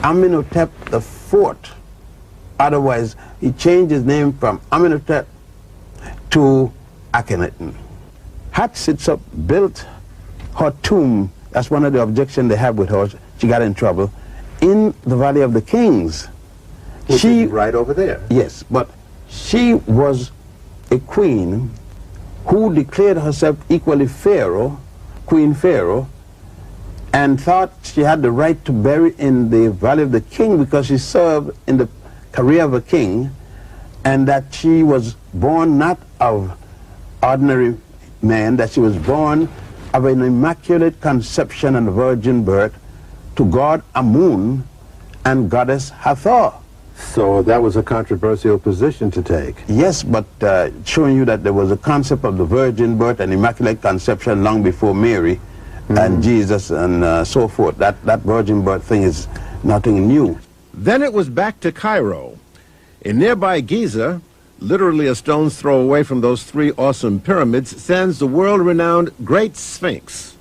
Amenhotep IV. Otherwise, he changed his name from Amenhotep to Akhenaten. Hatshepsut built her tomb. That's one of the objections they have with her. She got in trouble in the Valley of the Kings. Which is right over there. Yes, but she was a queen who declared herself equally Pharaoh, Queen Pharaoh, and thought she had the right to bury in the Valley of the King because she served in the career of a king, and that she was born not of ordinary man, that she was born of an immaculate conception and virgin birth to god Amun and goddess Hathor. So that was a controversial position to take. Yes, but showing you that there was a concept of the virgin birth and immaculate conception long before Mary and Jesus and so forth. That virgin birth thing is nothing new. Then it was back to Cairo. In nearby Giza, literally a stone's throw away from those three awesome pyramids, stands the world-renowned Great Sphinx.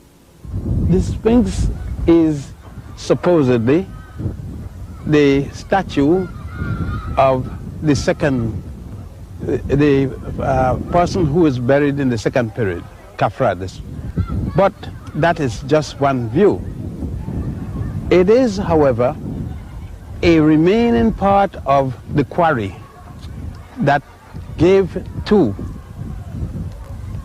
The Sphinx is supposedly the statue of the person who is buried in the second period, Khafra. But that is just one view. It is, however, a remaining part of the quarry that gave to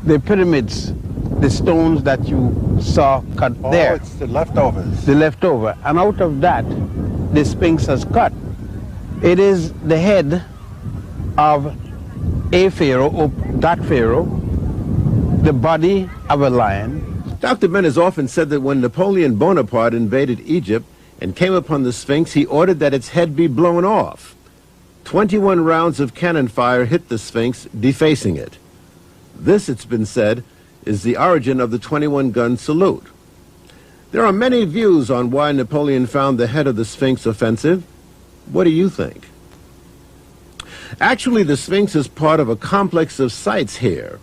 the pyramids the stones that you saw cut there. Oh, it's the leftovers. The leftover. And out of that, the Sphinx has cut. It is the head of a pharaoh, or that pharaoh, the body of a lion. Dr. Ben has often said that when Napoleon Bonaparte invaded Egypt and came upon the Sphinx, he ordered that its head be blown off. 21 rounds of cannon fire hit the Sphinx, defacing it. This, it's been said, is the origin of the 21-gun salute. There are many views on why Napoleon found the head of the Sphinx offensive. What do you think? Actually, the Sphinx is part of a complex of sites here,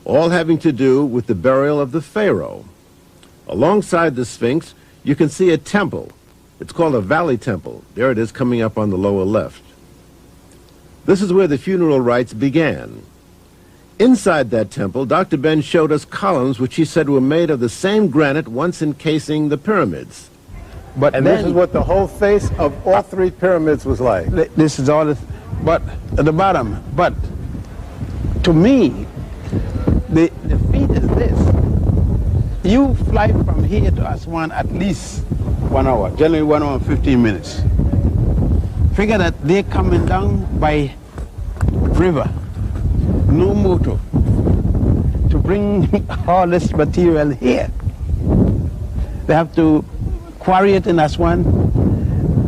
all having to do with the burial of the pharaoh. Alongside the Sphinx, you can see a temple. It's called a valley temple. There it is coming up on the lower left. This is where the funeral rites began. Inside that temple, Dr. Ben showed us columns which he said were made of the same granite once encasing the pyramids. And this is what the whole face of all three pyramids was like. This is all, but at the bottom. But to me, the feat is this. You fly from here to Aswan at least 1 hour, generally 1 hour and 15 minutes. Figure that they're coming down by river, no motor, to bring all this material here. They have to quarry it in Aswan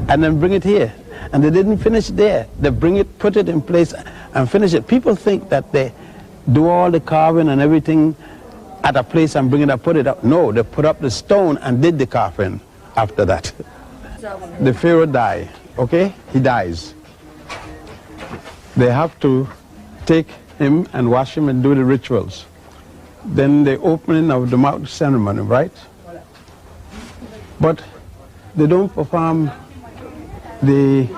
and then bring it here. And they didn't finish there. They bring it, put it in place and finish it. People think that they do all the carving and everything at a place and bring it up, put it up. No, they put up the stone and did the carving after that. The pharaoh died, okay? He dies. They have to take him and wash him and do the rituals. Then the opening of the mouth ceremony, right? But they don't perform the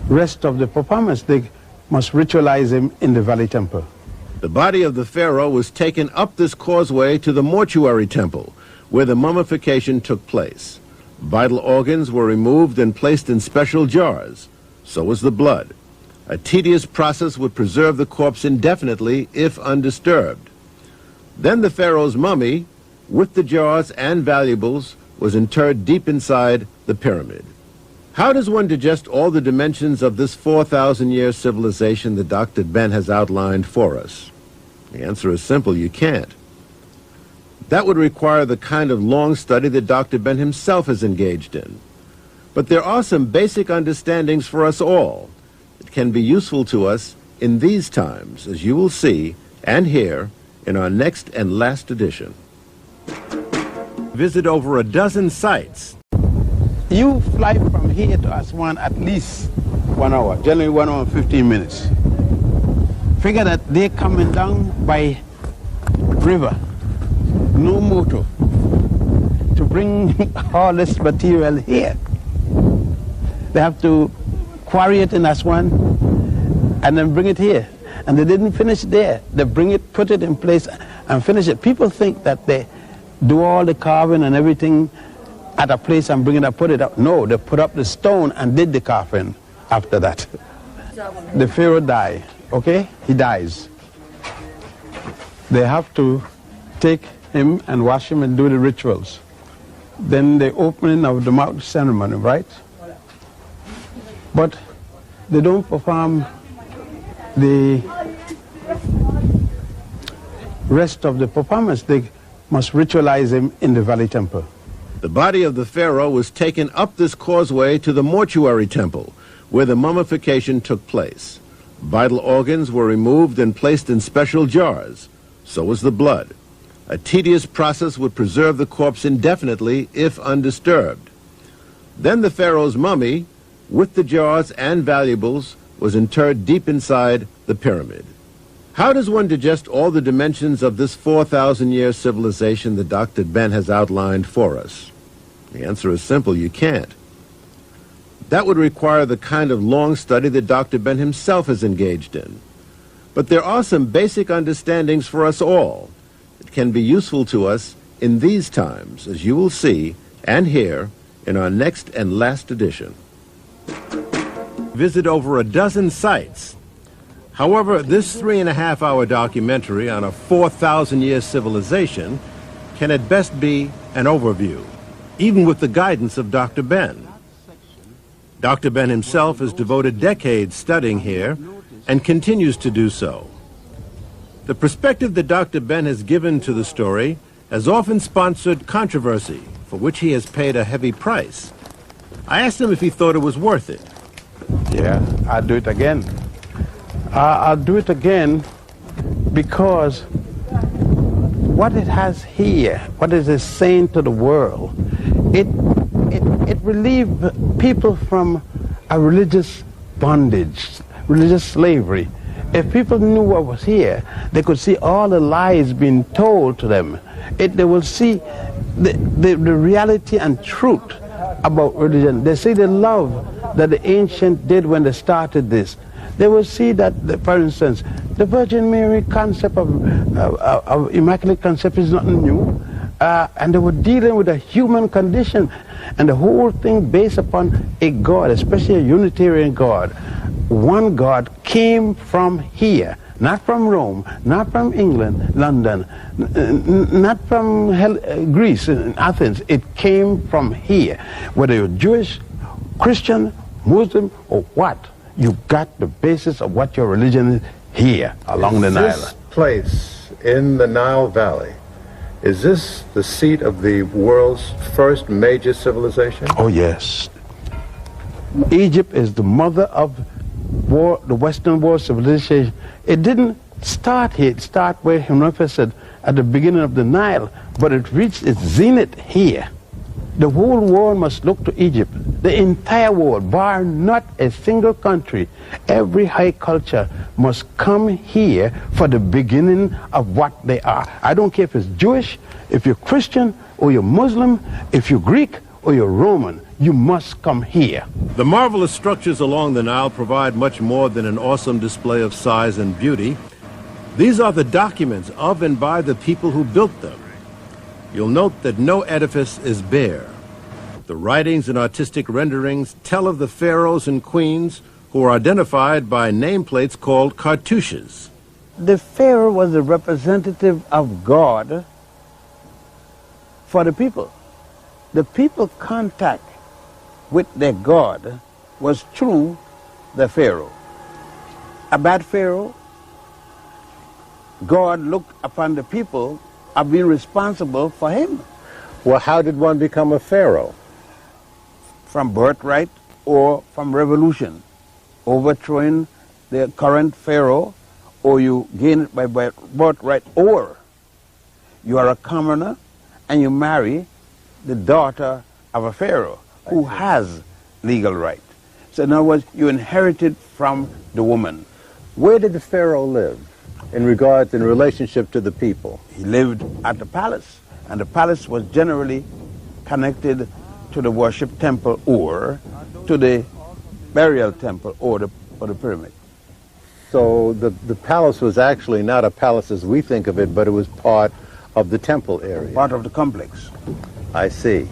rest of the performance. They must ritualize him in the valley temple. The body of the pharaoh was taken up this causeway to the mortuary temple, where the mummification took place. Vital organs were removed and placed in special jars. So was the blood. A tedious process would preserve the corpse indefinitely if undisturbed. Then the pharaoh's mummy, with the jars and valuables, was interred deep inside the pyramid. How does one digest all the dimensions of this 4,000-year civilization that Dr. Ben has outlined for us? The answer is simple: you can't. That would require the kind of long study that Dr. Ben himself has engaged in. But there are some basic understandings for us all that can be useful to us in these times, as you will see and hear in our next and last edition. Visit over a dozen sites. You fly from here to Aswan at least 1 hour, generally 1 hour and 15 minutes. Figure that they're coming down by river, no motor, to bring all this material here. They have to quarry it in Aswan and then bring it here. And they didn't finish there. They bring it, put it in place and finish it. People think that they do all the carving and everything at a place and bring it up, put it up. No, they put up the stone and did the carving after that. The pharaoh died, okay? He dies. They have to take him and wash him and do the rituals. Then the opening of the mouth ceremony, right? But they don't perform the rest of the performance. They must ritualize him in the valley temple. The body of the pharaoh was taken up this causeway to the mortuary temple, where the mummification took place. Vital organs were removed and placed in special jars. So was the blood. A tedious process would preserve the corpse indefinitely if undisturbed. Then the pharaoh's mummy, with the jars and valuables, was interred deep inside the pyramid. How does one digest all the dimensions of this 4,000-year civilization that Dr. Ben has outlined for us? The answer is simple: you can't. That would require the kind of long study that Dr. Ben himself has engaged in. But there are some basic understandings for us all that can be useful to us in these times, as you will see and hear in our next and last edition. Visit over a dozen sites. However, this 3.5-hour documentary on a 4,000-year civilization can at best be an overview, even with the guidance of Dr. Ben. Dr. Ben himself has devoted decades studying here and continues to do so. The perspective that Dr. Ben has given to the story has often sponsored controversy, for which he has paid a heavy price. I asked him if he thought it was worth it. Yeah, I'll do it again. I'll do it again because what it has here, what it is saying to the world, it relieved people from a religious bondage, religious slavery. If people knew what was here, they could see all the lies being told to them. They will see the reality and truth about religion. They see the love that the ancients did when they started this. They will see that, for instance, the Virgin Mary concept of Immaculate Conception is nothing new. And they were dealing with a human condition. And the whole thing based upon a God, especially a Unitarian God. One God came from here, not from Rome, not from England, London, not from Greece, Athens. It came from here. Whether you're Jewish, Christian, Muslim, or what, you got the basis of what your religion is here along the Nile. This place in the Nile Valley, is this the seat of the world's first major civilization? Oh, yes. Egypt is the mother of the Western world civilization. It didn't start here. It started where Henophis said at the beginning of the Nile, but it reached its zenith here. The whole world must look to Egypt. The entire world, bar not a single country. Every high culture must come here for the beginning of what they are. I don't care if it's Jewish, if you're Christian, or you're Muslim, if you're Greek, or you're Roman. You must come here. The marvelous structures along the Nile provide much more than an awesome display of size and beauty. These are the documents of and by the people who built them. You'll note that no edifice is bare. The writings and artistic renderings tell of the pharaohs and queens who are identified by nameplates called cartouches. The pharaoh was the representative of God for the people. The people's contact with their God was through the pharaoh. A bad pharaoh, God looked upon the people as being responsible for him. Well, how did one become a pharaoh? From birthright or from revolution. Overthrowing the current pharaoh, or you gain it by birthright, or you are a commoner and you marry the daughter of a pharaoh who has legal right. So in other words, you inherited from the woman. Where did the pharaoh live in relationship to the people? He lived at the palace, and the palace was generally connected to the worship temple or to the burial temple or the pyramid. So the palace was actually not a palace as we think of it, but it was part of the temple area. Part of the complex. I see.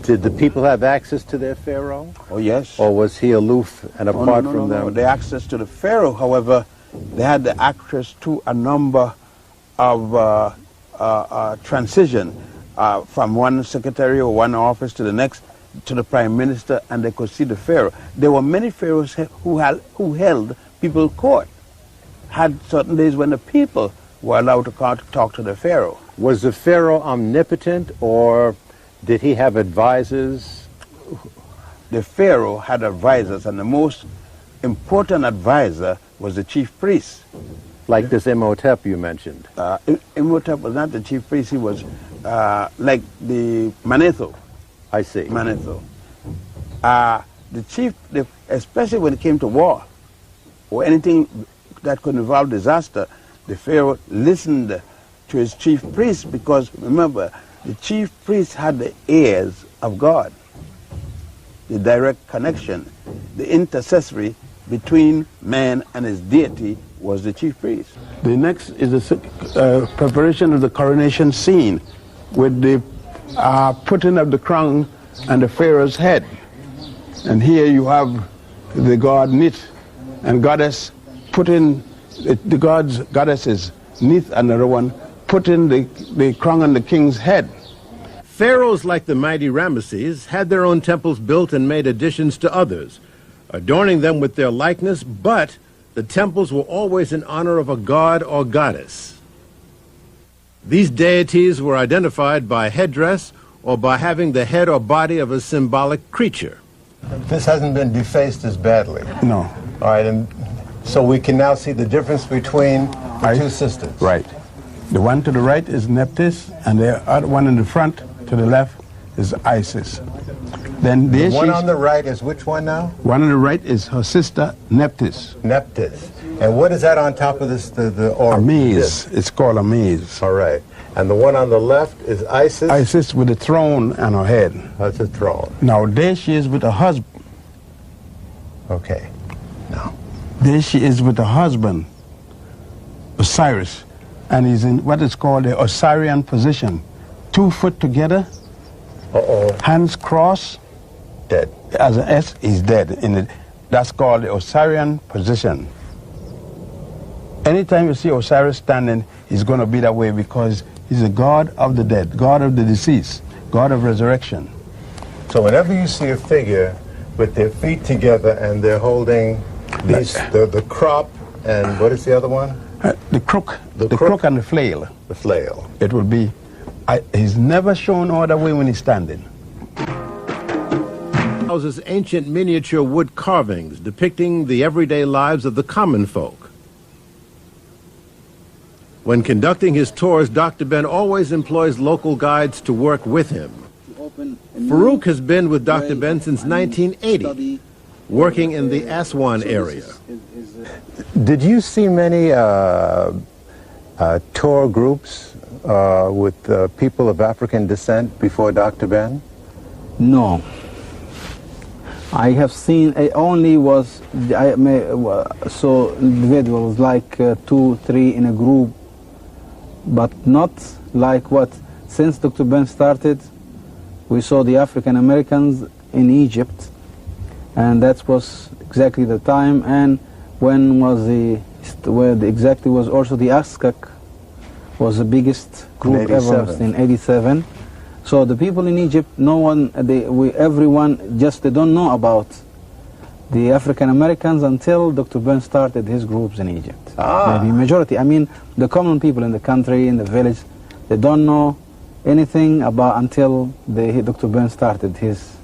Did the people have access to their pharaoh? Oh, yes. Or was he aloof and apart from them? No. The access to the pharaoh, however, they had the access to a number of transition from one secretary or one office to the next, to the prime minister, and they could see the pharaoh. There were many pharaohs who held people court, had certain days when the people were allowed to talk to the pharaoh. Was the pharaoh omnipotent, or did he have advisors? The pharaoh had advisors, and the most important advisor was the chief priest. Like this Imhotep you mentioned. Imhotep was not the chief priest, he was like the Manetho. I see. Manetho. the chief, especially when it came to war or anything that could involve disaster, the Pharaoh listened to his chief priest, because remember, the chief priest had the ears of God, the direct connection, the intercessory between man and his deity was the chief priest. The next is the preparation of the coronation scene with the putting of the crown on the Pharaoh's head. And here you have the god Nit and goddess putting, the goddesses Nit and another one, putting the crown on the king's head. Pharaohs like the mighty Ramesses had their own temples built and made additions to others, adorning them with their likeness, but the temples were always in honor of a god or goddess. These deities were identified by headdress or by having the head or body of a symbolic creature. This hasn't been defaced as badly. No. All right, and so we can now see the difference between the two systems. Right. The one to the right is Nephthys, and the other one in the front to the left is Isis. Then the one on the right is which one now? One on the right is her sister Nephthys. Nephthys. And what is that on top of this? A maze. It's called a maze. All right. And the one on the left is Isis? Isis with a throne on her head. That's a throne. Now there she is with her husband. Okay. Now. There she is with her husband, Osiris. And he's in what is called the Osirian position. 2 foot together. Hands crossed. Dead. As an S, he's dead. That's called the Osirian position. Anytime you see Osiris standing, he's going to be that way because he's a god of the dead, god of the deceased, god of resurrection. So whenever you see a figure with their feet together and they're holding the crop and what is the other one? The crook. The crook and the flail. The flail. It will be, he's never shown all the way when he's standing. Houses ancient miniature wood carvings depicting the everyday lives of the common folk. When conducting his tours, Dr.Ben always employs local guides to work with him. Farouk has been with Dr.Ben since 1980, working in the Aswan area. Did you see many tour groups with people of African descent before Dr.Ben? No. I have seen, it only was, so individuals like 2, 3 in a group, but not like what, since Dr.Ben started, we saw the African Americans in Egypt, and that was exactly the time, and when was exactly was also the Aztec was the biggest group ever in 87. So the people in Egypt, no one, everyone just, they don't know about the African Americans until Dr.Ben started his groups in Egypt. Maybe majority, I mean, the common people in the country, in the village, they don't know anything about until Dr.Ben started his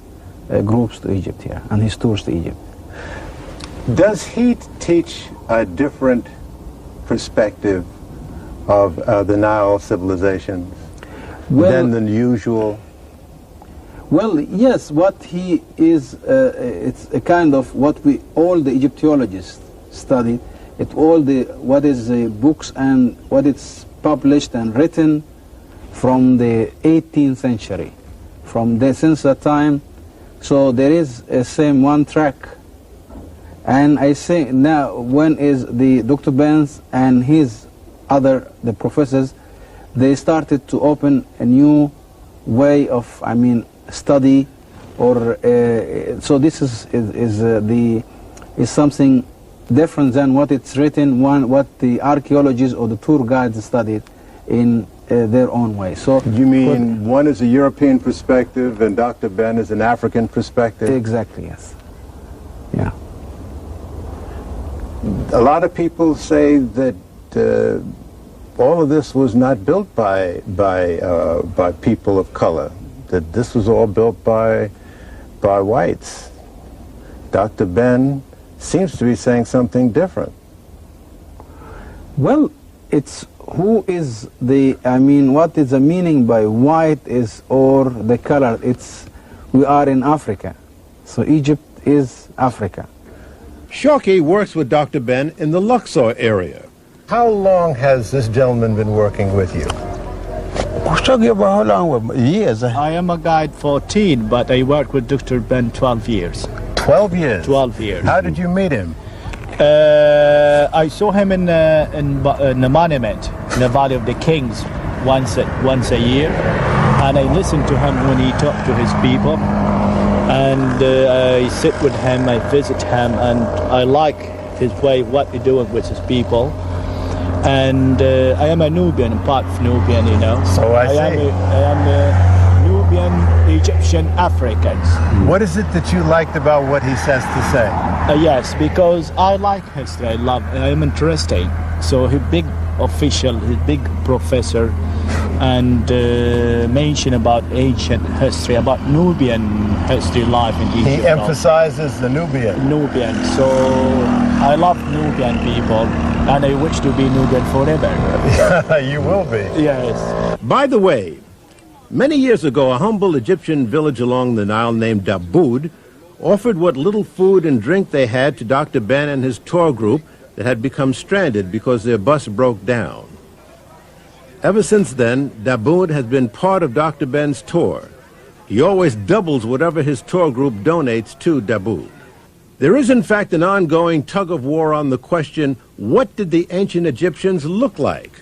groups to Egypt here and his tours to Egypt. Does he teach a different perspective of the Nile civilizations than the usual? Well, yes, what he is, it's a kind of what all the Egyptologists study, what is the books and what it's published and written from the 18th century, since that time. So there is a same one track. And I say now, when is the Dr.Ben's and the professors, they started to open a new way of, study, or so this is something different than what it's written, what the archaeologists or the tour guides studied in their own way. So you mean one is a European perspective and Dr.Ben is an African perspective? Exactly, yes. Yeah. A lot of people say that all of this was not built by people of color, that this was all built by whites. Dr.Ben seems to be saying something different. Well, it's what is the meaning by white or the color? We are in Africa. So Egypt is Africa. Shoki works with Dr. Ben in the Luxor area. How long has this gentleman been working with you? How long? Years. I am a guide 14, but I work with Dr. Ben 12 years. 12 years? 12 years. How did you meet him? I saw him in the monument in the Valley of the Kings once a year, and I listened to him when he talked to his people, and I sit with him, I visit him, and I like his way, what he's doing with his people. And I am a Nubian, part of Nubian, you know. So I see. I am a Nubian, Egyptian, Africans. What is it that you liked about what he says to say? Yes, because I like history, I am interested. So he's big official, he's big professor, and mention about ancient history, about Nubian history life in Egypt. He emphasizes the Nubian. Nubian. So I love Nubian people, and I wish to be Nubian forever. You will be. Yes. By the way, many years ago, a humble Egyptian village along the Nile named Daboud offered what little food and drink they had to Dr. Ben and his tour group that had become stranded because their bus broke down. Ever since then, Daboud has been part of Dr. Ben's tour. He always doubles whatever his tour group donates to Daboud. There is, in fact, an ongoing tug-of-war on the question, what did the ancient Egyptians look like?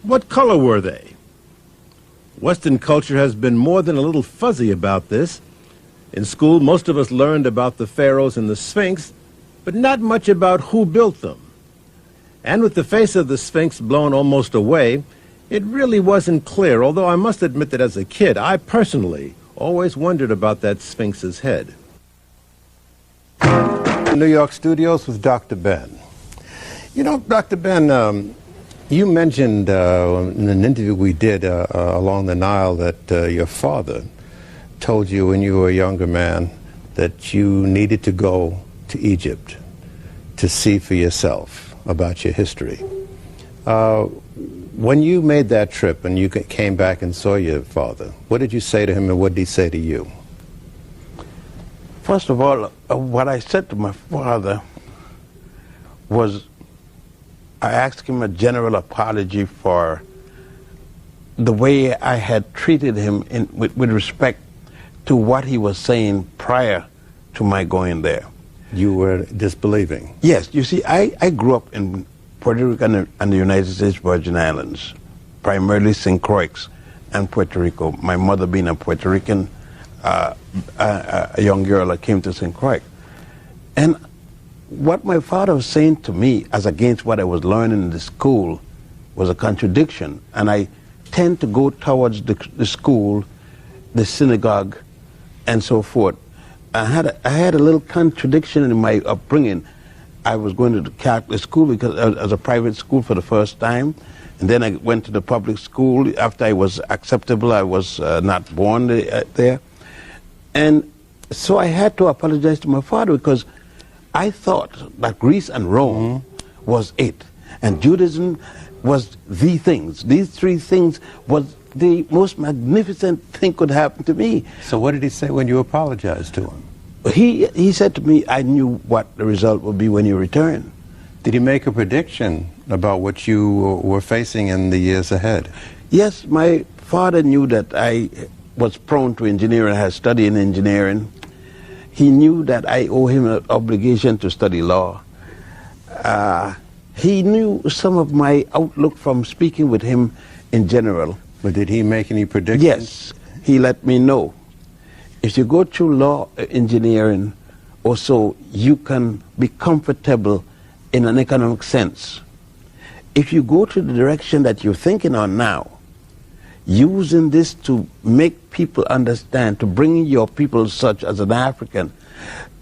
What color were they? Western culture has been more than a little fuzzy about this. In school, most of us learned about the pharaohs and the Sphinx, but not much about who built them. And with the face of the Sphinx blown almost away, it really wasn't clear, although I must admit that as a kid, I personally always wondered about that Sphinx's head. New York studios with Dr. Ben. You know, Dr. Ben, you mentioned in an interview we did along the Nile that your father told you when you were a younger man that you needed to go to Egypt to see for yourself about your history. When you made that trip and you came back and saw your father, what did you say to him and what did he say to you? First of all, what I said to my father was, I asked him a general apology for the way I had treated him with respect to what he was saying prior to my going there. You were disbelieving? Yes. You see, I grew up in Puerto Rico and the United States Virgin Islands, primarily St. Croix and Puerto Rico. My mother being a Puerto Rican, a young girl that came to St. Croix. And what my father was saying to me, as against what I was learning in the school, was a contradiction. And I tend to go towards the school, the synagogue, and so forth. I had a little contradiction in my upbringing. I was going to the Catholic school because as a private school for the first time, and then I went to the public school. After I was acceptable, I was not born there. And so I had to apologize to my father because I thought that Greece and Rome was it, and Judaism was the things. These three things was the most magnificent thing could happen to me. So what did he say when you apologized to him? He said to me, I knew what the result would be when you return. Did he make a prediction about what you were facing in the years ahead? Yes, my father knew that I was prone to engineering, I had studied in engineering. He knew that I owe him an obligation to study law. He knew some of my outlook from speaking with him in general. But did he make any predictions? Yes, he let me know. If you go through law, engineering, also, you can be comfortable in an economic sense. If you go to the direction that you're thinking on now, using this to make people understand, to bring your people such as an African,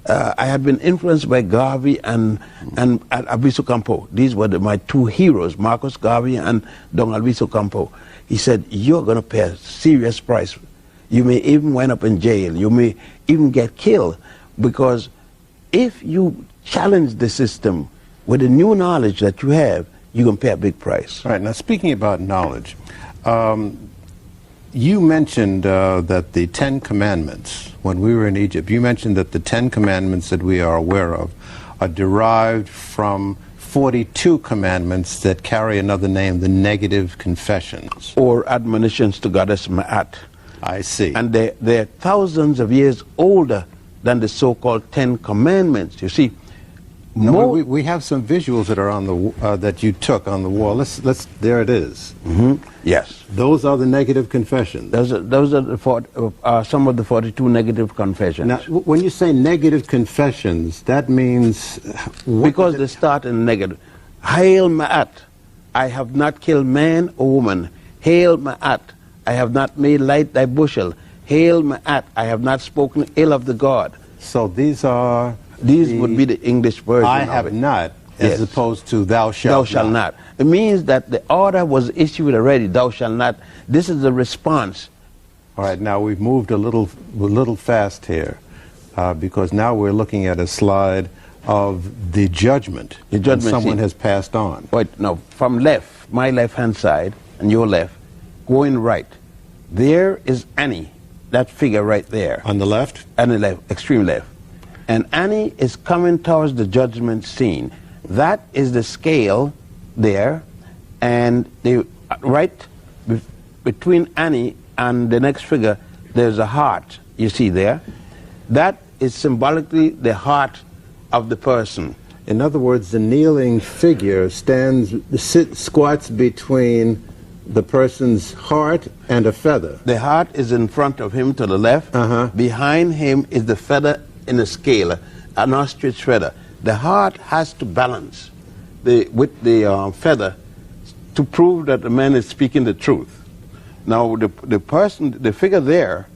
I had been influenced by Garvey and Albizu Campo. These were my two heroes, Marcus Garvey and Don Albizu Campo. He said, you're going to pay a serious price. You may even wind up in jail. You may even get killed, because if you challenge the system with the new knowledge that you have, you're going to pay a big price. All right, now speaking about knowledge, You mentioned that the 10 Commandments, when we were in Egypt, you mentioned that the 10 Commandments that we are aware of are derived from 42 commandments that carry another name, the negative confessions. Or admonitions to Goddess Ma'at. I see. And they're thousands of years older than the so-called 10 Commandments. You see, no, we have some visuals that are on the that you took on the wall. Let's there it is. Yes. Those are the negative confessions. Those are the some of the 42 negative confessions. Now, when you say negative confessions, that means because they start in negative. Hail Ma'at, I have not killed man or woman. Hail Ma'at, I have not made light thy bushel. Hail Ma'at, I have not spoken ill of the God. So these are... These would be the English version I have not, as opposed to thou shalt not. Thou shalt not. It means that the order was issued already, thou shalt not. This is the response. All right, now we've moved a little fast here, because now we're looking at a slide of the judgment. The judgment someone has passed on. Wait, no, from left, my left-hand side, and your left, going right. There is Annie, that figure right there. On the left? On the left, extreme left. And Annie is coming towards the judgment scene. That is the scale there, and right between Annie and the next figure, there's a heart, you see there. That is symbolically the heart of the person. In other words, the kneeling figure squats between the person's heart and a feather. The heart is in front of him to the left. Behind him is the feather in a scale, an ostrich feather. The heart has to balance with the feather to prove that the man is speaking the truth. Now the figure there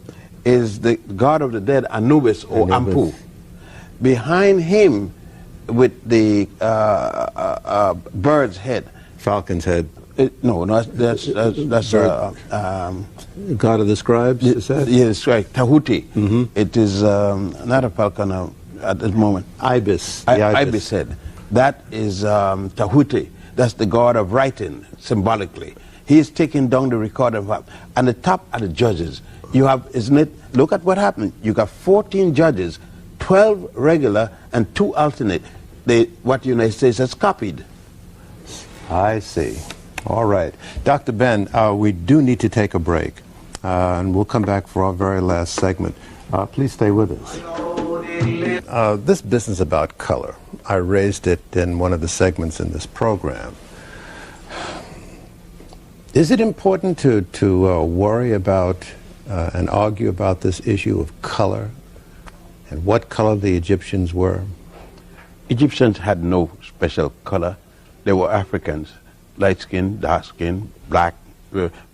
is the god of the dead, Anubis or Ampu. Behind him with the bird's head. Falcon's head. No, that's God of the scribes, is that? Yes, right. Tahuti. It is not a falcon at this moment. Ibis. Ibis head. That is Tahuti. That's the god of writing, symbolically. He is taking down the record of what. And the top are the judges. You have, isn't it? Look at what happened. You got 14 judges, 12 regular and 2 alternate. What the United States has copied. I see. All right. Dr. Ben, we do need to take a break, and we'll come back for our very last segment. Please stay with us. This business about color, I raised it in one of the segments in this program. Is it important to worry about and argue about this issue of color and what color the Egyptians were? Egyptians had no special color. They were Africans. Light skin, dark skin, black,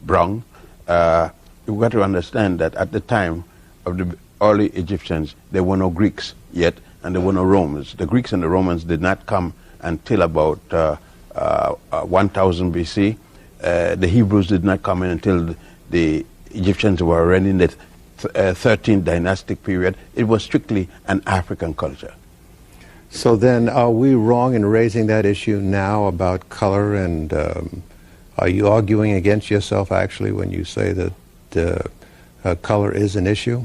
brown. You've got to understand that at the time of the early Egyptians, there were no Greeks yet, and there were no Romans. The Greeks and the Romans did not come until about 1000 BC. The Hebrews did not come in until the Egyptians were already in the 13th dynastic period. It was strictly an African culture. So then, are we wrong in raising that issue now about color, and are you arguing against yourself actually when you say that color is an issue?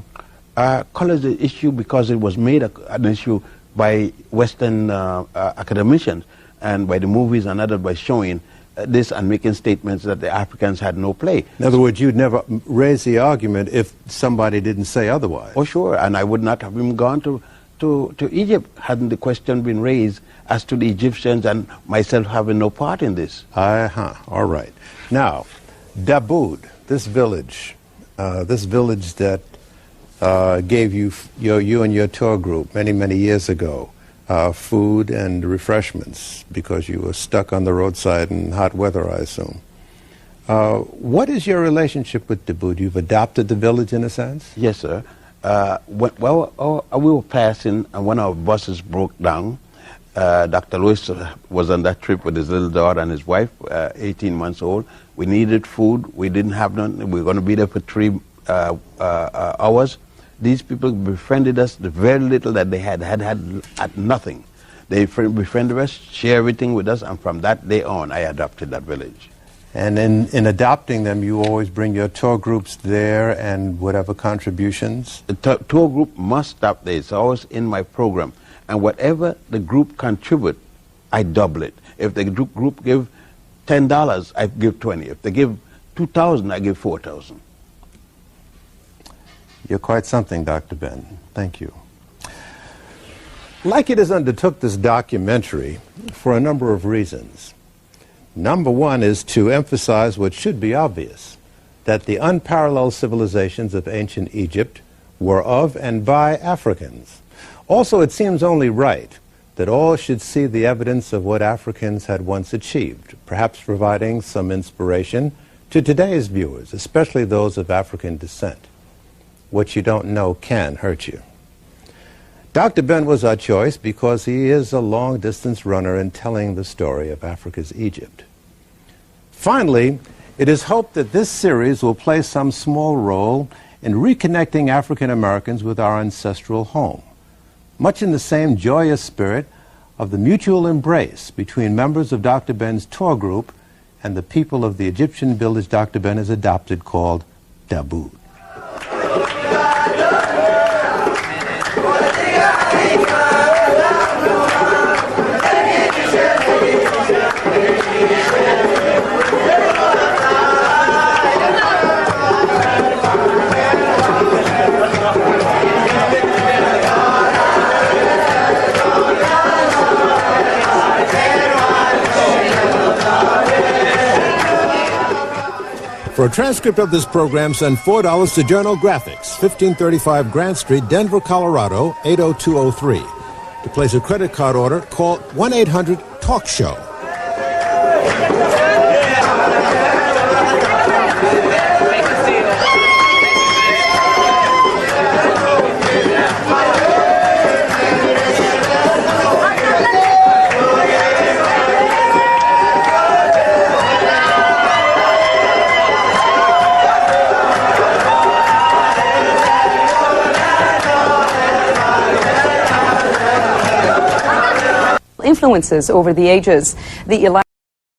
Color is an issue because it was made an issue by Western academicians and by the movies and others by showing this and making statements that the Africans had no play. In other words, you'd never raise the argument if somebody didn't say otherwise. Oh, sure, and I would not have even gone to Egypt hadn't the question been raised as to the Egyptians and myself having no part in this. All right. Now, Daboud, this village that gave you and your tour group many years ago food and refreshments because you were stuck on the roadside in hot weather, I assume. What is your relationship with Daboud? You've adopted the village in a sense? Yes, sir. We were passing and one of our buses broke down. Dr. Lewis was on that trip with his little daughter and his wife, 18 months old. We needed food. We didn't have none. We were going to be there for 3 hours. These people befriended us. The very little that they had nothing. They befriended us, shared everything with us, and from that day on, I adopted that village. And in adopting them, you always bring your tour groups there and whatever contributions? The tour group must stop there. It's always in my program. And whatever the group contribute, I double it. If the group give $10, I give 20. If they give 2,000, I give 4,000. You're quite something, Dr. Ben. Thank you. Like It Is undertook this documentary for a number of reasons. Number one is to emphasize what should be obvious, that the unparalleled civilizations of ancient Egypt were of and by Africans. Also, it seems only right that all should see the evidence of what Africans had once achieved, perhaps providing some inspiration to today's viewers, especially those of African descent. What you don't know can hurt you. Dr. Ben was our choice because he is a long-distance runner in telling the story of Africa's Egypt. Finally, it is hoped that this series will play some small role in reconnecting African Americans with our ancestral home, much in the same joyous spirit of the mutual embrace between members of Dr. Ben's tour group and the people of the Egyptian village Dr. Ben has adopted called Daboud. For a transcript of this program, send $4 to Journal Graphics, 1535 Grant Street, Denver, Colorado, 80203. To place a credit card order, call 1-800-TALK-SHOW. Influences over the ages. The